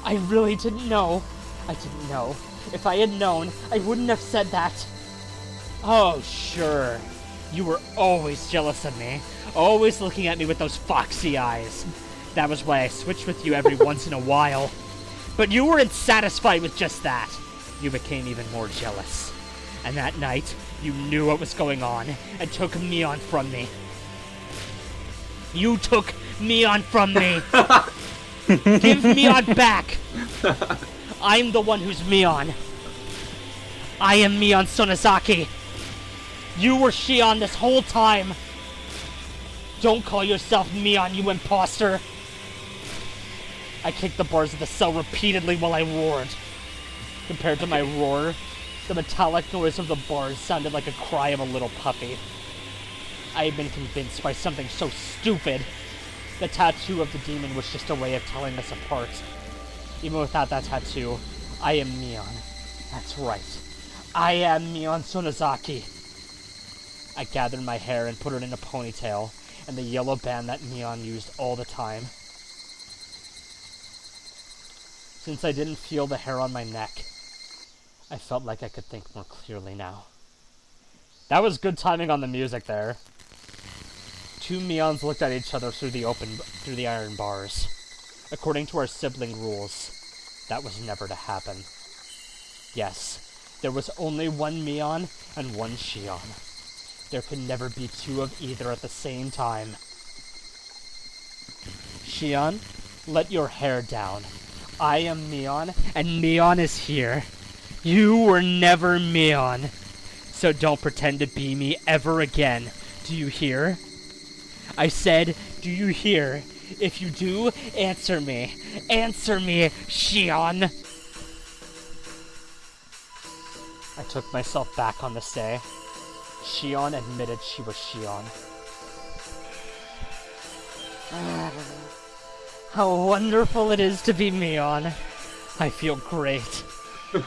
I really didn't know. I didn't know. If I had known, I wouldn't have said that. Oh, sure. You were always jealous of me. Always looking at me with those foxy eyes. That was why I switched with you every once in a while. But you weren't satisfied with just that. You became even more jealous. And that night, you knew what was going on and took Mion from me. You took Mion from me! Give Mion back! I'm the one who's Mion. I am Mion Sonozaki. You were Shion this whole time. Don't call yourself Mion, you imposter. I kicked the bars of the cell repeatedly while I roared. Compared to my roar, the metallic noise of the bars sounded like a cry of a little puppy. I had been convinced by something so stupid. The tattoo of the demon was just a way of telling us apart. Even without that tattoo, I am Mion. That's right. I am Mion Sonozaki. I gathered my hair and put it in a ponytail, and the yellow band that Mion used all the time. Since I didn't feel the hair on my neck, I felt like I could think more clearly now. That was good timing on the music there. Two Mions looked at each other through the iron bars. According to our sibling rules, that was never to happen. Yes, there was only one Mion and one Shion. There could never be two of either at the same time. Shion, let your hair down. I am Mion, and Mion is here. You were never Mion. So don't pretend to be me ever again. Do you hear? I said, do you hear? If you do, answer me. Answer me, Shion. I took myself back on this day. Shion admitted she was Shion. How wonderful it is to be Mion. I feel great.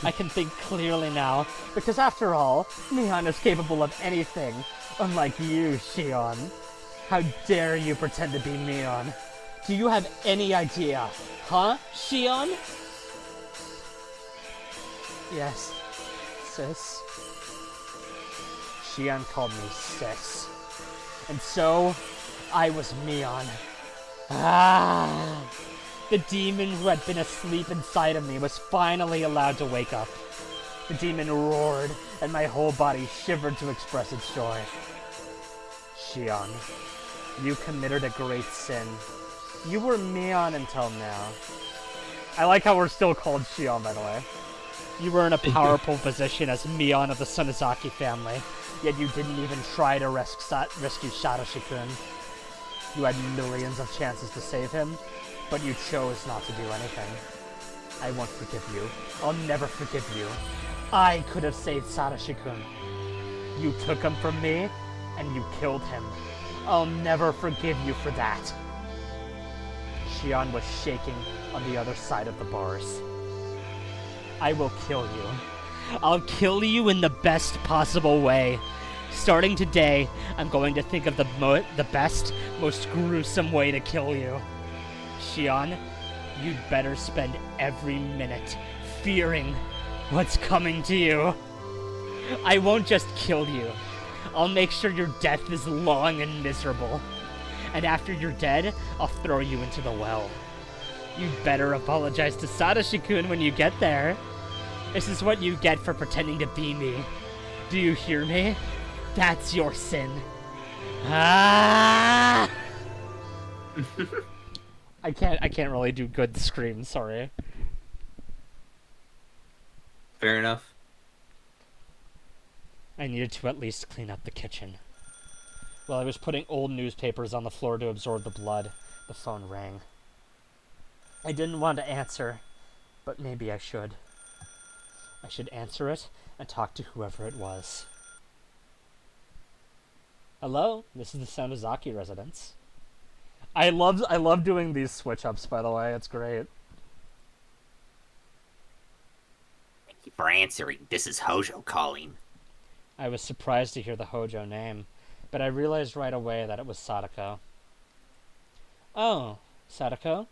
I can think clearly now, because after all, Mion is capable of anything, unlike you, Shion. How dare you pretend to be Mion? Do you have any idea? Huh, Shion? Yes, sis. Shion called me sis. And so, I was Mion. Ah! The demon who had been asleep inside of me was finally allowed to wake up. The demon roared, and my whole body shivered to express its joy. Shion, you committed a great sin. You were Mion until now. I like how we're still called Shion, by the way. You were in a powerful position as Mion of the Sonozaki family, yet you didn't even try to rescue Satoshi-kun. You had millions of chances to save him, but you chose not to do anything. I won't forgive you. I'll never forgive you. I could have saved Satoshi-kun. You took him from me, and you killed him. I'll never forgive you for that. Shion was shaking on the other side of the bars. I will kill you. I'll kill you in the best possible way. Starting today, I'm going to think of the best, most gruesome way to kill you. Shion, you'd better spend every minute fearing what's coming to you. I won't just kill you. I'll make sure your death is long and miserable. And after you're dead, I'll throw you into the well. You'd better apologize to Satoshi-kun when you get there. This is what you get for pretending to be me. Do you hear me? That's your sin. Ah! I can't really do good screams, sorry. Fair enough. I needed to at least clean up the kitchen. While I was putting old newspapers on the floor to absorb the blood, the phone rang. I didn't want to answer, but maybe I should. I should answer it and talk to whoever it was. Hello, this is the Sonozaki residence. I love doing these switch-ups, by the way, it's great. Thank you for answering. This is Hojo calling. I was surprised to hear the Hojo name, but I realized right away that it was Sadako. Oh, Sadako?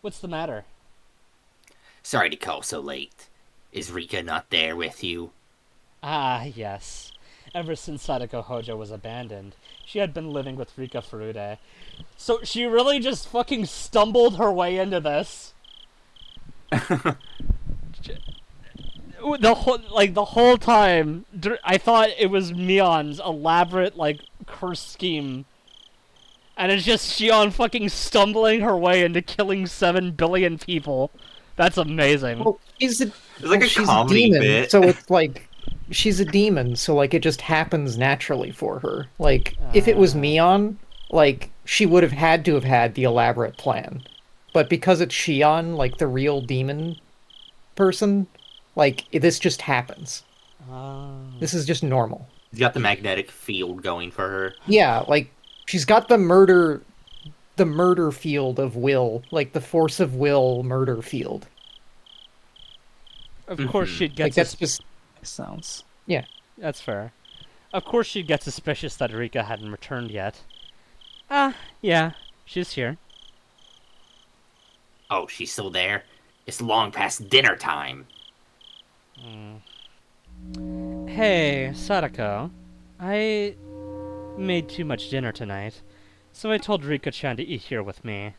What's the matter? Sorry to call so late. Is Rika not there with you? Ah, yes. Ever since Sadako Hojo was abandoned, she had been living with Rika Furude. So she really just fucking stumbled her way into this. The whole time, I thought it was Mion's elaborate, curse scheme. And it's just Shion fucking stumbling her way into killing 7 billion people. That's amazing. Well, she's a comedy demon, bit. so it's like she's a demon, so it just happens naturally for her. If it was Mion, she would have had to have had the elaborate plan. But because it's Shion, the real demon person, this just happens. This is just normal. She's got the magnetic field going for her. Yeah, she's got the murder field of will, the force of will murder field. Of course she'd get that's just Sounds. yeah. That's fair. Of course she'd get suspicious that Rika hadn't returned yet. Yeah, she's here. Oh, she's still there? It's long past dinner time. Hey, Sadako. I made too much dinner tonight, so I told Rika-chan to eat here with me.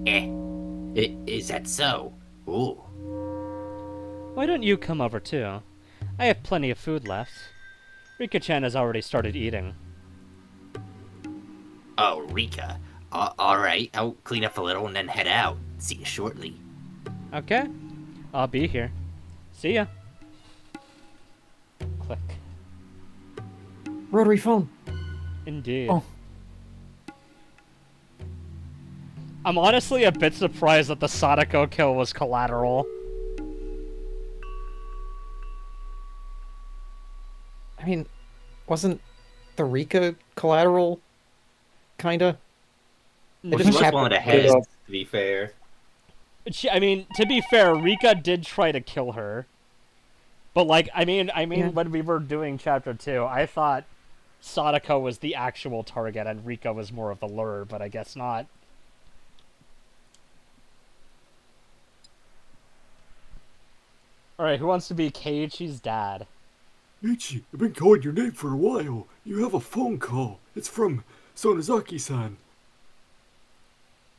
Is that so? Ooh. Why don't you come over too? I have plenty of food left. Rika-chan has already started eating. Oh, Rika. Alright, I'll clean up a little and then head out. See you shortly. Okay. I'll be here. See ya. Click. Rotary phone. Indeed. Oh. I'm honestly a bit surprised that the Sadako kill was collateral. I mean, wasn't the Rika collateral? Kinda. Well, just she was happened one of the to heads, go- to be fair. I mean, to be fair, Rika did try to kill her. But Yeah. when we were doing chapter 2, I thought Sadako was the actual target and Rika was more of the lure, but I guess not. Alright, who wants to be Keiichi's dad? Ichi, I've been calling your name for a while. You have a phone call. It's from Sonozaki-san.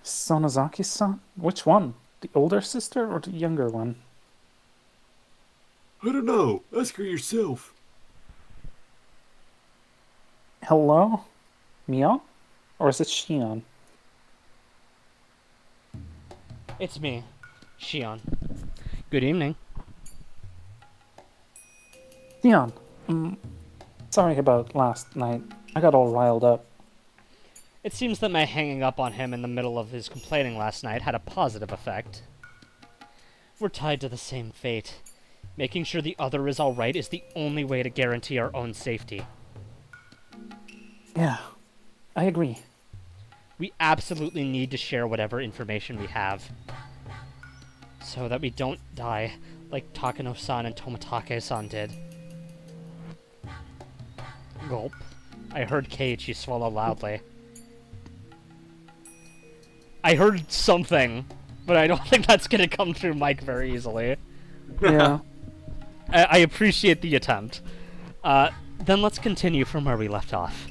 Sonozaki-san? Which one? The older sister or the younger one? I don't know. Ask her yourself. Hello? Mio? Or is it Shion? It's me, Shion. Good evening. Leon, sorry about last night. I got all riled up. It seems that my hanging up on him in the middle of his complaining last night had a positive effect. We're tied to the same fate. Making sure the other is alright is the only way to guarantee our own safety. Yeah, I agree. We absolutely need to share whatever information we have. So that we don't die like Takano-san and Tomatake-san did. Gulp. I heard Keiichi swallow loudly. I heard something, but I don't think that's gonna come through mic very easily. Yeah. I appreciate the attempt. Then let's continue from where we left off.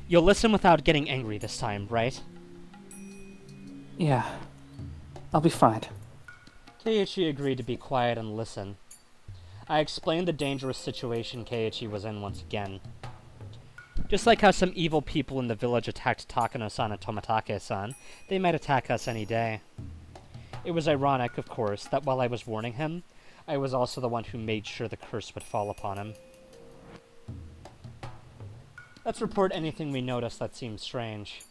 You'll listen without getting angry this time, right? Yeah. I'll be fine. Keiichi agreed to be quiet and listen. I explained the dangerous situation Keiichi was in once again. Just like how some evil people in the village attacked Takano-san and Tomatake-san, they might attack us any day. It was ironic, of course, that while I was warning him, I was also the one who made sure the curse would fall upon him. Let's report anything we notice that seems strange.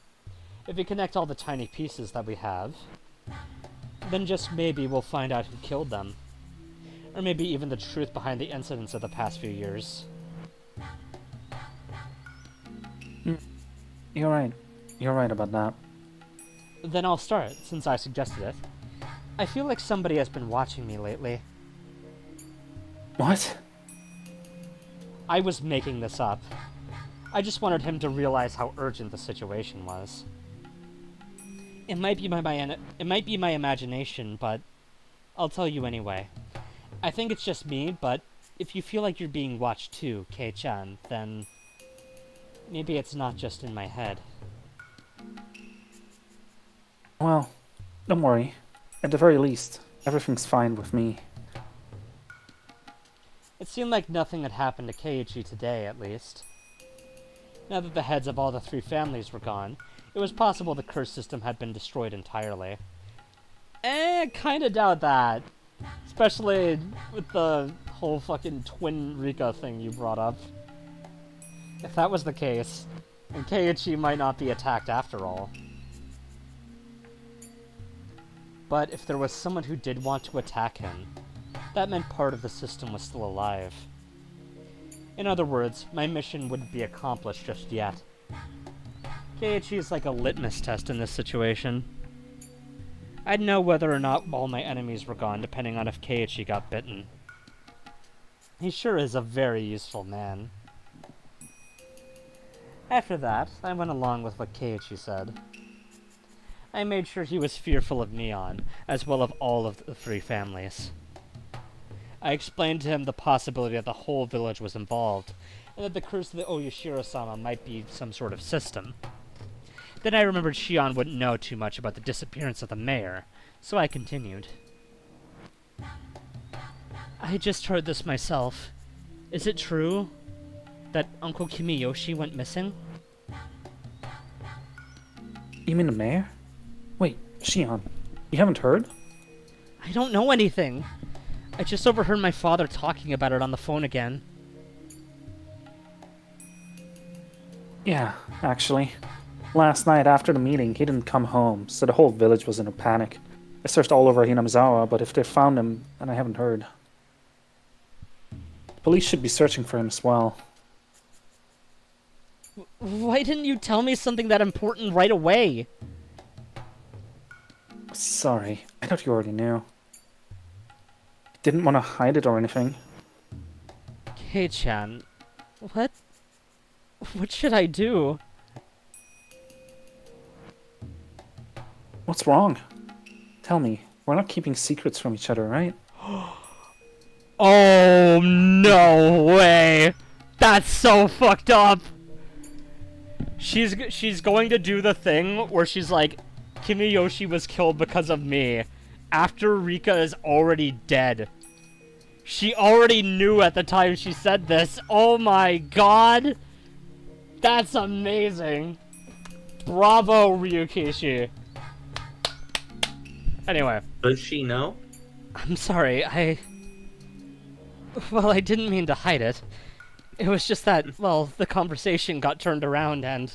If we connect all the tiny pieces that we have, then just maybe we'll find out who killed them. Or maybe even the truth behind the incidents of the past few years. You're right. You're right about that. Then I'll start, since I suggested it. I feel like somebody has been watching me lately. What? I was making this up. I just wanted him to realize how urgent the situation was. It might be my imagination, but I'll tell you anyway. I think it's just me, but if you feel like you're being watched too, Kei-chan, then maybe it's not just in my head. Well, don't worry. At the very least, everything's fine with me. It seemed like nothing had happened to Keiichi today, at least. Now that the heads of all the three families were gone, it was possible the curse system had been destroyed entirely. Kinda doubt that. Especially with the whole fucking twin Rika thing you brought up. If that was the case, then Keiichi might not be attacked after all. But if there was someone who did want to attack him, that meant part of the system was still alive. In other words, my mission wouldn't be accomplished just yet. Keiichi is like a litmus test in this situation. I'd know whether or not all my enemies were gone depending on if Keiichi got bitten. He sure is a very useful man. After that, I went along with what Keiichi said. I made sure he was fearful of Neon, as well as all of the three families. I explained to him the possibility that the whole village was involved, and that the curse of the Oyashiro-sama might be some sort of system. Then I remembered Shion wouldn't know too much about the disappearance of the mayor, so I continued. I just heard this myself. Is it true that Uncle Kimiyoshi went missing? You mean the mayor? Wait, Shion, you haven't heard? I don't know anything. I just overheard my father talking about it on the phone again. Yeah, actually. Last night after the meeting, he didn't come home, so the whole village was in a panic. I searched all over Hinamizawa, but if they found him, then I haven't heard. The police should be searching for him as well. Why didn't you tell me something that important right away? Sorry, I thought you already knew. Didn't want to hide it or anything. Kei-chan, what should I do? What's wrong? Tell me, we're not keeping secrets from each other, right? Oh, no way! That's so fucked up! She's going to do the thing where she's like, Kimiyoshi was killed because of me, after Rika is already dead. She already knew at the time she said this. Oh my god! That's amazing! Bravo, Ryukishi! Anyway. Does she know? I'm sorry, Well, I didn't mean to hide it. It was just that, well, the conversation got turned around and...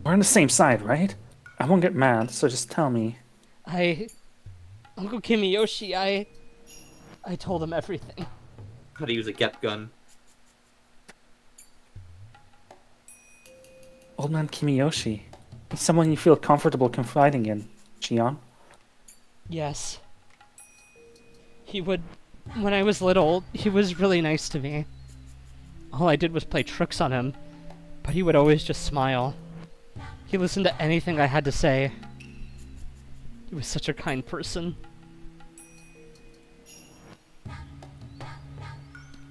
We're on the same side, right? I won't get mad, so just tell me. Uncle Kimiyoshi, I told him everything. How to use a get gun. Old man Kimiyoshi. He's someone you feel comfortable confiding in, Shion. Yes. When I was little, he was really nice to me. All I did was play tricks on him, but he would always just smile. He listened to anything I had to say. He was such a kind person.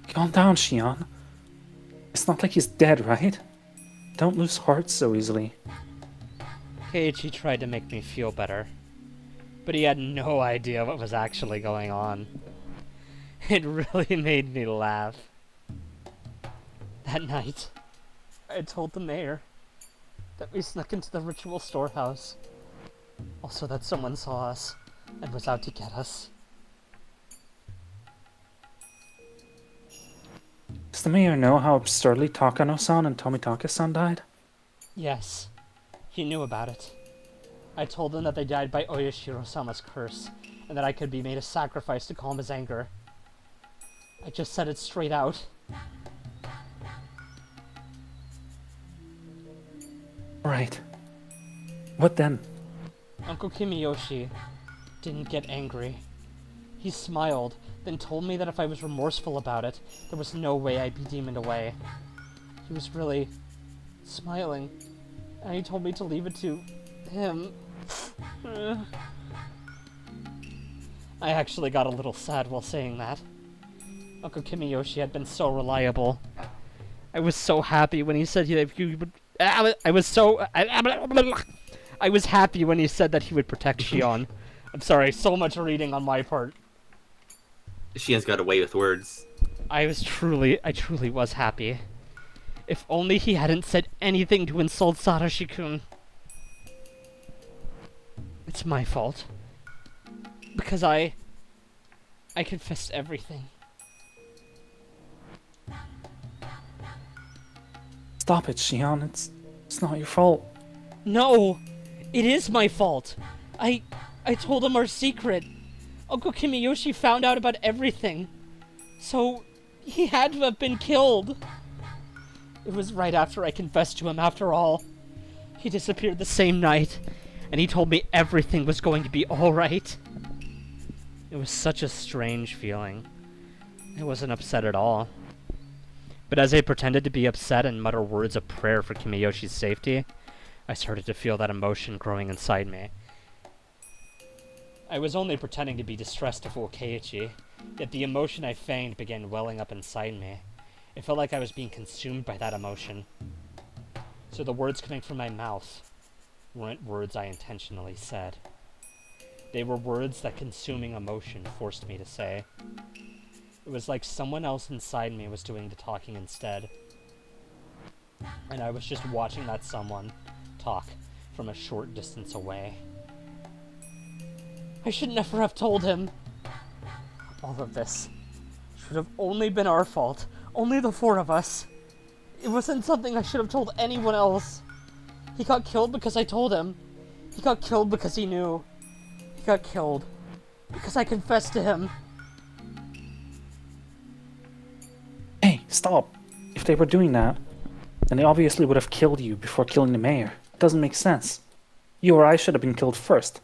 Calm down, Shion. It's not like he's dead, right? Don't lose heart so easily. Keiichi tried to make me feel better, but he had no idea what was actually going on. It really made me laugh. That night, I told the mayor that we snuck into the ritual storehouse. Also that someone saw us and was out to get us. Does the mayor know how absurdly Takano-san and Tomitaka-san died? Yes, he knew about it. I told him that they died by Oyashiro-sama's curse, and that I could be made a sacrifice to calm his anger. I just said it straight out. Right. What then? Uncle Kimiyoshi didn't get angry. He smiled, then told me that if I was remorseful about it, there was no way I'd be demoned away. He was really smiling, and he told me to leave it to him. I actually got a little sad while saying that. Uncle Kimiyoshi had been so reliable. I was so happy when he said he would... I was happy when he said that he would protect Shion. I'm sorry, so much reading on my part. Shion's got away with words. I truly was happy. If only he hadn't said anything to insult Satoshi-kun. It's my fault. Because I confessed everything. Stop it, Shion. It's not your fault. No! It is my fault! I told him our secret. Uncle Kimiyoshi found out about everything. So, he had to have been killed. It was right after I confessed to him, after all. He disappeared the same night, and he told me everything was going to be alright. It was such a strange feeling. I wasn't upset at all. But as I pretended to be upset and mutter words of prayer for Kimiyoshi's safety, I started to feel that emotion growing inside me. I was only pretending to be distressed to fool Keiichi, yet the emotion I feigned began welling up inside me. It felt like I was being consumed by that emotion. So the words coming from my mouth weren't words I intentionally said. They were words that consuming emotion forced me to say. It was like someone else inside me was doing the talking instead. And I was just watching that someone talk from a short distance away. I should never have told him. All of this should have only been our fault. Only the four of us. It wasn't something I should have told anyone else. He got killed because I told him. He got killed because he knew. He got killed because I confessed to him. Hey, stop. If they were doing that, then they obviously would have killed you before killing the mayor. It doesn't make sense. You or I should have been killed first.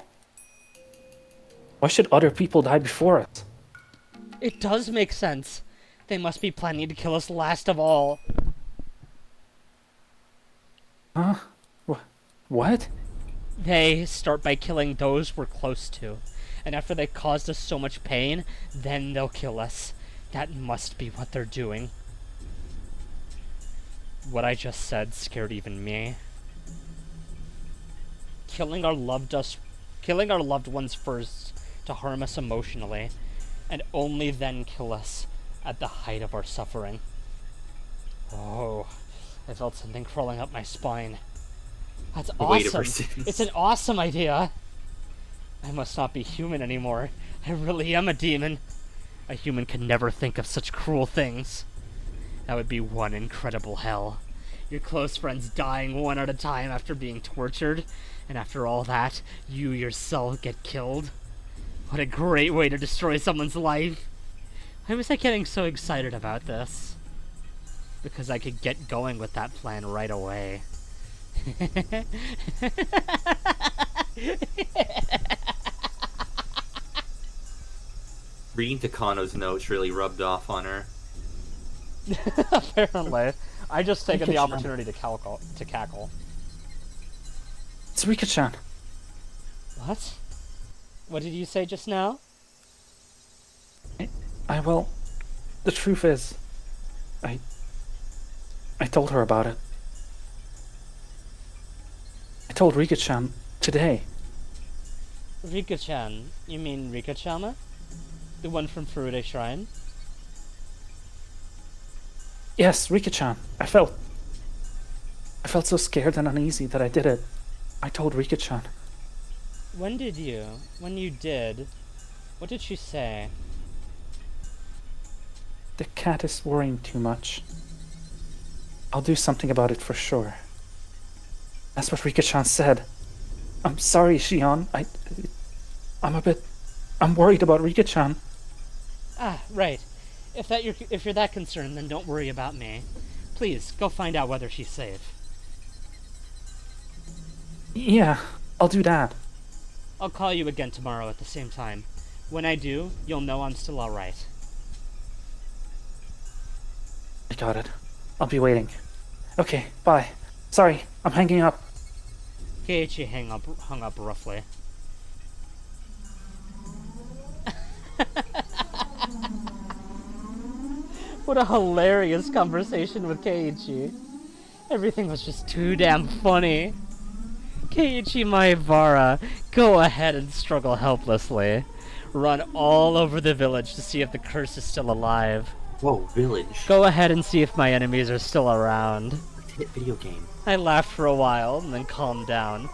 Why should other people die before us? It does make sense. They must be planning to kill us last of all. Huh? What? They start by killing those we're close to. And after they caused us so much pain, then they'll kill us. That must be what they're doing. What I just said scared even me. Killing our loved ones first to harm us emotionally, and only then kill us at the height of our suffering. Oh, I felt something crawling up my spine. That's awesome. It's an awesome idea. I must not be human anymore. I really am a demon. A human can never think of such cruel things. That would be one incredible hell. Your close friends dying one at a time after being tortured, and after all that, you yourself get killed. What a great way to destroy someone's life. Why was I getting so excited about this? Because I could get going with that plan right away. Reading Takano's notes really rubbed off on her. Apparently. I just taken the Rika-chan. opportunity to cackle. It's Rika-chan. What? What did you say just now? Well, the truth is, I told her about it. I told Rika-chan today. Rika-chan? You mean Rika-chama? The one from Furude Shrine? Yes, Rika-chan. I felt so scared and uneasy that I did it. I told Rika-chan. When did you? When you did, what did she say? The cat is worrying too much. I'll do something about it for sure. That's what Rika-chan said. I'm sorry, Shion. I'm worried about Rika-chan. Ah, right. If you're that concerned, then don't worry about me. Please, go find out whether she's safe. Yeah, I'll do that. I'll call you again tomorrow at the same time. When I do, you'll know I'm still alright. I got it. I'll be waiting. Okay, bye. Sorry, I'm hanging up. Keiichi hung up roughly. What a hilarious conversation with Keiichi. Everything was just too damn funny. Keiichi Maibara, go ahead and struggle helplessly. Run all over the village to see if the curse is still alive. Whoa, village. Go ahead and see if my enemies are still around. Hit video game. I laughed for a while and then calmed down.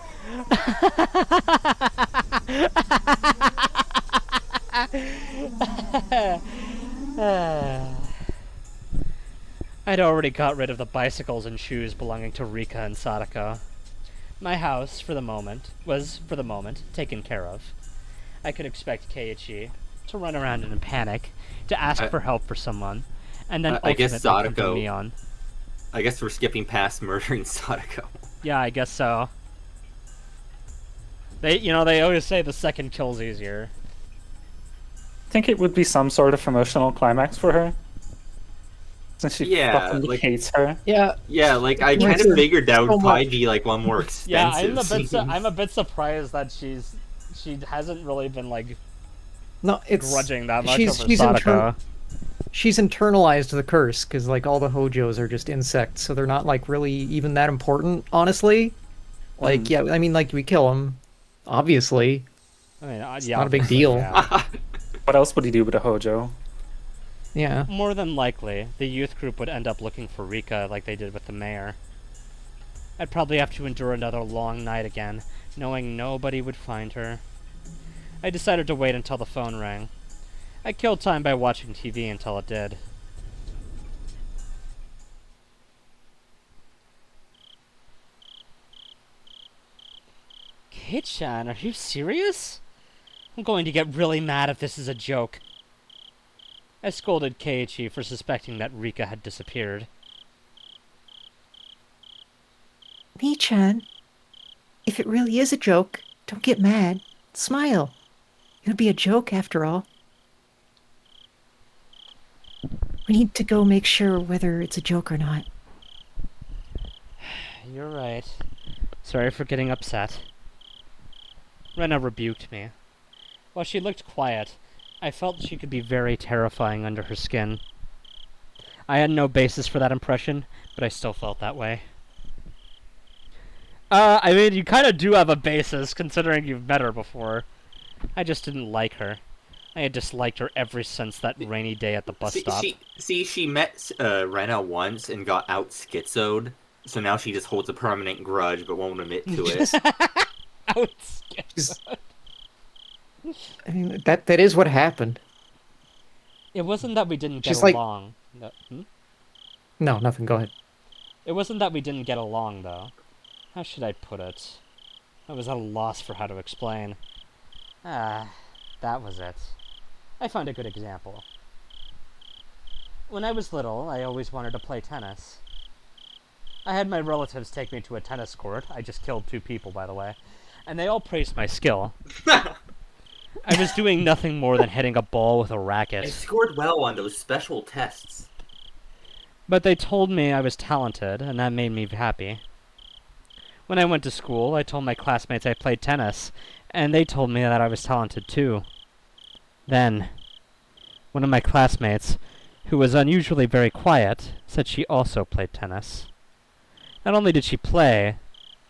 I'd already got rid of the bicycles and shoes belonging to Rika and Sadako. My house, was, for the moment, taken care of. I could expect Keiichi to run around in a panic, to ask for help for someone, and then I guess ultimately come to Sadako. me on. I guess we're skipping past murdering Sadako. Yeah, I guess so. They always say the second kill's easier. I think it would be some sort of emotional climax for her. Since she fucking hates her. Yeah. Yeah, like I kind of figured that would probably be like one more Yeah, expensive. I'm a bit surprised that she hasn't really been like grudging that much over Sadako. She's internalized the curse because like all the Hojos are just insects, so they're not like really even that important, honestly. Like yeah, I mean like we kill them, obviously. I mean, it's not a big deal. Yeah. What else would he do with a Hojo? Yeah. More than likely, the youth group would end up looking for Rika like they did with the mayor. I'd probably have to endure another long night again, knowing nobody would find her. I decided to wait until the phone rang. I killed time by watching TV until it did. Kid-chan, are you serious? I'm going to get really mad if this is a joke. I scolded Keiichi for suspecting that Rika had disappeared. Mi-chan, if it really is a joke, don't get mad. Smile. It would be a joke after all. We need to go make sure whether it's a joke or not. You're right. Sorry for getting upset. Rena rebuked me. While she looked quiet, I felt she could be very terrifying under her skin. I had no basis for that impression, but I still felt that way. I mean, you kind of do have a basis, considering you've met her before. I just didn't like her. I had disliked her ever since that rainy day at the bus stop. She met Rena once and got out schizoed, so now she just holds a permanent grudge but won't admit to it. Out schizoed. I mean, that is what happened. It wasn't that we didn't get She's like- along. No, No, nothing. Go ahead. It wasn't that we didn't get along, though. How should I put it? I was at a loss for how to explain. That was it. I found a good example. When I was little, I always wanted to play tennis. I had my relatives take me to a tennis court. I just killed 2 people, by the way. And they all praised my skill. I was doing nothing more than hitting a ball with a I racket. scored well on those special tests. But they told me I was talented, and that made me happy. When I went to school, I told my classmates I played tennis, and they told me that I was talented too. Then, one of my classmates, who was unusually very quiet, said she also played tennis. Not only did she play,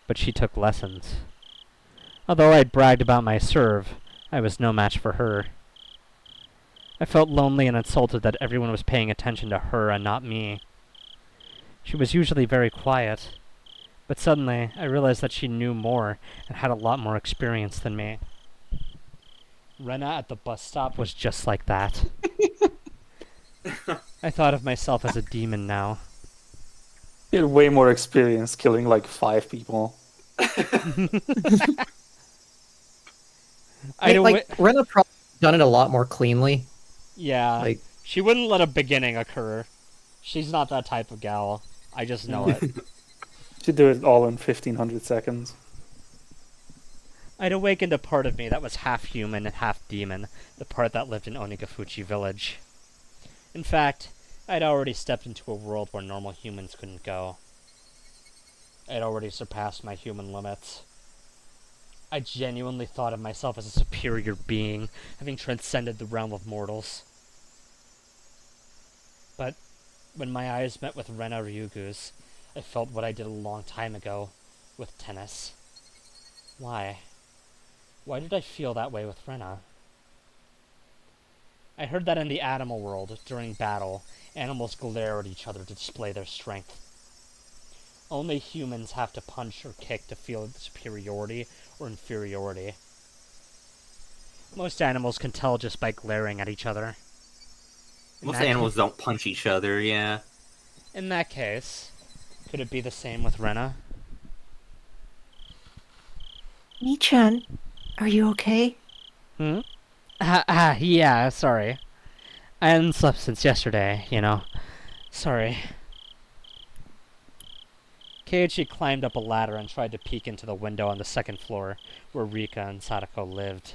but she took lessons. Although I bragged about my serve, I was no match for her. I felt lonely and insulted that everyone was paying attention to her and not me. She was usually very quiet, but suddenly I realized that she knew more and had a lot more experience than me. Rena at the bus stop was just like that. I thought of myself as a demon now. You had way more experience killing like 5 people. I mean, like, Rena probably done it a lot more cleanly. Yeah, Like, she wouldn't let a beginning occur. She's not that type of gal. I just know it. She'd do it all in 1500 seconds. I'd awakened a part of me that was half human and half demon, the part that lived in Onigafuchi village. In fact, I'd already stepped into a world where normal humans couldn't go. I'd already surpassed my human limits. I genuinely thought of myself as a superior being, having transcended the realm of mortals. But when my eyes met with Rena Ryugu's, I felt what I did a long time ago with tennis. Why? Why did I feel that way with Rena? I heard that in the animal world, during battle, animals glare at each other to display their strength. Only humans have to punch or kick to feel superiority or inferiority. Most animals can tell just by glaring at each other. Most animals don't punch each other, yeah. In that case, could it be the same with Rena? Michan, are you okay? Yeah, sorry. I hadn't slept since yesterday, you know. Sorry. Keiichi climbed up a ladder and tried to peek into the window on the 2nd floor, where Rika and Sadako lived.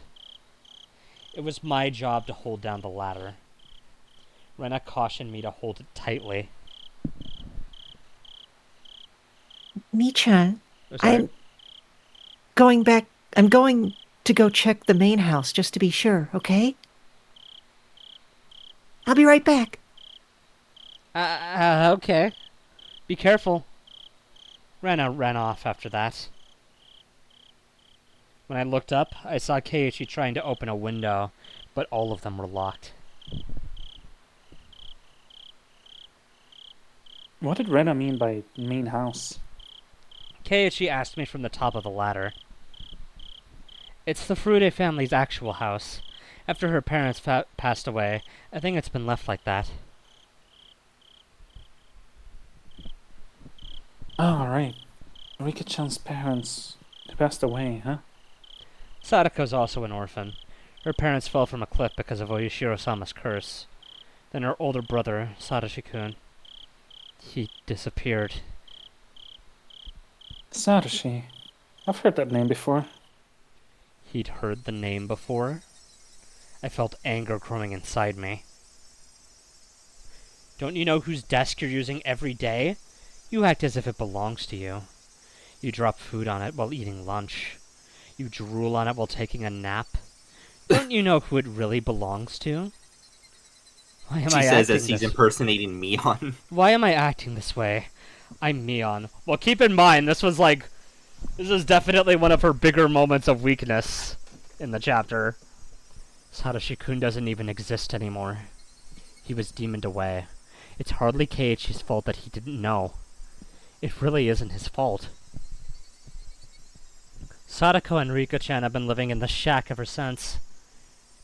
It was my job to hold down the ladder. Rena cautioned me to hold it tightly. Michan, I'm going to go check the main house just to be sure, okay? I'll be right back. Okay. Be careful. Rena ran off after that. When I looked up, I saw Keiichi trying to open a window, but all of them were locked. What did Rena mean by main house? Keiichi asked me from the top of the ladder. It's the Furude family's actual house. After her parents passed away, I think it's been left like that. Oh, right. Rika-chan's parents, they passed away, huh? Sadako's also an orphan. Her parents fell from a cliff because of Oyashiro-sama's curse. Then her older brother, Satoshi-kun, he disappeared. Satoshi. I've heard that name before. He'd heard the name before? I felt anger growing inside me. Don't you know whose desk you're using every day? You act as if it belongs to you. You drop food on it while eating lunch. You drool on it while taking a nap. Don't you know who it really belongs to? Why am She I says acting as he's this- impersonating Mion. Why am I acting this way? I'm Mion. Well, keep in mind, this is definitely one of her bigger moments of weakness in the chapter. Satoshi-kun doesn't even exist anymore. He was demoned away. It's hardly Keiichi's fault that he didn't know. It really isn't his fault. Sadako and Rika-chan have been living in the shack ever since.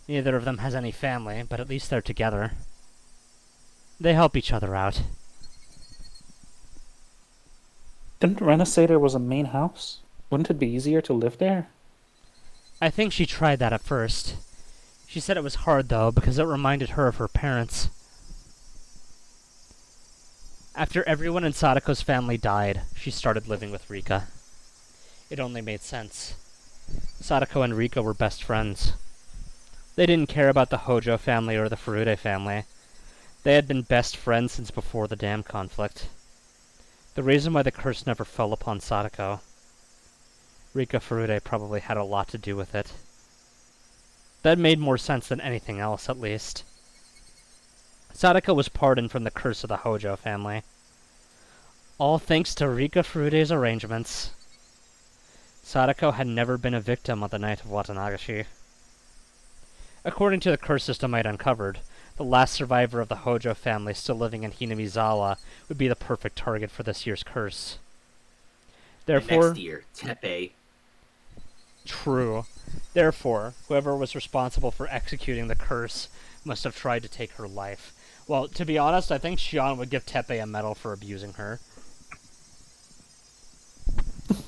Neither of them has any family, but at least they're together. They help each other out. Didn't Rena say there was a main house? Wouldn't it be easier to live there? I think she tried that at first. She said it was hard, though, because it reminded her of her parents. After everyone in Sadako's family died, she started living with Rika. It only made sense. Sadako and Rika were best friends. They didn't care about the Hojo family or the Furude family. They had been best friends since before the dam conflict. The reason why the curse never fell upon Sadako. Rika Furude probably had a lot to do with it. That made more sense than anything else, at least. Sadako was pardoned from the curse of the Hojo family. All thanks to Rika Furude's arrangements. Sadako had never been a victim on the night of Watanagashi. According to the curse system I'd uncovered, the last survivor of the Hojo family still living in Hinamizawa would be the perfect target for this year's curse. Therefore, next year, Tepe. True. Therefore, whoever was responsible for executing the curse must have tried to take her life. Well, to be honest, I think Shion would give Tepe a medal for abusing her.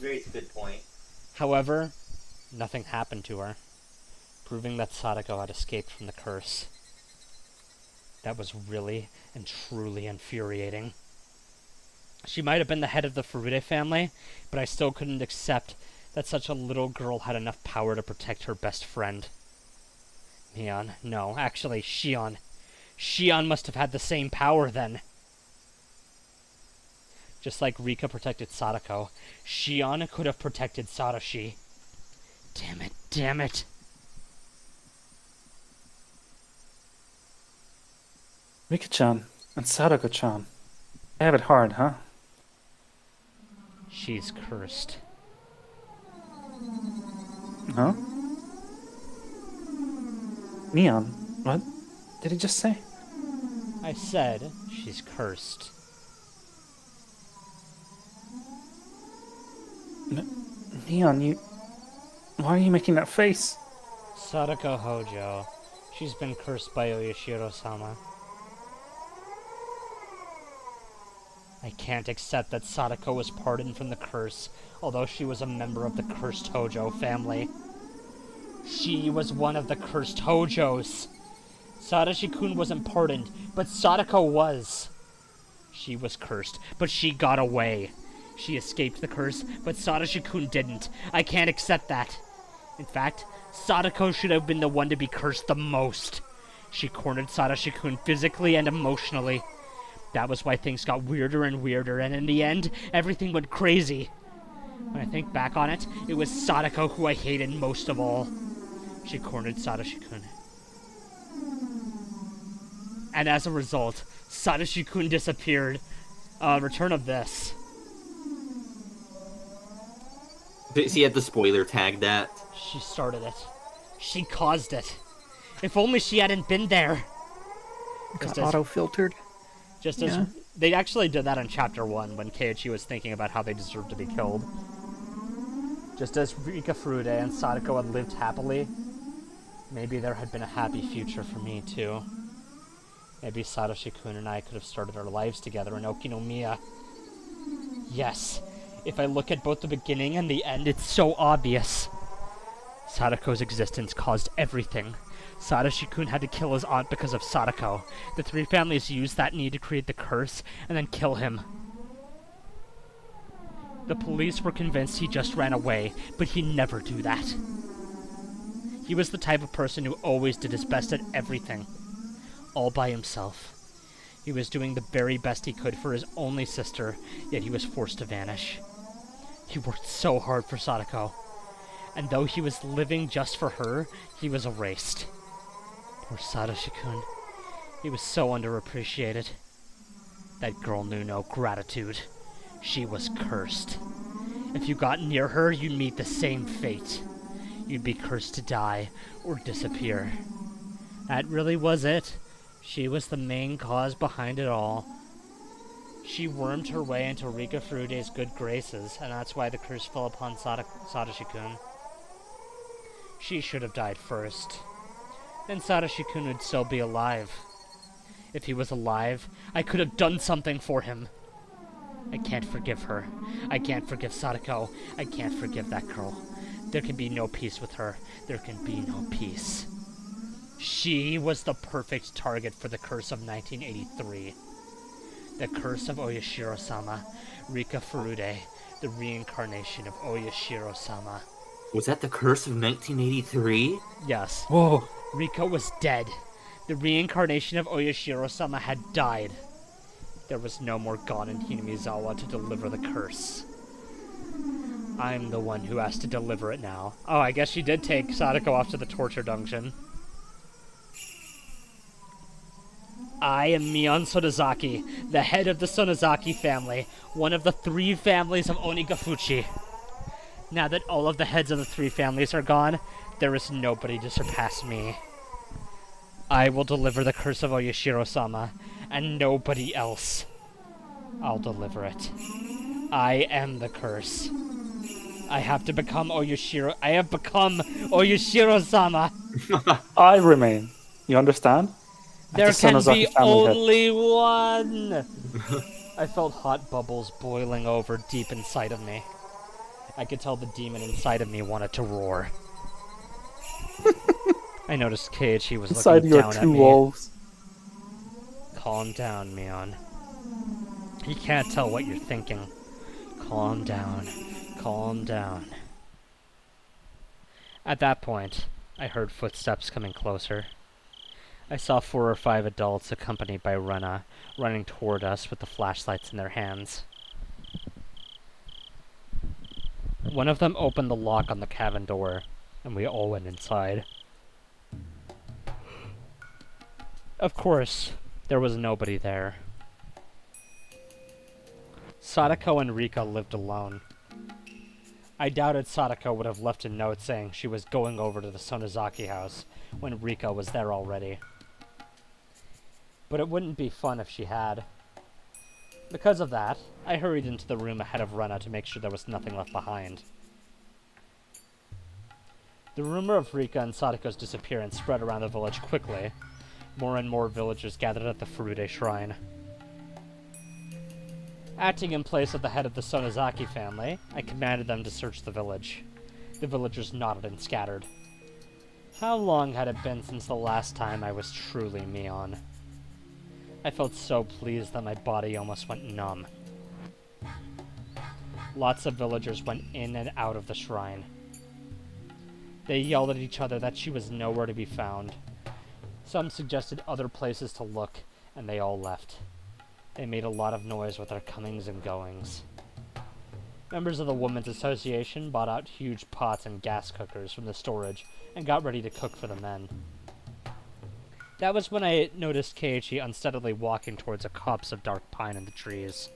Very good point. However, nothing happened to her, proving that Sadako had escaped from the curse. That was really and truly infuriating. She might have been the head of the Furude family, but I still couldn't accept that such a little girl had enough power to protect her best friend. Mion, no, actually, Shion. Shion must have had the same power then. Just like Rika protected Sadako, Shion could have protected Satoshi. Damn it, damn it. Rika-chan and Sadako-chan. They have it hard, huh? She's cursed. Huh? Neon, what did he just say? I said she's cursed. Neon, you... Why are you making that face? Sadako Hojo. She's been cursed by Oyashiro-sama. I can't accept that Sadako was pardoned from the curse, although she was a member of the cursed Hojo family. She was one of the cursed Hojos. Sadashi-kun wasn't pardoned, but Sadako was. She was cursed, but she got away. She escaped the curse, but Sadashi-kun didn't. I can't accept that. In fact, Sadako should have been the one to be cursed the most. She cornered Sadashi-kun physically and emotionally. That was why things got weirder and weirder, and in the end, everything went crazy. When I think back on it, it was Sadako who I hated most of all. She cornered Sadashi-kun. And as a result, Sadashi-kun disappeared. Return of this. See, had the spoiler tag that. She started it. She caused it. If only she hadn't been there. Got auto-filtered. Just as they actually did that in chapter 1 when Keiichi was thinking about how they deserved to be killed. Just as Rika Furude and Sadako had lived happily, maybe there had been a happy future for me too. Maybe Satoshi-kun and I could have started our lives together in Okinomiya. Yes, if I look at both the beginning and the end, it's so obvious. Sadako's existence caused everything. Satoshi-kun had to kill his aunt because of Sadako. The three families used that need to create the curse and then kill him. The police were convinced he just ran away, but he'd never do that. He was the type of person who always did his best at everything, all by himself. He was doing the very best he could for his only sister, yet he was forced to vanish. He worked so hard for Sadako, and though he was living just for her, he was erased. Poor Satoshi-kun. He was so underappreciated. That girl knew no gratitude. She was cursed. If you got near her, you'd meet the same fate. You'd be cursed to die or disappear. That really was it. She was the main cause behind it all. She wormed her way into Rika Furude's good graces, and that's why the curse fell upon Satoshi-kun. She should have died first. then Satoshi-kun would still be alive. If he was alive, I could have done something for him. I can't forgive her. I can't forgive Sadako. I can't forgive that girl. There can be no peace with her. There can be no peace. She was the perfect target for the curse of 1983. The curse of Oyashiro-sama, Rika Furude, the reincarnation of Oyashiro-sama. Was that the curse of 1983? Yes. Whoa. Rika was dead. The reincarnation of Oyashiro-sama had died. There was no more god in Hinamizawa to deliver the curse. I'm the one who has to deliver it now. Oh, I guess she did take Sadako off to the torture dungeon. I am Mion Sonozaki, the head of the Sonozaki family, one of the 3 families of Onigafuchi. Now that all of the heads of the 3 families are gone, there is nobody to surpass me. I will deliver the curse of Oyashiro-sama, and nobody else. I'll deliver it. I am the curse. I have to become Oyashiro. I have become Oyashiro-sama. I remain. You understand? There As the can Sonozaki be family head. only one. I felt hot bubbles boiling over deep inside of me. I could tell the demon inside of me wanted to roar. I noticed Keiichi was Inside looking your down at 2 me. wolves. Calm down, Mion. He can't tell what you're thinking. Calm down. Calm down. At that point, I heard footsteps coming closer. I saw 4 or 5 adults accompanied by Rena running toward us with the flashlights in their hands. One of them opened the lock on the cabin door, and we all went inside. Of course, there was nobody there. Sadako and Rika lived alone. I doubted Sadako would have left a note saying she was going over to the Sonozaki house when Rika was there already. But it wouldn't be fun if she had. Because of that, I hurried into the room ahead of Rena to make sure there was nothing left behind. The rumor of Rika and Sadako's disappearance spread around the village quickly. More and more villagers gathered at the Furude shrine. Acting in place of the head of the Sonozaki family, I commanded them to search the village. The villagers nodded and scattered. How long had it been since the last time I was truly Mion? I felt so pleased that my body almost went numb. Lots of villagers went in and out of the shrine. They yelled at each other that she was nowhere to be found. Some suggested other places to look, and they all left. They made a lot of noise with their comings and goings. Members of the Women's Association bought out huge pots and gas cookers from the storage and got ready to cook for the men. That was when I noticed Keiichi unsteadily walking towards a copse of dark pine in the trees.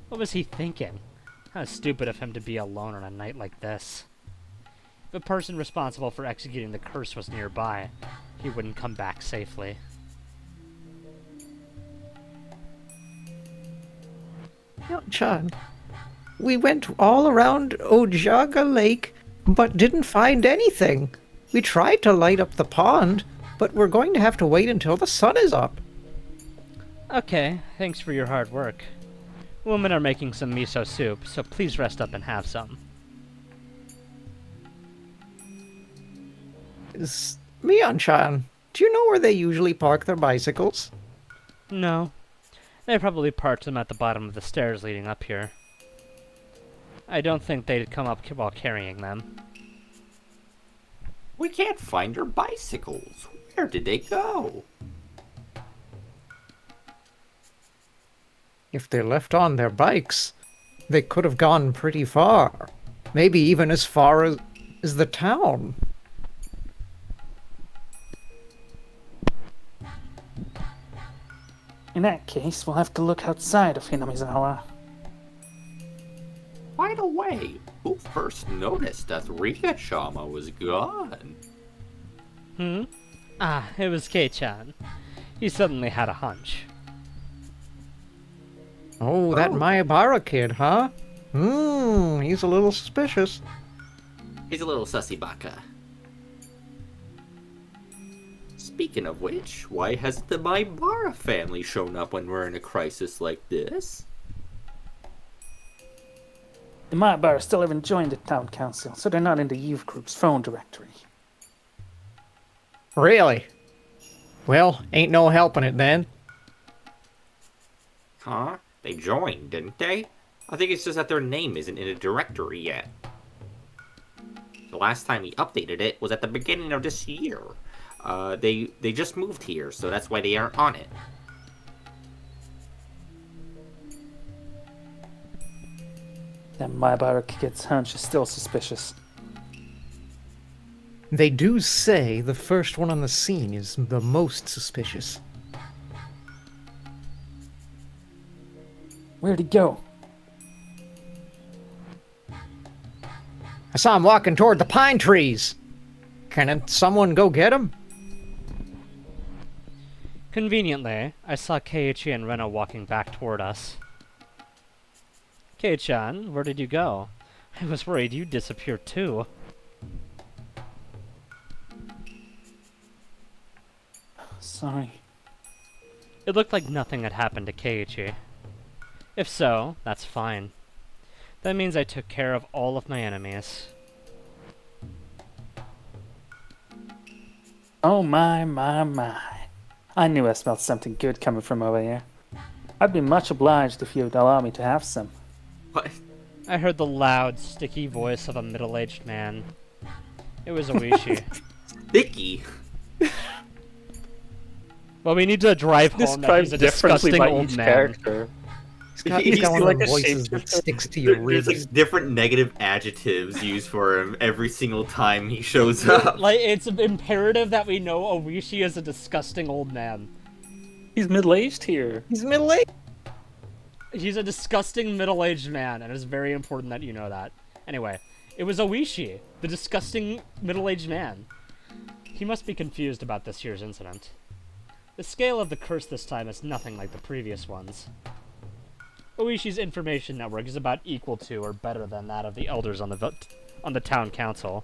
What was he thinking? How stupid of him to be alone on a night like this. If a person responsible for executing the curse was nearby, he wouldn't come back safely. Chan, we went all around Ojaga Lake, but didn't find anything. We tried to light up the pond, but we're going to have to wait until the sun is up. Okay, thanks for your hard work. Women are making some miso soup, so please rest up and have some. Mion-chan, do you know where they usually park their bicycles? No. They probably parked them at the bottom of the stairs leading up here. I don't think they'd come up while carrying them. We can't find your bicycles. Where did they go? If they left on their bikes, they could have gone pretty far. Maybe even as far as the town. In that case, we'll have to look outside of Hinamizawa. By the way, who first noticed that Rika-shama was gone? It was Kei-chan. He suddenly had a hunch. Oh, that Mayabara kid, huh? He's a little suspicious. He's a little sussy baka. Speaking of which, why hasn't the Maibara family shown up when we're in a crisis like this? The Maibara still haven't joined the town council, so they're not in the youth group's phone directory. Really? Well, ain't no helping it then. Huh? They joined, didn't they? I think it's just that their name isn't in a directory yet. The last time we updated it was at the beginning of this year. They just moved here, so that's why they aren't on it. That Maibara kid's hunch is still suspicious. They do say the first one on the scene is the most suspicious. Where'd he go? I saw him walking toward the pine trees. Can someone go get him? Conveniently, I saw Keiichi and Rena walking back toward us. Kei-chan, where did you go? I was worried you'd disappear too. Sorry. It looked like nothing had happened to Keiichi. If so, that's fine. That means I took care of all of my enemies. Oh my. I knew I smelled something good coming from over here. I'd be much obliged if you'd allow me to have some. What? I heard the loud, sticky voice of a middle-aged man. It was Oishi. Sticky? Well, we need to drive home that he's a disgusting old man. character. He's got one of like the a voices that sticks to your There's ribs. like different negative adjectives used for him every single time he shows up. Like, it's imperative that we know Oishi is a disgusting old man. He's middle-aged here. He's middle-aged. He's a disgusting middle-aged man, and it's very important that you know that. Anyway, it was Oishi, the disgusting middle-aged man. He must be confused about this year's incident. The scale of the curse this time is nothing like the previous ones. Oishi's information network is about equal to or better than that of the elders on the town council.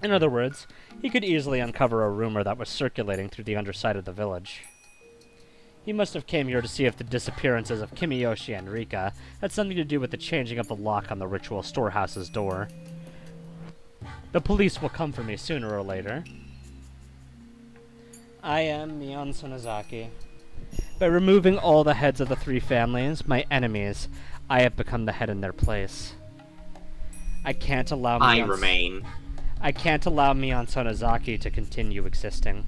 In other words, he could easily uncover a rumor that was circulating through the underside of the village. He must have came here to see if the disappearances of Kimiyoshi and Rika had something to do with the changing of the lock on the ritual storehouse's door. The police will come for me sooner or later. I am Mion Sonozaki. By removing all the heads of the three families, my enemies, I have become the head in their place. I can't allow remain. I can't allow Mion Sonozaki to continue existing.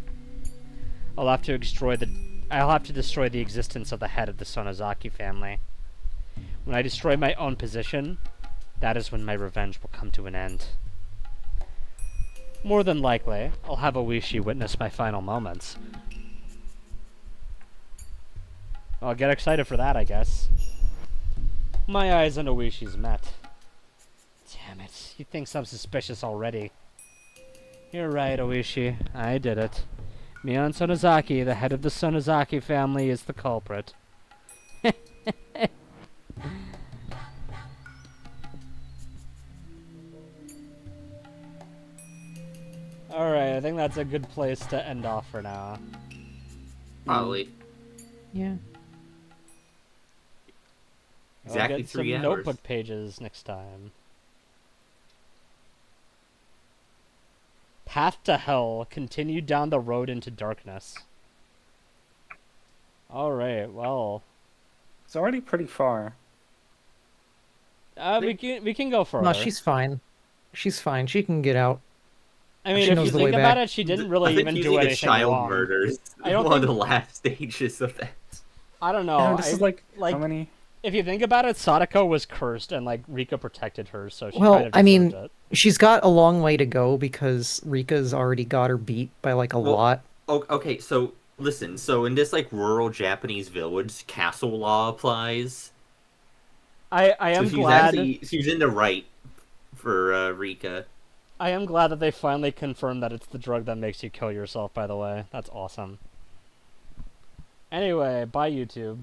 I'll have to destroy the existence of the head of the Sonozaki family. When I destroy my own position, that is when my revenge will come to an end. More than likely, I'll have Oishi witness my final moments. I'll get excited for that, I guess. My eyes and Oishi's met. Damn it, he thinks I'm suspicious already. You're right, Oishi. I did it. Mion Sonozaki, the head of the Sonozaki family, is the culprit. Alright, I think that's a good place to end off for now. Probably. Yeah. Exactly I'll get 3 some hours. notebook pages next time. Path to Hell. Continue down the road into darkness. Alright, well. It's already pretty far. We can go further. No, she's fine. She's fine. She can get out. I mean, she if knows you the think way about back. it, she didn't I really think even using do a anything child wrong. murder is I don't one of think- the last stages of that. I don't know. Yeah, this is like how like many? if you think about it, Sadako was cursed, and like Rika protected her, so she Well, kind of I mean, deserved it. she's got a long way to go because Rika's already got her beat by like a lot. Okay, so listen. So in this like rural Japanese village, castle law applies. I am So she's glad. she's in the right for Rika. I am glad that they finally confirmed that it's the drug that makes you kill yourself. By the way, that's awesome. Anyway, bye YouTube.